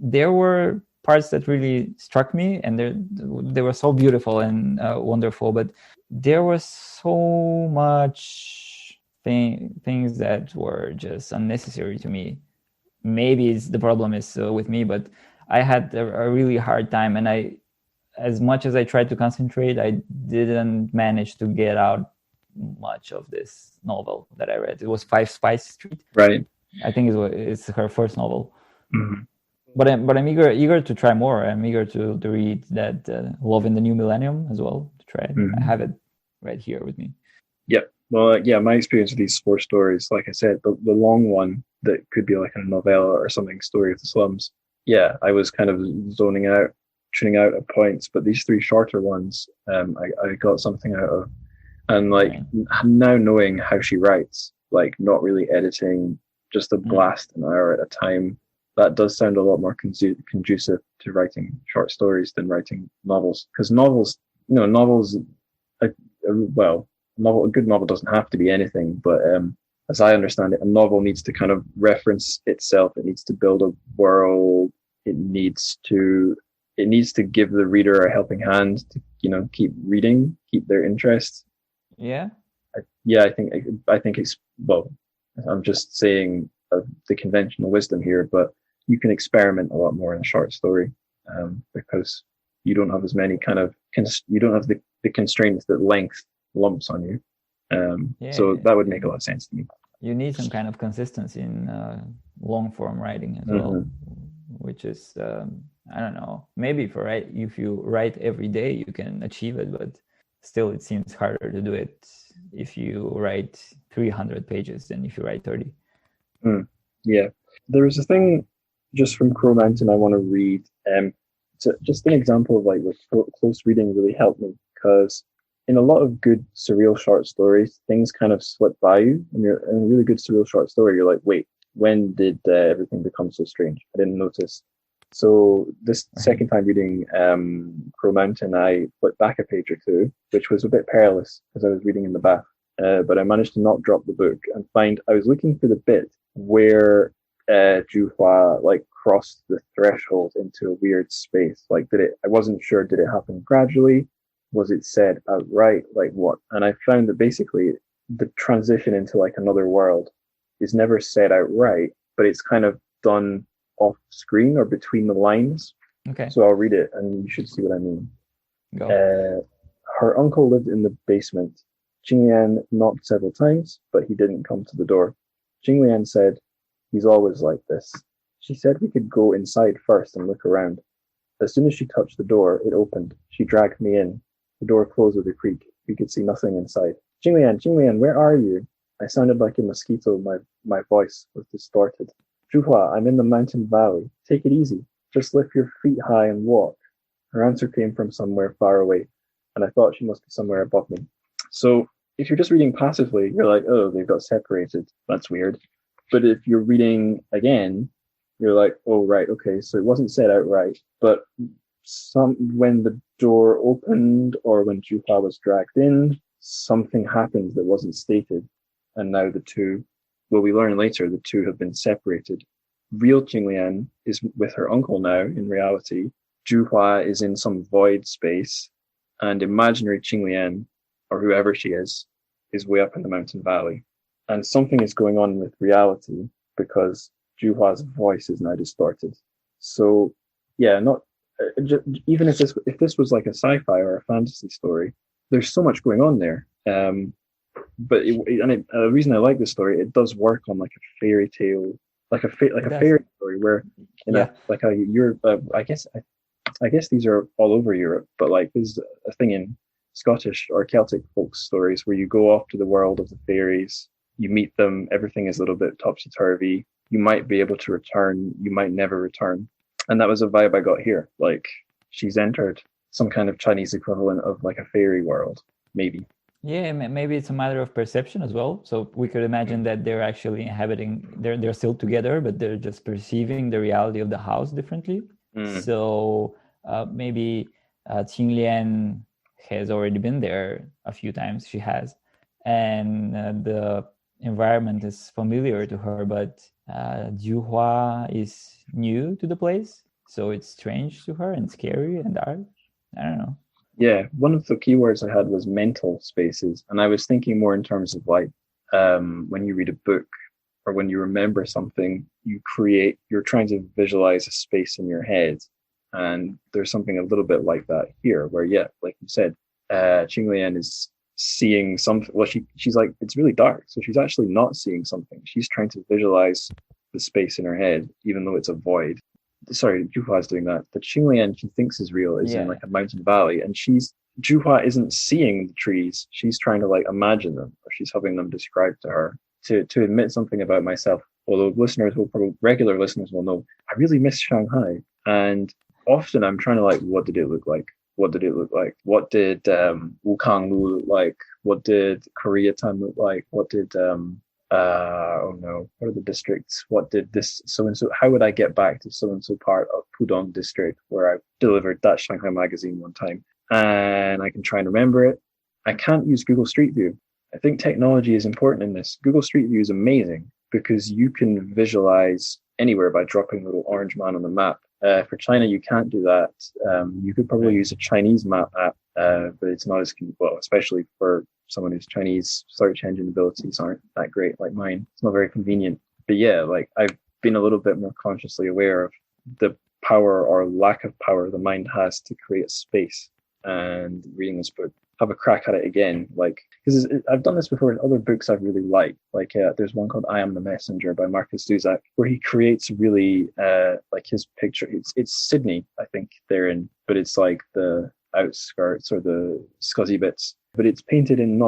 There were parts that really struck me, and they were so beautiful and wonderful. But there was so much things that were just unnecessary to me. Maybe the problem is with me, but I had a really hard time, and as much as I tried to concentrate, I didn't manage to get out much of this novel that I read. It was Five Spice Street. Right. I think it's her first novel. Mm-hmm. But I'm eager to try more. I'm eager to read that Love in the New Millennium as well. To try it. Mm-hmm. I have it right here with me. Yep. Well, yeah, my experience with these 4 stories, like I said, the long one that could be like a novella or something, Story of the Slums. Yeah, I was kind of zoning out, tuning out at points, but these 3 shorter ones, I got something out of. And like now knowing how she writes, like not really editing, just a blast an hour at a time, that does sound a lot more conducive to writing short stories than writing novels. Because novels, a good novel doesn't have to be anything, but as I understand it, a novel needs to kind of reference itself. It needs to build a world. It needs to give the reader a helping hand to, keep reading, keep their interest. Yeah. I think it's, well, I'm just saying the conventional wisdom here, but you can experiment a lot more in a short story because you don't have as many kind of, you don't have the constraints that length lumps on you. So that would make a lot of sense to me. You need some kind of consistency in long form writing as well, which is, I don't know, maybe if you write every day, you can achieve it, but still it seems harder to do it if you write 300 pages than if you write 30. Yeah. There's a thing just from Chǒu Mountain I want to read. So just an example of like where close reading really helped me, because in a lot of good surreal short stories, things kind of slip by you. And you're in a really good surreal short story, you're like, wait, when did everything become so strange? I didn't notice. So this second time reading Chǒu Mountain, I flipped back a page or 2, which was a bit perilous because I was reading in the bath. But I managed to not drop the book and find, I was looking for the bit where Zhuhua like crossed the threshold into a weird space. Like I wasn't sure, did it happen gradually? Was it said outright? Like what? And I found that basically the transition into like another world is never said outright, but it's kind of done off screen or between the lines. Okay. So I'll read it and you should see what I mean. Go. Her uncle lived in the basement. Jinglian knocked several times, but he didn't come to the door. Jinglian said, "He's always like this." She said we could go inside first and look around. As soon as she touched the door, it opened. She dragged me in. The door closed with a creak. We could see nothing inside. Jinglian, where are you? I sounded like a mosquito. My voice was distorted. Zhuhua, I'm in the mountain valley. Take it easy. Just lift your feet high and walk. Her answer came from somewhere far away, and I thought she must be somewhere above me. So if you're just reading passively, you're like, oh, they've got separated. That's weird. But if you're reading again, you're like, oh, right, okay, so it wasn't said outright, but when the door opened or when Zhuhua was dragged in, something happened that wasn't stated. And now the two, well, we learn later, the two have been separated. Real Jinglian is with her uncle now, in reality. Zhuhua is in some void space, and imaginary Jinglian, or whoever she is way up in the mountain valley. And something is going on with reality because Zhuhua's voice is now distorted. So, yeah, even if this was like a sci-fi or a fantasy story, there's so much going on there. But the reason I like this story, it does work on like a fairy tale, like a fairy story where Europe. I guess these are all over Europe, but like there's a thing in Scottish or Celtic folk stories where you go off to the world of the fairies, you meet them, everything is a little bit topsy-turvy. You might be able to return, you might never return. And that was a vibe I got here. Like she's entered some kind of Chinese equivalent of like a fairy world, maybe. Yeah, maybe it's a matter of perception as well. So we could imagine that they're actually inhabiting, they're still together, but they're just perceiving the reality of the house differently. So maybe Qinglian has already been there a few times. She has, and the environment is familiar to her, but Zhuhua is new to the place, so it's strange to her and scary and dark. I don't know. Yeah, one of the keywords I had was mental spaces, and I was thinking more in terms of like when you read a book or when you remember something, you're trying to visualize a space in your head, And there's something a little bit like that here, where, yeah, like you said, Qinglian is seeing something. Well, she's like, it's really dark, so she's actually not seeing something. She's trying to visualize the space in her head, even though it's a void. Sorry, Juhua is doing that. The Qinglian she thinks is real is in like a mountain valley, and Juhua isn't seeing the trees. She's trying to like imagine them, or she's having them described to her. To admit something about myself, although regular listeners will know, I really miss Shanghai, and often I'm trying to like, what did it look like? What did it look like? What did Wukanglu look like? What did Koreatown look like? What did what are the districts? What did this so and so? How would I get back to so and so part of Pudong district where I delivered that Shanghai magazine one time? And I can try and remember it. I can't use Google Street View. I think technology is important in this. Google Street View is amazing because you can visualize anywhere by dropping a little orange man on the map. For China, you can't do that. You could probably use a Chinese map app, but it's not as well, especially for someone whose Chinese search engine abilities aren't that great like mine. It's not very convenient. But yeah, like I've been a little bit more consciously aware of the power or lack of power the mind has to create space. And reading this book, have a crack at it again, like, because I've done this before in other books I've really liked. Like there's one called I Am the Messenger by Marcus Zusak, where he creates really like his picture. It's Sydney, I think they're in, but it's like the outskirts or the scuzzy bits. But it's painted in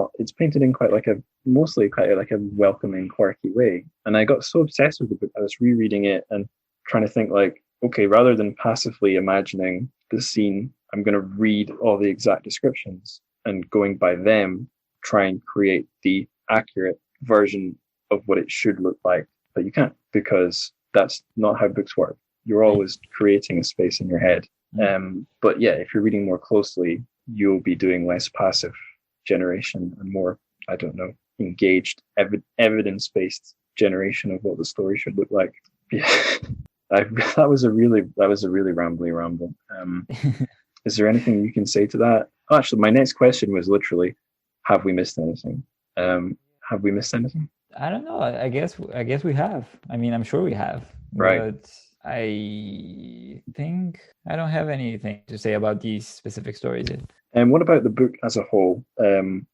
quite like mostly quite like a welcoming, quirky way. And I got so obsessed with the book, I was rereading it and trying to think like, okay, rather than passively imagining the scene, I'm going to read all the exact descriptions and going by them, try and create the accurate version of what it should look like. But you can't, because that's not how books work. You're always creating a space in your head. But yeah, if you're reading more closely, you'll be doing less passive generation and more, I don't know, engaged, evidence-based generation of what the story should look like. Yeah, that was a really rambly ramble. Is there anything you can say to that? Actually, my next question was literally, have we missed anything? Have we missed anything? I don't know. I guess we have. I mean, I'm sure we have. Right. But I think I don't have anything to say about these specific stories yet. And what about the book as a whole? Do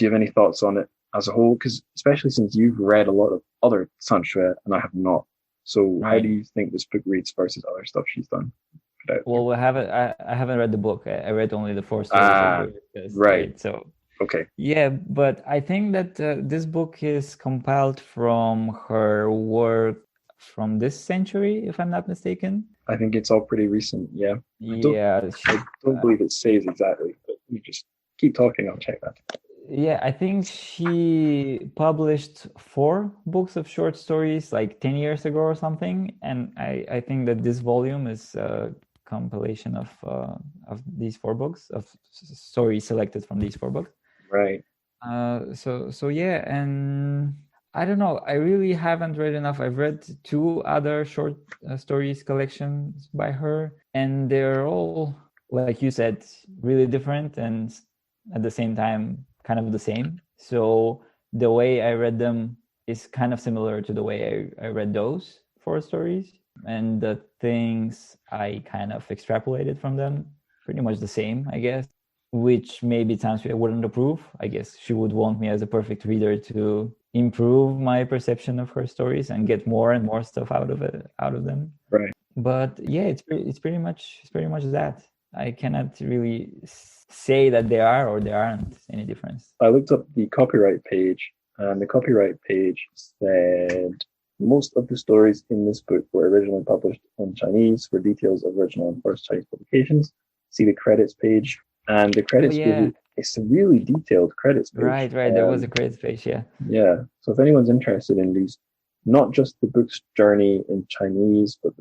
you have any thoughts on it as a whole? Because especially since you've read a lot of other TrChFic and I have not. So how do you think this book reads versus other stuff she's done? Well, I haven't read the book. I read only the 4 stories. Right. So okay. Yeah, but I think that this book is compiled from her work from this century, if I'm not mistaken. I think it's all pretty recent. Yeah. I don't believe it says exactly, but you just keep talking. I'll check that. Yeah, I think she published 4 books of short stories like 10 years ago or something, and I think that this volume is a compilation of these 4 books, of stories selected from these 4 books. Right. So yeah, and I don't know, I really haven't read enough. I've read 2 other short stories collections by her, and they're all, like you said, really different and at the same time kind of the same. So the way I read them is kind of similar to the way I read those 4 stories, and the things I kind of extrapolated from them pretty much the same, I guess, which maybe TrChFic wouldn't approve. I guess she would want me as a perfect reader to improve my perception of her stories and get more and more stuff out of them. Right. But yeah, it's pretty much that. I cannot really say that there are or there aren't any difference. I looked up the copyright page, and the copyright page said most of the stories in this book were originally published in Chinese. For details of original and first Chinese publications, see the credits page. And the credits page, it's a really detailed credits page. Right. There was a credits page, yeah. Yeah. So if anyone's interested in these, not just the book's journey in Chinese, but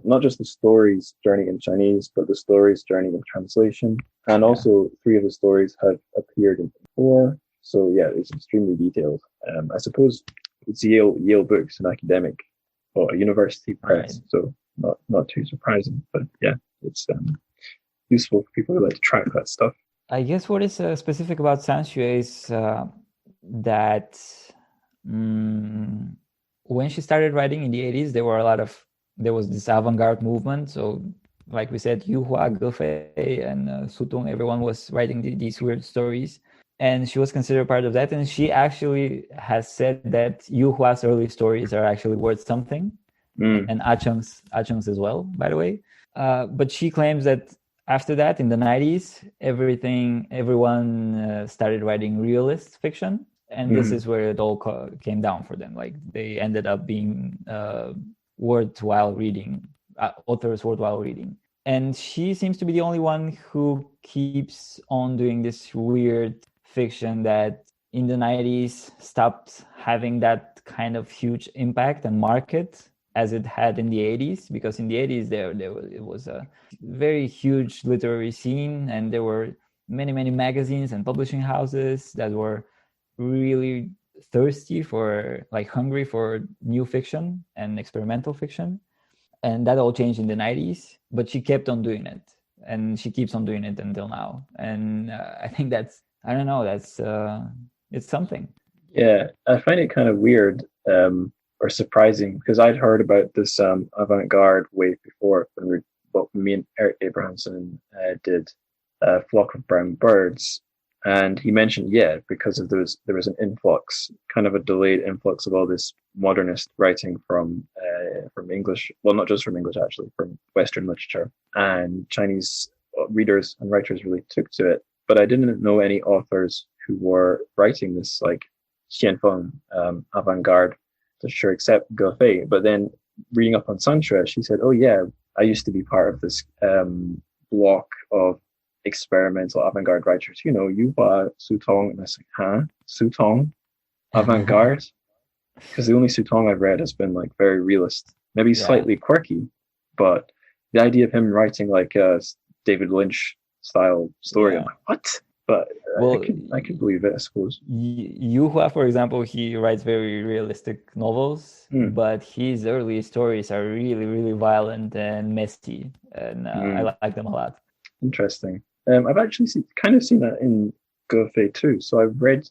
not just the story's journey in Chinese, but the story's journey in translation. And also 3 of the stories have appeared in 4. So yeah, it's extremely detailed. I suppose it's Yale Books, an academic or a university press. Right. So not too surprising, but yeah, it's useful for people who like to track that stuff. I guess what is specific about TrChFic is that when she started writing in the 80s, there was this avant-garde movement. So like we said, Yuhua, Gefei, and Sutong, everyone was writing these weird stories. And she was considered part of that. And she actually has said that Yuhua's early stories are actually worth something. And Achung's as well, by the way. But she claims that after that, in the 90s, everyone started writing realist fiction. And this is where it all came down for them. Like they ended up being worthwhile reading, authors worthwhile reading. And she seems to be the only one who keeps on doing this weird fiction that in the 90s stopped having that kind of huge impact and market as it had in the 80s, because in the 80s it was a very huge literary scene, and there were many magazines and publishing houses that were really thirsty for, like, hungry for new fiction and experimental fiction. And that all changed in the 90s, but she kept on doing it, and she keeps on doing it until now. And I think that's, I don't know, that's it's something. Yeah, I find it kind of weird or surprising, because I'd heard about this avant-garde way before when me and Eric Abrahamson did Flock of Brown Birds. And he mentioned, because of those, there was an influx, kind of a delayed influx of all this modernist writing from English, well, not just from English, actually, from Western literature. And Chinese readers and writers really took to it. But I didn't know any authors who were writing this, like, xianfeng, avant-garde literature, except Gefei. But then reading up on TrChFic, she said, oh yeah, I used to be part of this block of experimental avant-garde writers, Yuhua, Sutong. And I was like, huh? Sutong? Avant-garde? Because the only Sutong I've read has been, like, very realist, maybe slightly quirky, but the idea of him writing like a David Lynch style story, I'm like, what? But I can believe it, I suppose. Yuhua, for example, he writes very realistic novels, but his early stories are really violent and messy, and I like them a lot. Interesting. I've actually kind of seen that in Gefei too. So I've read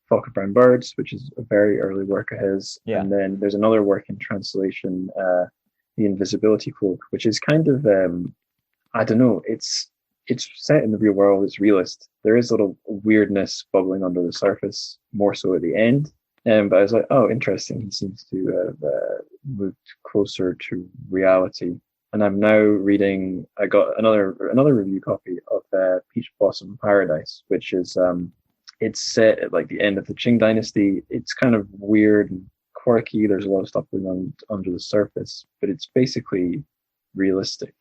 Flock of Brown Birds, which is a very early work of his. Yeah. And then there's another work in translation, The Invisibility Cloak, which is kind of, I don't know, it's set in the real world, it's realist. There is a little weirdness bubbling under the surface, more so at the end. But I was like, oh, interesting. He seems to have moved closer to reality. And I'm now reading, I got another review copy of Peach Blossom Paradise, which is, it's set at, like, the end of the Qing Dynasty. It's kind of weird and quirky. There's a lot of stuff going on under the surface, but it's basically realistic.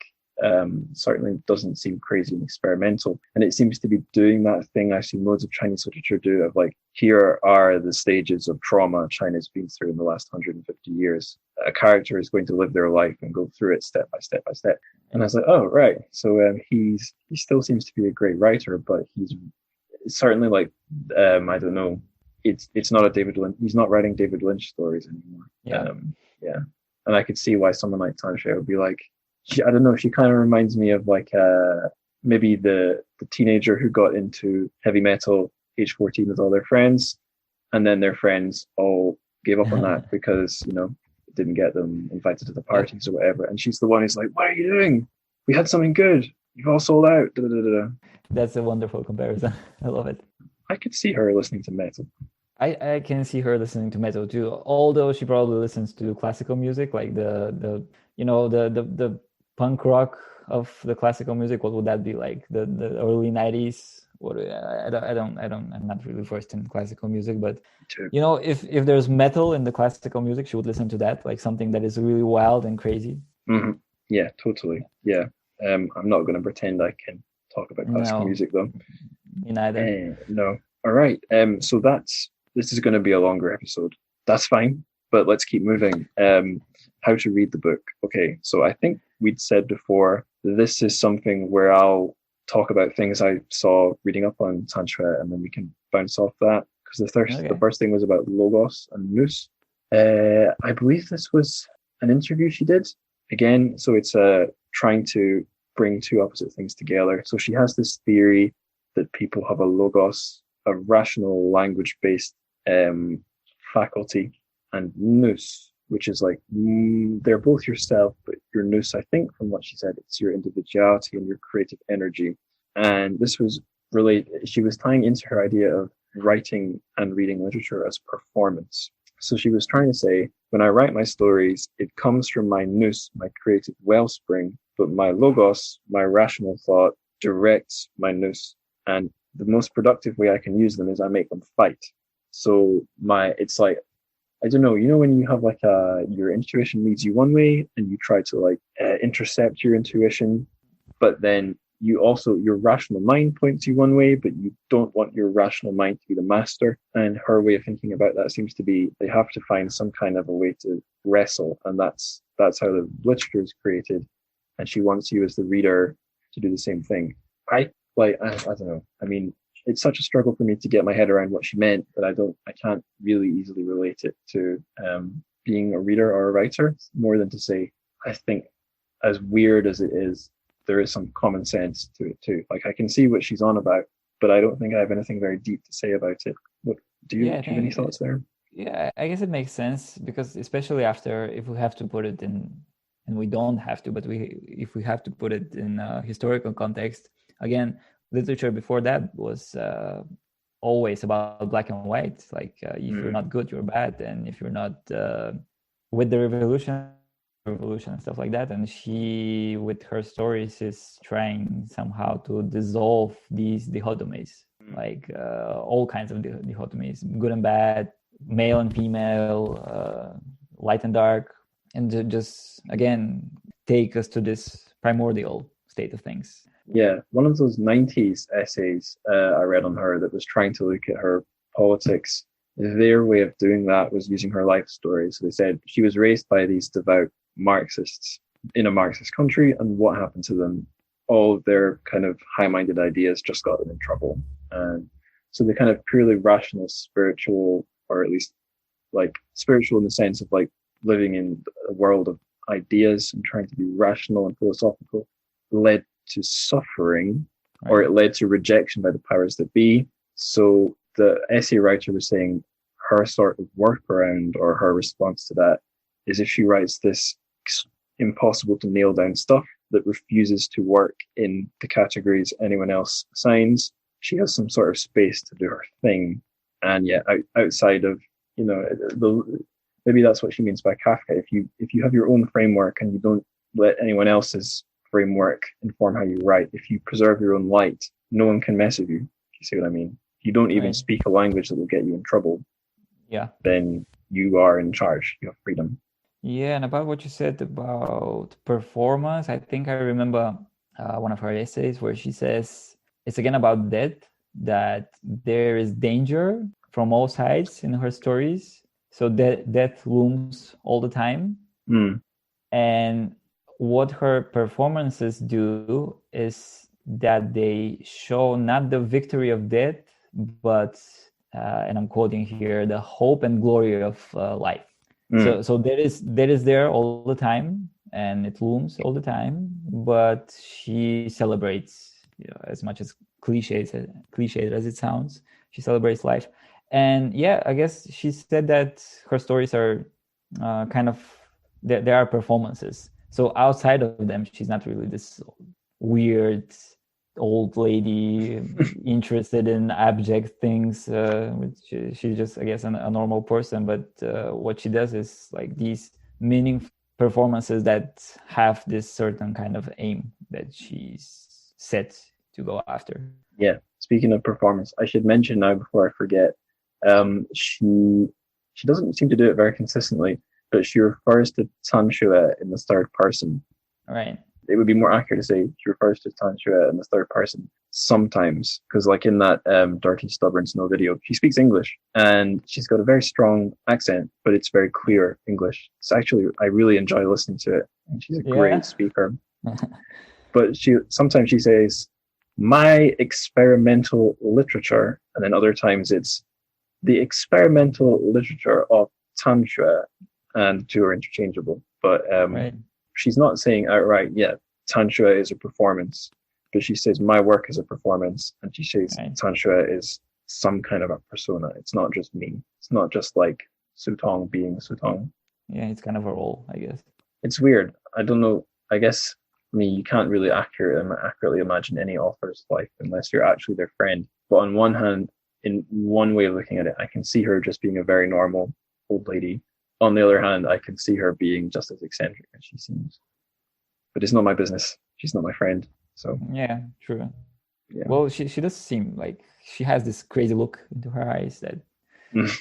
Certainly doesn't seem crazy and experimental, and it seems to be doing that thing I've seen loads of Chinese literature do, of, like, here are the stages of trauma China's been through in the last 150 years. A character is going to live their life and go through it step by step by step. And I was like, oh right, so he still seems to be a great writer, but he's certainly, like, I don't know, it's not a David Lynch. He's not writing David Lynch stories anymore. And I could see why someone like TrChFic would be like, I don't know, she kind of reminds me of, like, maybe the teenager who got into heavy metal age 14 with all their friends, and then their friends all gave up on that because, it didn't get them invited to the parties or whatever. And she's the one who's like, what are you doing? We had something good. You've all sold out. Da, da, da, da. That's a wonderful comparison. I love it. I could see her listening to metal. I can see her listening to metal too, although she probably listens to classical music, like the punk rock of the classical music. What would that be like? The early 90s? I'm not really versed in classical music, but if there's metal in the classical music, she would listen to that, like something that is really wild and crazy. Mm-hmm. Yeah, totally. Yeah. I'm not going to pretend I can talk about classical music though. Me neither. No. All right. So this is going to be a longer episode. That's fine, but let's keep moving. How to read the book. Okay. So I think we'd said before, this is something where I'll talk about things I saw reading up on TrChFic, and then we can bounce off that, because the first thing was about logos and nous. I believe this was an interview she did again. So it's trying to bring two opposite things together. So she has this theory that people have a logos, a rational language-based faculty, and nous, which is like, they're both yourself, but your nous, I think from what she said, it's your individuality and your creative energy. And this was really, she was tying into her idea of writing and reading literature as performance. So she was trying to say, when I write my stories, it comes from my nous, my creative wellspring, but my logos, my rational thought, directs my nous. And the most productive way I can use them is I make them fight. So it's like, I don't know, when you have like your intuition leads you one way and you try to like intercept your intuition, but then your rational mind points you one way, but you don't want your rational mind to be the master. And her way of thinking about that seems to be they have to find some kind of a way to wrestle. And that's how the literature is created. And she wants you as the reader to do the same thing. I don't know. I mean, it's such a struggle for me to get my head around what she meant, but I can't really easily relate it to being a reader or a writer, more than to say, I think as weird as it is, there is some common sense to it too. Like I can see what she's on about, but I don't think I have anything very deep to say about it. Do you have any thoughts there? Yeah, I guess it makes sense, because especially after, if we have to put it in, and we don't have to, but if we have to put it in a historical context, again, literature before that was always about black and white. Like if you're not good, you're bad, and if you're not with the revolution and stuff like that. And she, with her stories, is trying somehow to dissolve these dichotomies, like all kinds of dichotomies, good and bad, male and female, light and dark, and to just again take us to this primordial state of things. Yeah, one of those 90s essays I read on her that was trying to look at her politics, their way of doing that was using her life story. So they said she was raised by these devout Marxists in a Marxist country, and what happened to them? All of their kind of high-minded ideas just got them in trouble. And so the kind of purely rational, spiritual, or at least like spiritual in the sense of like living in a world of ideas and trying to be rational and philosophical, led to suffering, or it led to rejection by the powers that be. So the essay writer was saying her sort of workaround, or her response to that, is if she writes this impossible to nail down stuff that refuses to work in the categories anyone else assigns, she has some sort of space to do her thing. And yet outside of, maybe that's what she means by Kafka. If you have your own framework and you don't let anyone else's framework inform how you write, if you preserve your own light, no one can mess with you. You see what I mean? If you don't even speak a language that will get you in trouble, then you are in charge. You have freedom. Yeah, and about what you said about performance, I think I remember one of her essays where she says it's again about death, that there is danger from all sides in her stories. So death looms all the time. And what her performances do is that they show not the victory of death, but, and I'm quoting here, the hope and glory of life. So that is there all the time, and it looms all the time, but she celebrates, as much as cliched as it sounds, she celebrates life. And I guess she said that her stories are kind of, there are performances. So outside of them, she's not really this weird old lady interested in abject things. She's just, I guess, a normal person. But what she does is like these meaningful performances that have this certain kind of aim that she's set to go after. Yeah. Speaking of performance, I should mention now before I forget, she doesn't seem to do it very consistently, but she refers to TrChFic in the third person. Right. It would be more accurate to say she refers to TrChFic in the third person sometimes, because like in that Dirty Stubborn Snow video, she speaks English and she's got a very strong accent, but it's very clear English. So actually, I really enjoy listening to it, and she's a great speaker. But sometimes she says, my experimental literature, and then other times it's the experimental literature of TrChFic, and the two are interchangeable. But she's not saying outright, TrChFic is a performance, but she says my work is a performance, and she says TrChFic is some kind of a persona. It's not just me. It's not just like Sutong being Sutong. yeah, it's kind of a role, I guess. It's weird. I don't know. I guess, I mean, you can't really accurately imagine any author's life unless you're actually their friend. But on one hand, in one way of looking at it, I can see her just being a very normal old lady. On the other hand, I can see her being just as eccentric as she seems. But it's not my business. She's not my friend. So yeah, true. Yeah. Well, she does seem like she has this crazy look into her eyes that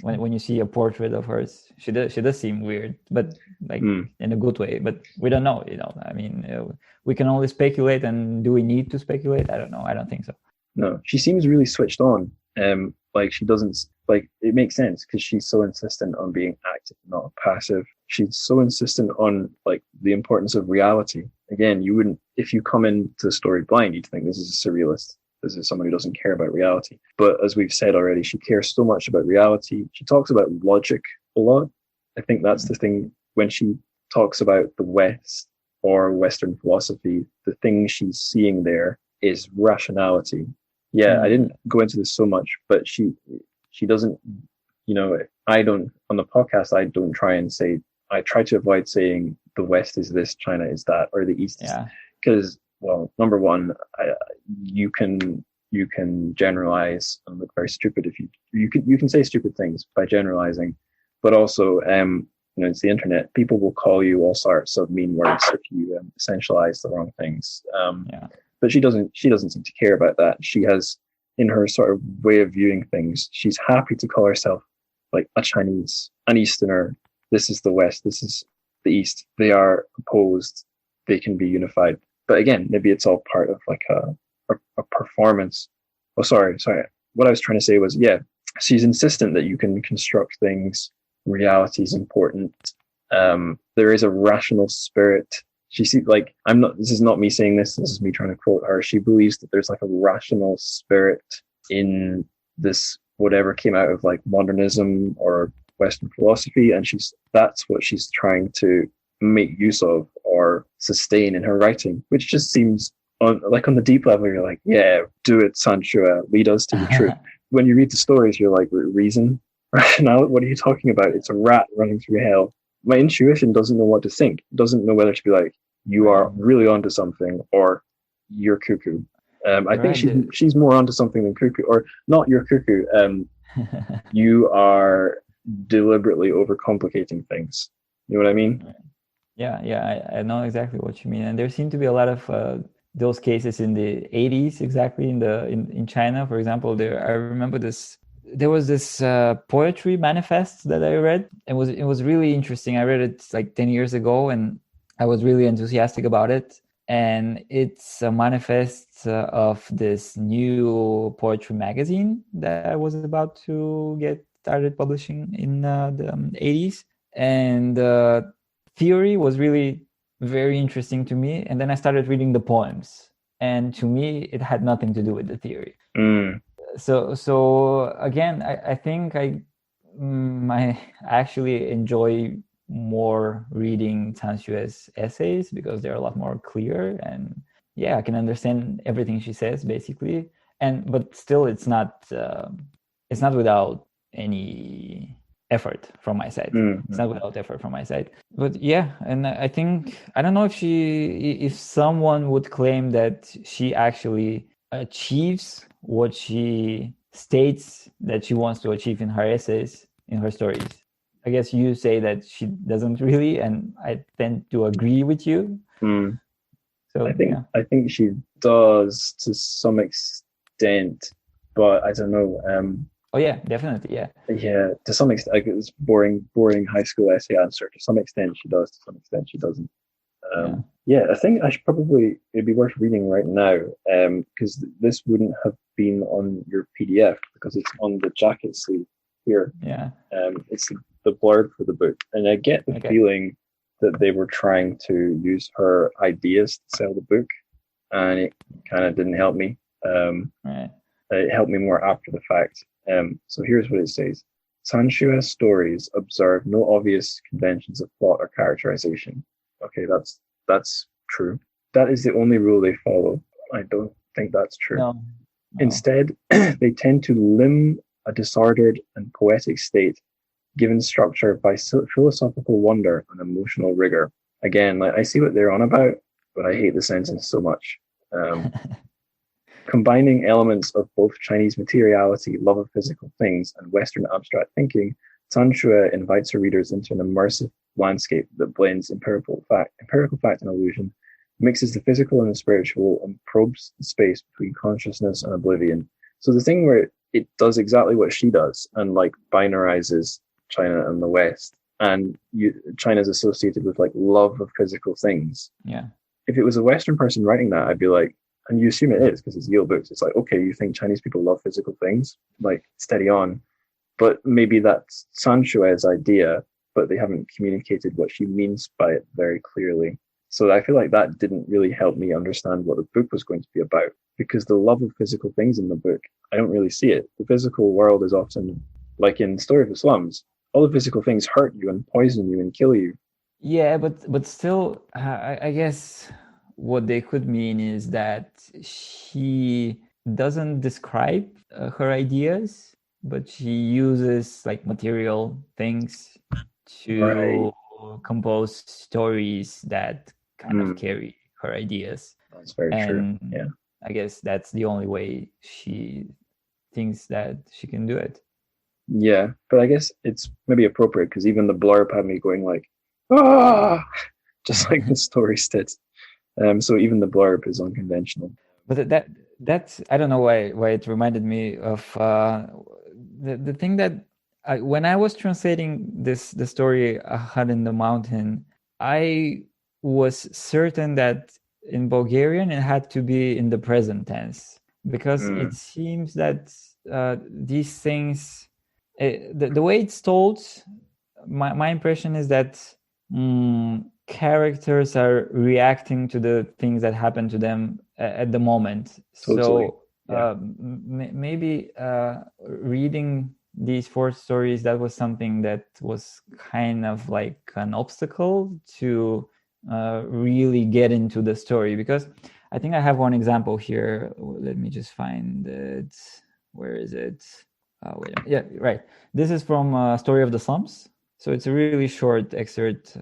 when you see a portrait of hers, she does seem weird, but like in a good way. But we don't know, I mean, we can only speculate. And do we need to speculate? I don't know. I don't think so. No, she seems really switched on. Like she doesn't, like, it makes sense because she's so insistent on being active, not passive. She's so insistent on like the importance of reality. Again, you wouldn't, if you come into the story blind, you'd think this is a surrealist. This is someone who doesn't care about reality. But as we've said already, she cares so much about reality. She talks about logic a lot. I think that's the thing when she talks about the West or Western philosophy, the thing she's seeing there is rationality. Yeah, I didn't go into this so much, but she doesn't, I don't, on the podcast, I don't try and say, I try to avoid saying the West is this, China is that, or the East is, because, well, number one, you can generalize and look very stupid if you can say stupid things by generalizing, but also, it's the internet. People will call you all sorts of mean words if you essentialize the wrong things. But she doesn't seem to care about that. She has, in her sort of way of viewing things, she's happy to call herself like a Chinese, an Easterner. This is the West. This is the East. They are opposed. They can be unified. But again, maybe it's all part of like a performance. Oh, sorry. What I was trying to say was, she's insistent that you can construct things. Reality is important. There is a rational spirit. She sees, like, this is not me saying this is me trying to quote her. She believes that there's like a rational spirit in this, whatever came out of like modernism or Western philosophy. And that's what she's trying to make use of or sustain in her writing, which just seems on the deep level, you're like, yeah, do it, Sanshua, lead us to the truth. When you read the stories, you're like, reason, rationale, what are you talking about? It's a rat running through hell. My intuition doesn't know what to think. It doesn't know whether to be like, you are really onto something or you're cuckoo. I think she's more onto something than cuckoo, or not, you're cuckoo. You are deliberately overcomplicating things. You know what I mean? Yeah, I know exactly what you mean. And there seem to be a lot of those cases in the 80s, exactly in China, for example. I remember this. There was this poetry manifest that I read. It was really interesting. I read it like 10 years ago, and I was really enthusiastic about it. And it's a manifest of this new poetry magazine that I was about to get started publishing in the 80s. And theory was really very interesting to me. And then I started reading the poems. And to me, it had nothing to do with the theory. So again, I think I actually enjoy more reading TrChFic's essays because they're a lot more clear, and I can understand everything she says basically. But still, it's not without any effort from my side. It's not without effort from my side. But and I think, I don't know if someone would claim that she actually achieves what she states that she wants to achieve in her essays, in her stories. I guess you say that she doesn't really, and I tend to agree with you. So I think she does to some extent, but I don't know. Oh yeah, definitely, yeah. Yeah, to some extent, like, it's boring high school essay answer. To some extent, she does. To some extent, she doesn't. I think it'd be worth reading right now, because this wouldn't have been on your PDF because it's on the jacket sleeve here. It's the blurb for the book, and I get the feeling that they were trying to use her ideas to sell the book, and it kind of didn't help me. It helped me more after the fact. So here's what it says: TrChFic's stories observe no obvious conventions of plot or characterization. Okay, that's true. That is the only rule they follow. I don't think that's true. No. Instead, they tend to limn a disordered and poetic state given structure by philosophical wonder and emotional rigor. Again, like, I see what they're on about, but I hate the sentence so much. Combining elements of both Chinese materiality, love of physical things, and Western abstract thinking, TrChFic invites her readers into an immersive landscape that blends empirical fact and illusion, mixes the physical and the spiritual, and probes the space between consciousness and oblivion. So the thing where it does exactly what she does and like binarizes China and the West, and China's associated with like love of physical things. Yeah. If it was a Western person writing that, I'd be like, and you assume it is because it's Yale books. It's like, okay, you think Chinese people love physical things? Like, steady on. But maybe that's TrChFic's idea, but they haven't communicated what she means by it very clearly. So I feel like that didn't really help me understand what the book was going to be about, because the love of physical things in the book, I don't really see it. The physical world is often, like in Story of the Slums, all the physical things hurt you and poison you and kill you. Yeah, but still, I guess what they could mean is that she doesn't describe her ideas, but she uses like material things to compose stories that kind of carry her ideas. That's very true. Yeah, I guess that's the only way she thinks that she can do it. Yeah, but I guess it's maybe appropriate because even the blurb had me going like, ah, just like the story did. So even the blurb is unconventional. But that's I don't know why it reminded me of the thing that when I was translating the story A Hut in the Mountain, I was certain that in Bulgarian it had to be in the present tense, because it seems that these things, the way it's told, my impression is that characters are reacting to the things that happen to them at the moment. Totally. So maybe reading these 4 stories, that was something that was kind of like an obstacle to really get into the story, because I think I have one example here. Let me just find it. Where is it? Wait a minute. Yeah, right. This is from Story of the Slums. So it's a really short excerpt.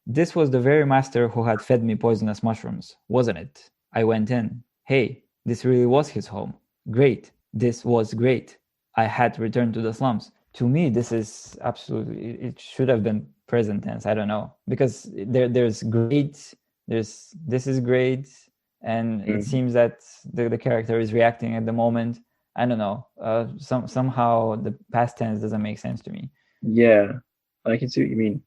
This was the very master who had fed me poisonous mushrooms, wasn't it? I went in. Hey, this really was his home. Great. This was great. I had returned to the slums. To me, this is absolutely, it should have been present tense. I don't know, because there's great, this is great, and it seems that the character is reacting at the moment. I don't know. Somehow the past tense doesn't make sense to me. Yeah, I can see what you mean.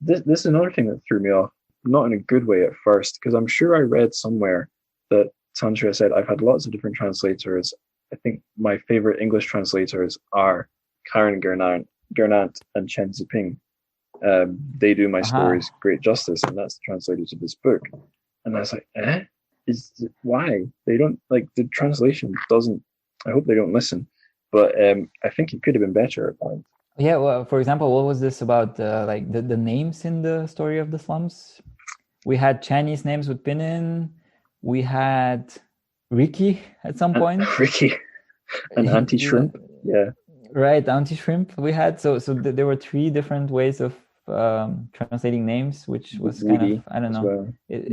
This is another thing that threw me off, not in a good way at first, because I'm sure I read somewhere that TrChFic said, I've had lots of different translators. I think my favorite English translators are Karen Gernat and Chen Ziping. They do my stories great justice, and that's the translators of this book. And I was like, why? They don't, like, the translation doesn't, I hope they don't listen, but I think it could have been better at points. Yeah, well, for example, what was this about, like the names in the Story of the Slums? We had Chinese names with Pinyin. We had Ricky at some point. Ricky and Auntie Shrimp. Yeah. Right, Auntie Shrimp we had. So there were 3 different ways of translating names, which was kind of, I don't know. Well. It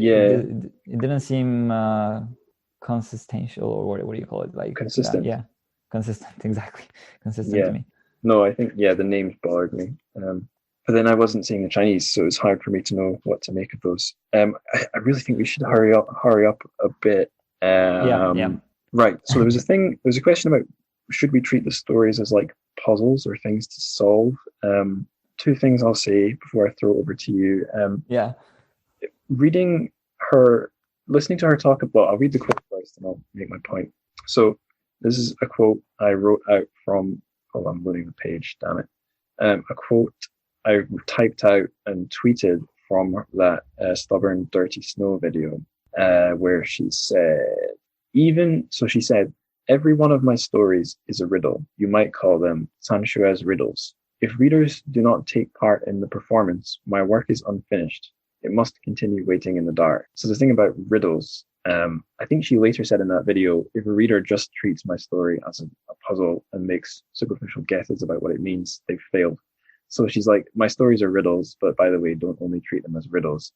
didn't seem consistential, or what do you call it? Like consistent. Consistent, exactly. Consistent to me. No, I think, the names bothered me. But then I wasn't seeing the Chinese, so it was hard for me to know what to make of those. I really think we should hurry up a bit. Right. So there was a question about, should we treat the stories as like puzzles or things to solve? 2 things I'll say before I throw it over to you. Listening to her talk about, I'll read the quote first and I'll make my point. So this is a quote I wrote out from, I'm loading the page, damn it. A quote I typed out and tweeted from that Stubborn Dirty Snow video, where she said, she said, every one of my stories is a riddle. You might call them TrChFic's riddles. If readers do not take part in the performance, my work is unfinished. It must continue waiting in the dark. So the thing about riddles I think she later said in that video, if a reader just treats my story as a puzzle and makes superficial guesses about what it means, they've failed. So she's like, my stories are riddles, but by the way, don't only treat them as riddles.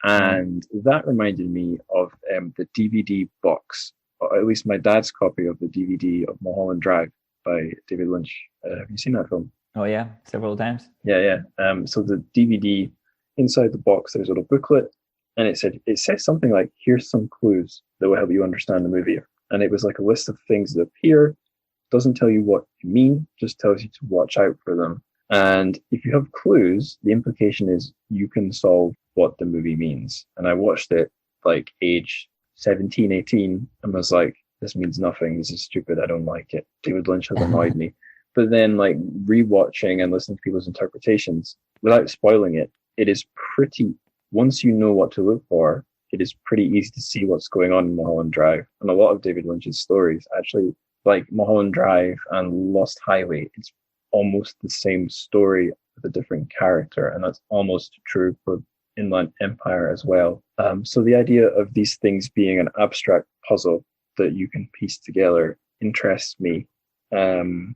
And that reminded me of the DVD box, or at least my dad's copy of the DVD of Mulholland Drive by David Lynch. Have you seen that film? Oh yeah, several times. Yeah. So the DVD, inside the box, there's a little booklet, and it says something like, here's some clues that will help you understand the movie. And it was like a list of things that appear, doesn't tell you what you mean, just tells you to watch out for them. And if you have clues, the implication is you can solve what the movie means. And I watched it like age 17, 18, and was like, this means nothing. This is stupid. I don't like it. David Lynch has annoyed me. But then like rewatching and listening to people's interpretations, without spoiling it, it is pretty, once you know what to look for, it is pretty easy to see what's going on in Mulholland Drive. And a lot of David Lynch's stories, actually, like Mulholland Drive and Lost Highway, it's almost the same story with a different character. And that's almost true for Inland Empire as well. So the idea of these things being an abstract puzzle that you can piece together interests me. So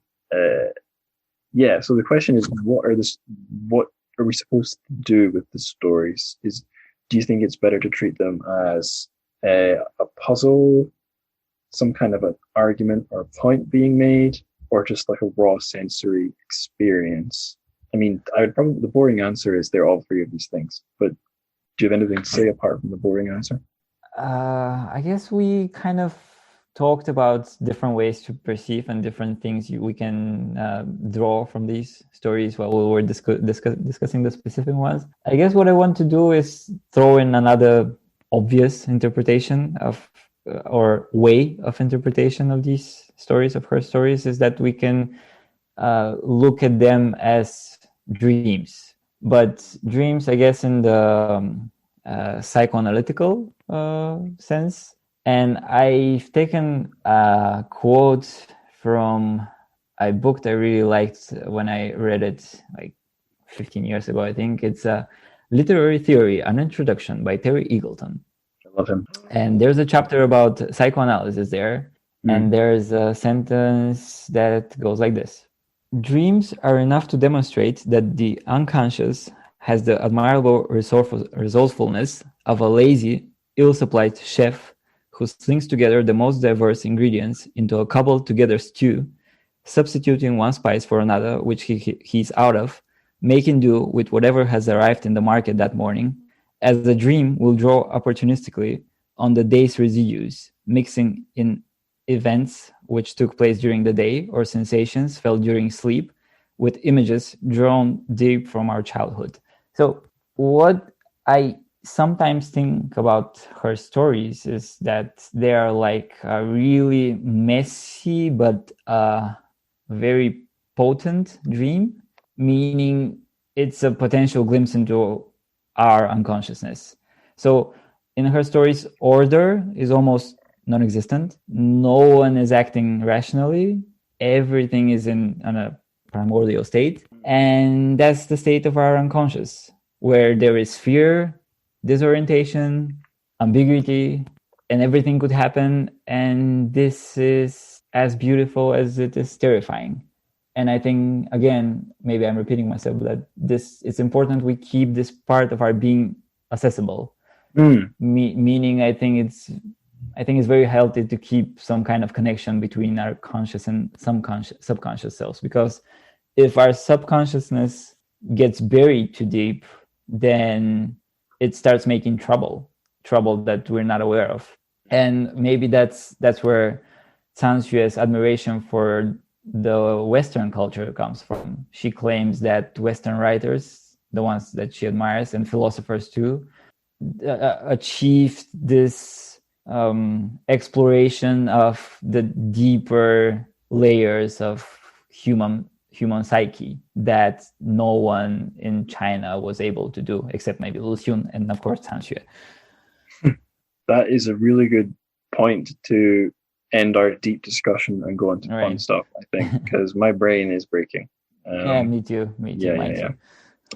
the question is, what are we supposed to do with the stories? Do you think it's better to treat them as a puzzle, some kind of an argument or point being made, or just like a raw sensory experience? I mean, the boring answer is they're all three of these things, but do you have anything to say apart from the boring answer? I guess we kind of talked about different ways to perceive and different things we can draw from these stories while we were discussing the specific ones. I guess what I want to do is throw in another obvious interpretation of or way of interpretation of these stories, of her stories, is that we can look at them as dreams. But dreams, I guess, in the psychoanalytical sense. And I've taken a quote from a book that I really liked when I read it like 15 years ago, I think. It's a Literary Theory, an Introduction by Terry Eagleton. I love him. And there's a chapter about psychoanalysis there. And there's a sentence that goes like this. Dreams are enough to demonstrate that the unconscious has the admirable resourcefulness of a lazy, ill-supplied chef who slings together the most diverse ingredients into a cobbled-together stew, substituting one spice for another which he's out of, making do with whatever has arrived in the market that morning, as the dream will draw opportunistically on the day's residues, mixing in events which took place during the day or sensations felt during sleep with images drawn deep from our childhood. So what I sometimes think about her stories is that they are like a really messy but very potent dream, meaning it's a potential glimpse into our unconsciousness. So in her stories, order is almost non-existent. No one is acting rationally. Everything is in a primordial state. And that's the state of our unconscious, where there is fear, disorientation, ambiguity, and everything could happen. And this is as beautiful as it is terrifying. And I think, again, maybe I'm repeating myself, that it's important we keep this part of our being accessible. Meaning, I think it's very healthy to keep some kind of connection between our conscious and subconscious selves, because if our subconsciousness gets buried too deep, then it starts making trouble that we're not aware of. And maybe that's where Tan Xue's admiration for the Western culture comes from. She claims that Western writers, the ones that she admires, and philosophers too, achieved this exploration of the deeper layers of human psyche that no one in China was able to do, except maybe Lu Xun and of course Tan Xue. That is a really good point to end our deep discussion and go into fun stuff, I think, because my brain is breaking. Yeah, me too. Yeah.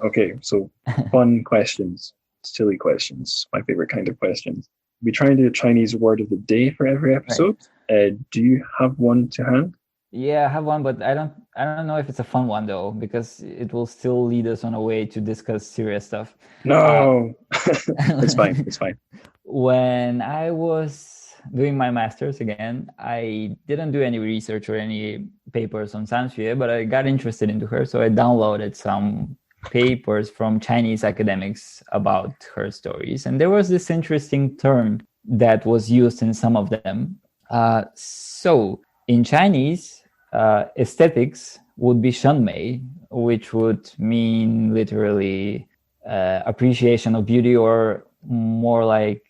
Okay, so fun questions, silly questions, my favorite kind of questions. we try and do a Chinese word of the day for every episode. Right. Do you have one to hand? Yeah, I have one, but I don't know if it's a fun one though, because it will still lead us on a way to discuss serious stuff. No, it's fine. It's fine. When I was doing my master's again, I didn't do any research or any papers on Sanxue, but I got interested into her, so I downloaded some papers from Chinese academics about her stories, and there was this interesting term that was used in some of them. So in Chinese, aesthetics would be shenmei, which would mean literally appreciation of beauty, or more like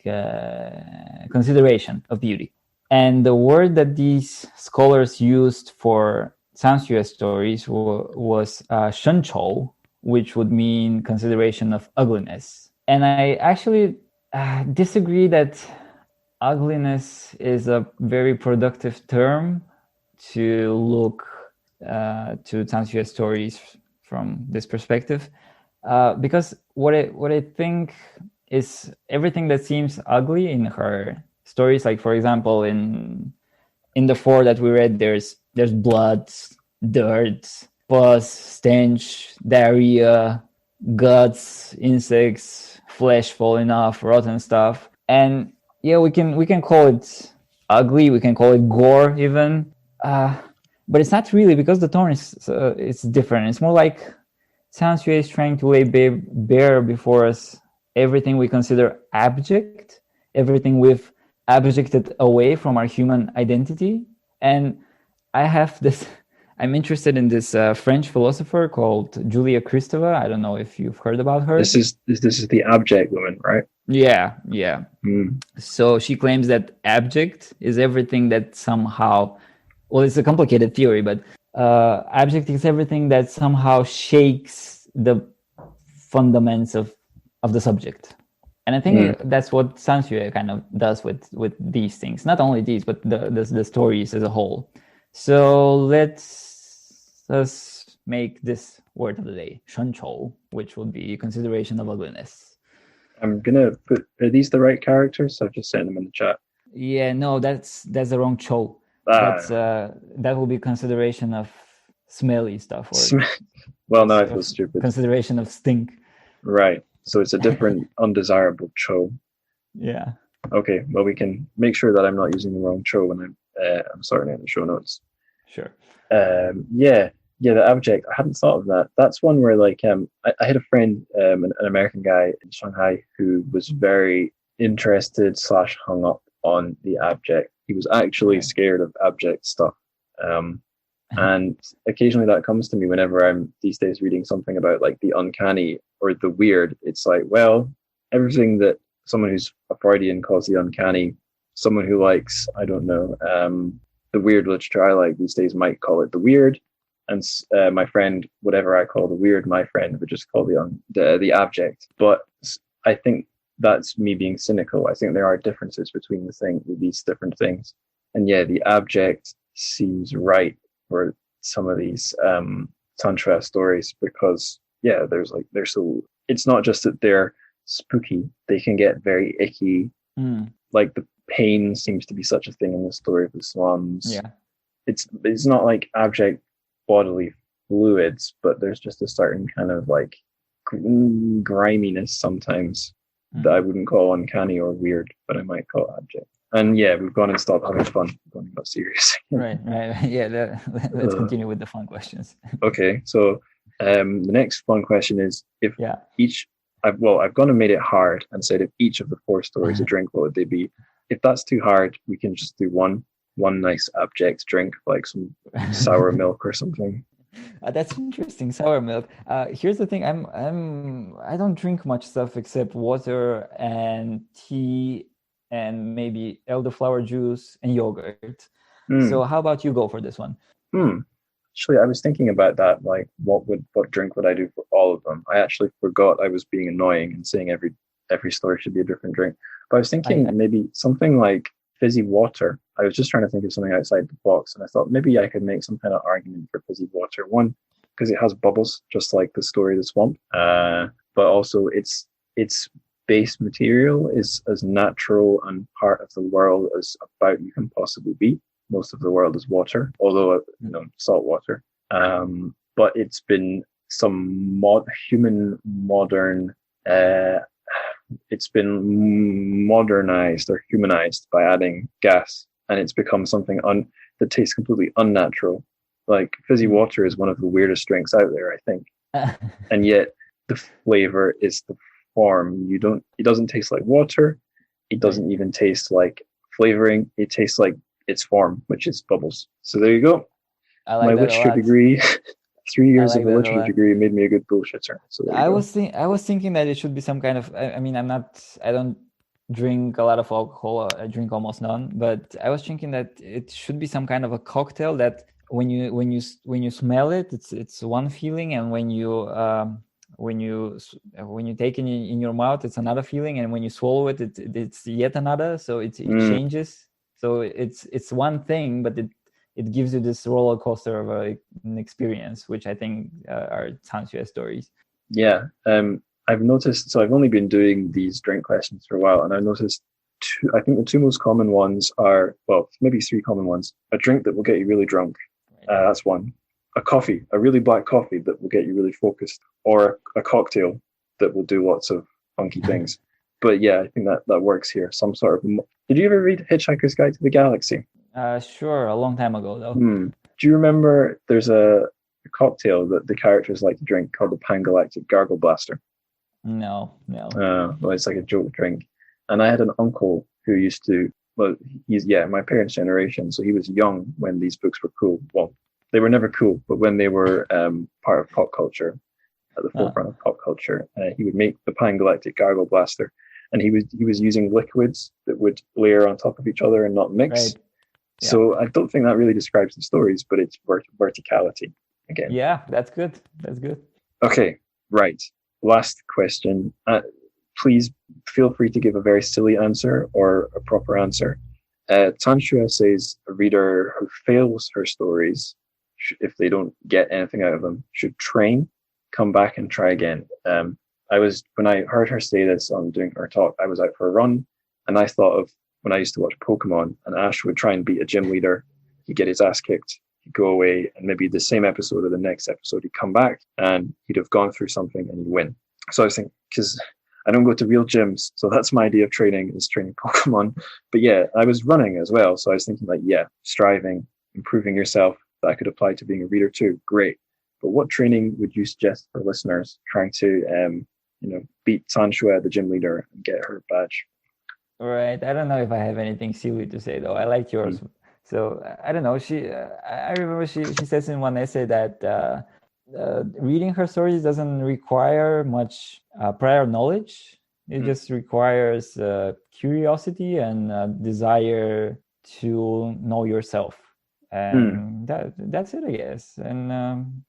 consideration of beauty. And the word that these scholars used for Sanxue stories was chǒu, which would mean consideration of ugliness. And I actually disagree that ugliness is a very productive term to look to Sanxue stories from this perspective, because what I think is everything that seems ugly in her stories, like for example in the 4 that we read, there's blood, dirt, pus, stench, diarrhea, guts, insects, flesh falling off, rotten stuff. And yeah, we can call it ugly, we can call it gore even, but it's not really, because the tone is it's different. It's more like Sanxue is trying to lay bare before us everything we consider abject, everything we've abjected away from our human identity. And I'm interested in this French philosopher called Julia Kristeva. I don't know if you've heard about her. This is the abject woman, right? Yeah. Mm. So she claims that abject is everything that somehow, well, it's a complicated theory, but abject is everything that somehow shakes the fundaments of the subject. And I think that's what Sanxue kind of does with these things. Not only these, but the stories as a whole. So let's make this word of the day, shěn, which would be consideration of ugliness. I'm gonna put, are these the right characters? I've just sent them in the chat. Yeah, no, that's the wrong chǒu. That's that will be consideration of smelly stuff, or well, now I feel stupid. Consideration of stink. Right. So it's a different undesirable chǒu. Yeah. Okay. Well, we can make sure that I'm not using the wrong chǒu when I'm sorting out the show notes. Sure. Yeah, the abject. I hadn't thought of that. That's one where like I had a friend, an American guy in Shanghai, who was very interested / hung up on the abject. He was actually scared of abject stuff. And occasionally that comes to me whenever I'm these days reading something about like the uncanny or the weird. It's like, well, everything that someone who's a Freudian calls the uncanny, someone who likes, I don't know, the weird literature I like these days might call it the weird. And my friend, whatever I call the weird, my friend would just call the abject. But I think that's me being cynical. I think there are differences between these different things. And yeah, the abject seems right for some of these tantra stories, because they're so, it's not just that they're spooky, they can get very icky. Like the pain seems to be such a thing in the story of the slums. Yeah, it's not like abject bodily fluids, but there's just a certain kind of like griminess sometimes that I wouldn't call uncanny or weird, but I might call abject. And yeah, we've gone and stopped having fun. We've gone and got serious. right. Yeah, let's continue with the fun questions. Okay, so the next fun question is I've gone and made it hard and said if each of the 4 stories a drink, what would they be? If that's too hard, we can just do one nice abject drink, like some sour milk or something. That's interesting, sour milk. Here's the thing: I don't drink much stuff except water and tea and maybe elderflower juice and yogurt. So how about you go for this one? Actually, I was thinking about that, like what drink would I do for all of them? I actually forgot I was being annoying and saying every story should be a different drink. But I was thinking maybe something like fizzy water. I was just trying to think of something outside the box, and I thought maybe I could make some kind of argument for fizzy water. One, because it has bubbles, just like the story of the swamp. But also it's base material is as natural and part of the world as about you can possibly be. Most of the world is water, although salt water. But it's been some human modern. It's been modernized or humanized by adding gas, and it's become something that tastes completely unnatural. Like fizzy water is one of the weirdest drinks out there, I think, and yet the flavor is the form. It doesn't taste like water. It doesn't even taste like flavoring. It tastes like its form, which is bubbles. So there you go. I like my that literature degree. 3 years like of a literature degree made me a good bullshitter. So I was thinking that it should be some kind of. I mean, I don't drink a lot of alcohol. I drink almost none. But I was thinking that it should be some kind of a cocktail that when you smell it, it's one feeling, and when you take it in your mouth, it's another feeling, and when you swallow it, it's yet another. So it changes. So it's one thing, but it gives you this roller coaster of an experience, which I think are TrChFic stories. Yeah, I've noticed. So I've only been doing these drink questions for a while, and I've noticed I think the two most common ones are, well, maybe three common ones: a drink that will get you really drunk. That's one. A really black coffee that will get you really focused, or a cocktail that will do lots of funky things. But yeah, I think that works here. Some sort of. Did you ever read Hitchhiker's Guide to the Galaxy? Sure, a long time ago though. Do you remember there's a cocktail that the characters like to drink called the Pangalactic Gargle Blaster? No. Well, it's like a joke drink. And I had an uncle who used to, he's my parents' generation, so he was young when these books were cool. Well, they were never cool, but when they were part of pop culture, at the forefront of pop culture, he would make the Pangalactic Gargle Blaster, and he was using liquids that would layer on top of each other and not mix. Right. Yeah. So I don't think that really describes the stories, but it's verticality again. Yeah, that's good. Okay, right. Last question. Please feel free to give a very silly answer or a proper answer. TrChFic says a reader who fails her stories, if they don't get anything out of them, should train, come back and try again. When I heard her say this on doing her talk, I was out for a run, and I thought of when I used to watch Pokemon, and Ash would try and beat a gym leader. He'd get his ass kicked, he'd go away, and maybe the same episode or the next episode, he'd come back and he'd have gone through something and he'd win. So I was thinking, because I don't go to real gyms, so that's my idea of training, is training Pokemon. But yeah, I was running as well, so I was thinking striving, improving yourself, that could apply to being a reader too. Great. But what training would you suggest for listeners trying to beat TrChFic, the gym leader, and get her badge? Right. I don't know if I have anything silly to say though. I liked yours. So I don't know. I remember she says in one essay that reading her stories doesn't require much prior knowledge. It just requires curiosity and desire to know yourself. And that's it, I guess. And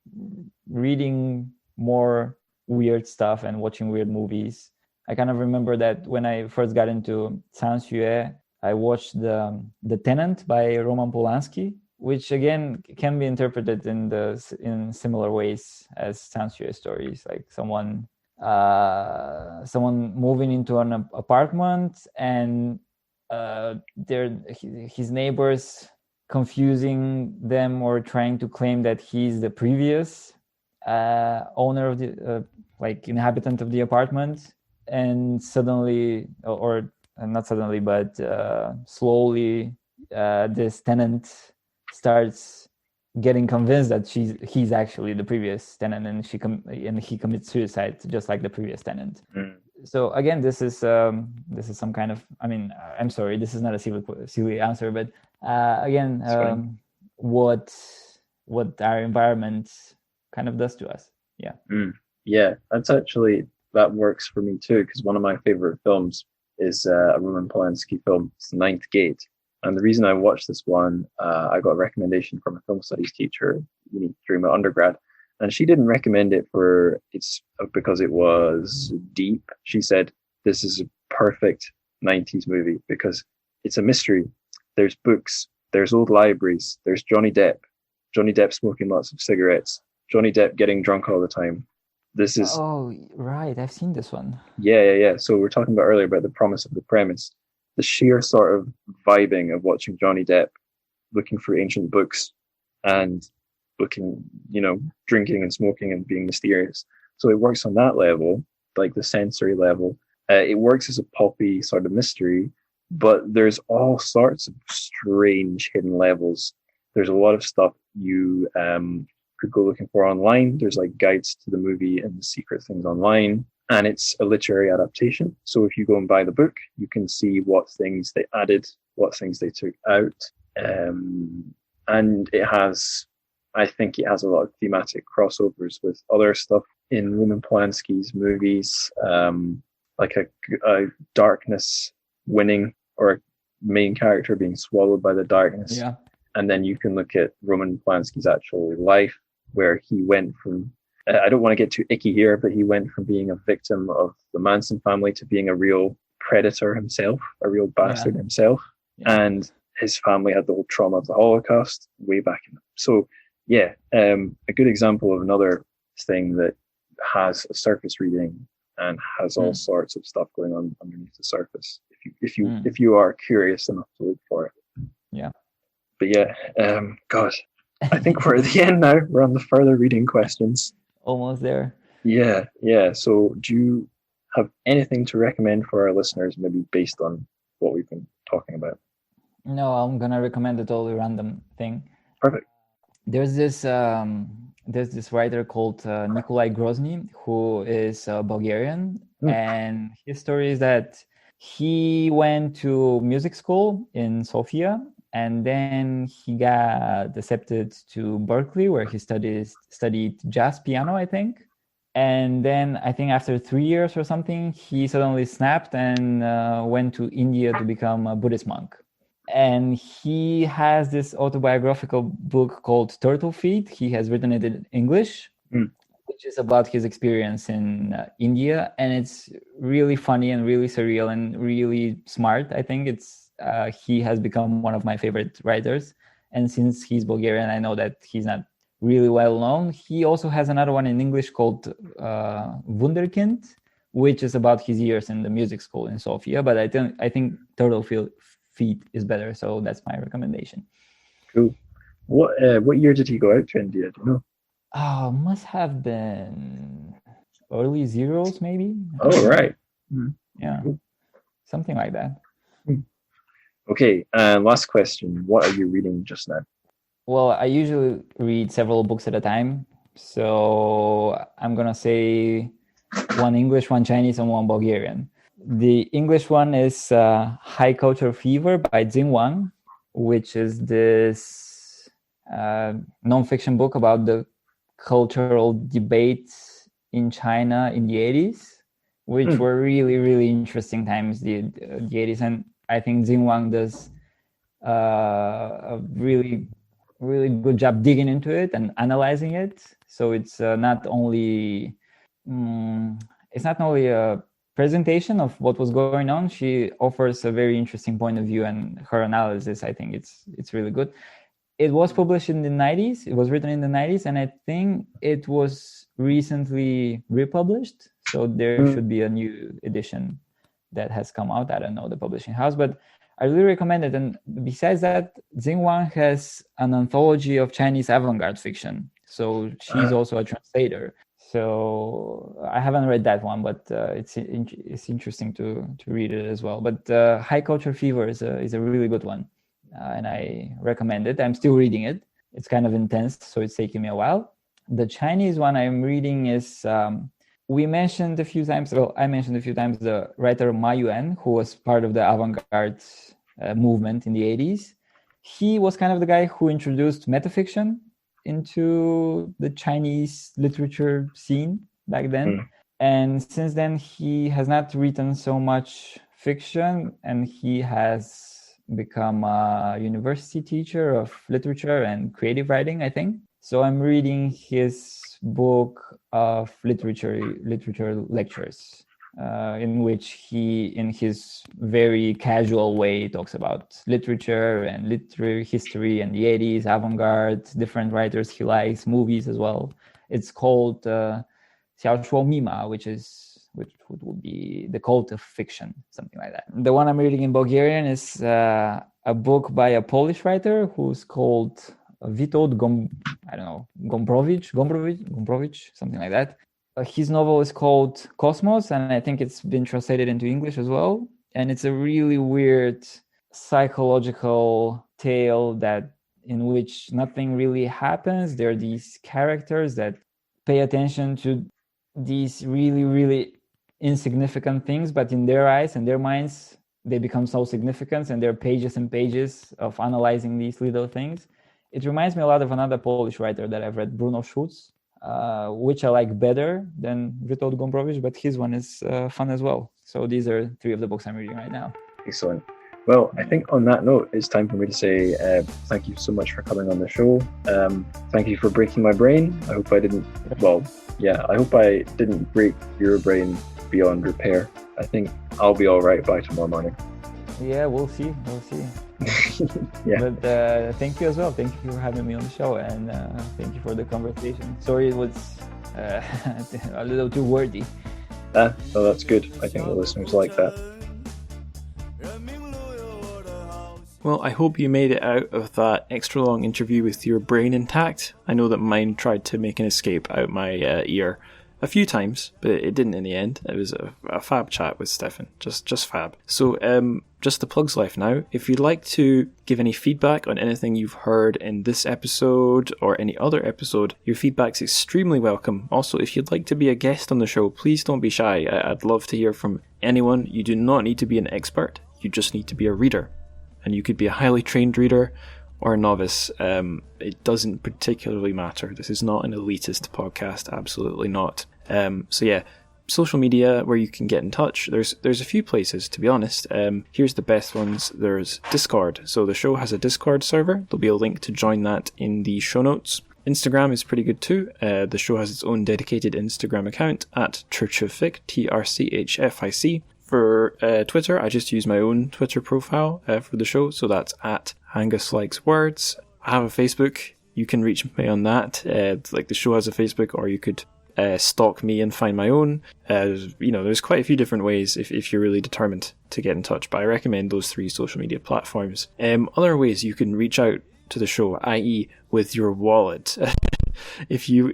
reading more weird stuff and watching weird movies. I kind of remember that when I first got into TrChFic, I watched the Tenant by Roman Polanski, which again can be interpreted in similar ways as TrChFic stories, like someone moving into an apartment and his neighbors confusing them or trying to claim that he's the previous owner of the inhabitant of the apartment. And suddenly, or not suddenly, but slowly, this tenant starts getting convinced that he's actually the previous tenant, and he commits suicide just like the previous tenant. So again, this is some kind of. I mean, I'm sorry, this is not a silly answer, but again, what our environment kind of does to us. Yeah. Yeah, that works for me too, because one of my favorite films is a Roman Polanski film. It's The Ninth Gate. And the reason I watched this one, I got a recommendation from a film studies teacher during my undergrad, and she didn't recommend it because it was deep. She said, this is a perfect 90s movie because it's a mystery. There's books, there's old libraries, there's Johnny Depp smoking lots of cigarettes, Johnny Depp getting drunk all the time. This is Oh, right. I've seen this one. yeah. So we're talking about earlier about the promise of the premise, the sheer sort of vibing of watching Johnny Depp looking through ancient books and looking, drinking and smoking and being mysterious. So it works on that level, like the sensory level. It works as a poppy sort of mystery, but there's all sorts of strange hidden levels. There's a lot of stuff you could go looking for online. There's like guides to the movie and the secret things online. And it's a literary adaptation. So if you go and buy the book, you can see what things they added, what things they took out. And I think it has a lot of thematic crossovers with other stuff in Roman Polanski's movies, like a darkness winning, or a main character being swallowed by the darkness. Yeah. And then you can look at Roman Polanski's actual life, where he went from, I don't want to get too icky here, but he went from being a victim of the Manson family to being a real predator himself, a real bastard himself. Yeah. And his family had the whole trauma of the Holocaust way back in. So yeah, a good example of another thing that has a surface reading and has all sorts of stuff going on underneath the surface. If you are curious enough to look for it. Yeah. But yeah, God, I think we're at the end now. We're on the further reading questions. Almost there. Yeah. So do you have anything to recommend for our listeners, maybe based on what we've been talking about? No, I'm gonna recommend a totally random thing. Perfect. There's this writer called Nikolai Grozny, who is Bulgarian, and his story is that he went to music school in Sofia, and then he got accepted to Berkeley, where he studied jazz piano, I think. And then I think after 3 years or something, he suddenly snapped and went to India to become a Buddhist monk. And he has this autobiographical book called TrChFic. He has written it in English, which is about his experience in India. And it's really funny and really surreal and really smart. I think he has become one of my favorite writers. And since he's Bulgarian, I know that he's not really well known. He also has another one in English called Wunderkind, which is about his years in the music school in Sofia. But I think TrChFic is better, so that's my recommendation. Cool. What year did he go out to India? Do you know? Oh, must have been early zeros, maybe. Oh, right. Yeah, cool. Something like that. Okay, last question. What are you reading just now? Well, I usually read several books at a time, so I'm gonna say one English, one Chinese, and one Bulgarian. The English one is High Culture Fever by Jing Wang, which is this non-fiction book about the cultural debates in China in the 80s, which were really, really interesting times, the 80s. And I think Jing Wang does a really, really good job digging into it and analyzing it. So it's not only a presentation of what was going on. She offers a very interesting point of view, and her analysis, I think it's really good. It was published in the 90s. It was written in the 90s, and I think it was recently republished. So there should be a new edition that has come out. I don't know the publishing house, but I really recommend it. And besides that, Jing Wang has an anthology of Chinese avant-garde fiction. So she's also a translator. So I haven't read that one, but it's interesting to read it as well. But High Culture Fever is a really good one, and I recommend it. I'm still reading it. It's kind of intense, so it's taking me a while. The Chinese one I'm reading is I mentioned a few times the writer Ma Yuan, who was part of the avant-garde movement in the 80s. He was kind of the guy who introduced metafiction into the Chinese literature scene back then. And since then, he has not written so much fiction, and he has become a university teacher of literature and creative writing, I think. So I'm reading his book of literature lectures, in which he, in his very casual way, talks about literature and literary history and the 80s, avant-garde, different writers he likes, movies as well. It's called Mima, which would be the cult of fiction, something like that. The one I'm reading in Bulgarian is a book by a Polish writer who's called Witold Gombrowicz, something like that. His novel is called Cosmos, and I think it's been translated into English as well. And it's a really weird psychological tale in which nothing really happens. There are these characters that pay attention to these really, really insignificant things, but in their eyes and their minds, they become so significant, and there are pages and pages of analyzing these little things. It reminds me a lot of another Polish writer that I've read, Bruno Schutz, which I like better than Witold Gombrowicz, but his one is fun as well. So these are 3 of the books I'm reading right now. Excellent. Well, I think on that note, it's time for me to say thank you so much for coming on the show. Thank you for breaking my brain. I hope I didn't break your brain beyond repair. I think I'll be all right by tomorrow morning. Yeah, we'll see. Yeah. But thank you as well. Thank you for having me on the show, and thank you for the conversation. Sorry it was a little too wordy. No, that's good. I think the listeners like that. Well, I hope you made it out of that extra long interview with your brain intact. I know that mine tried to make an escape out my ear a few times, but it didn't in the end. It was a fab chat with Stefan. Just fab. So, just the plugs left now. If you'd like to give any feedback on anything you've heard in this episode or any other episode, your feedback's extremely welcome. Also, if you'd like to be a guest on the show, please don't be shy. I'd love to hear from anyone. You do not need to be an expert. You just need to be a reader. And you could be a highly trained reader or a novice. It doesn't particularly matter. This is not an elitist podcast. Absolutely not. So yeah, social media where you can get in touch. There's a few places, to be honest. Here's the best ones. There's Discord. So the show has a Discord server. There'll be a link to join that in the show notes. Instagram is pretty good too. The show has its own dedicated Instagram account at TrChFic, TrChFic. For Twitter, I just use my own Twitter profile for the show, so that's at Angus Likes Words. I have a Facebook. You can reach me on that. The show has a Facebook, or you could stalk me and find my own. There's quite a few different ways if you're really determined to get in touch, but I recommend those 3 social media platforms. Other ways you can reach out to the show, i.e. with your wallet. If you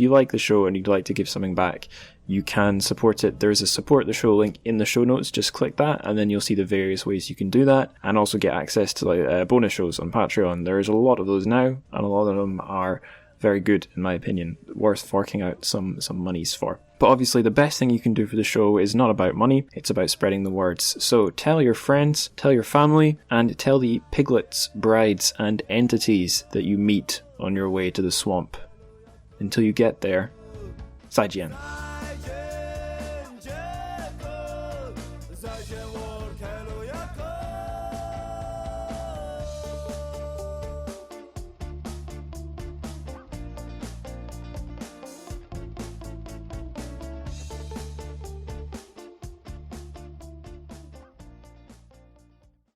like the show and you'd like to give something back, you can support it. There's a support the show link in the show notes. Just click that and then you'll see the various ways you can do that, and also get access to bonus shows on Patreon. There's a lot of those now, and a lot of them are very good in my opinion, worth forking out some monies for. But obviously the best thing you can do for the show is not about money, it's about spreading the words. So tell your friends, tell your family, and tell the piglets, brides, and entities that you meet on your way to the swamp. Until you get there, 再见。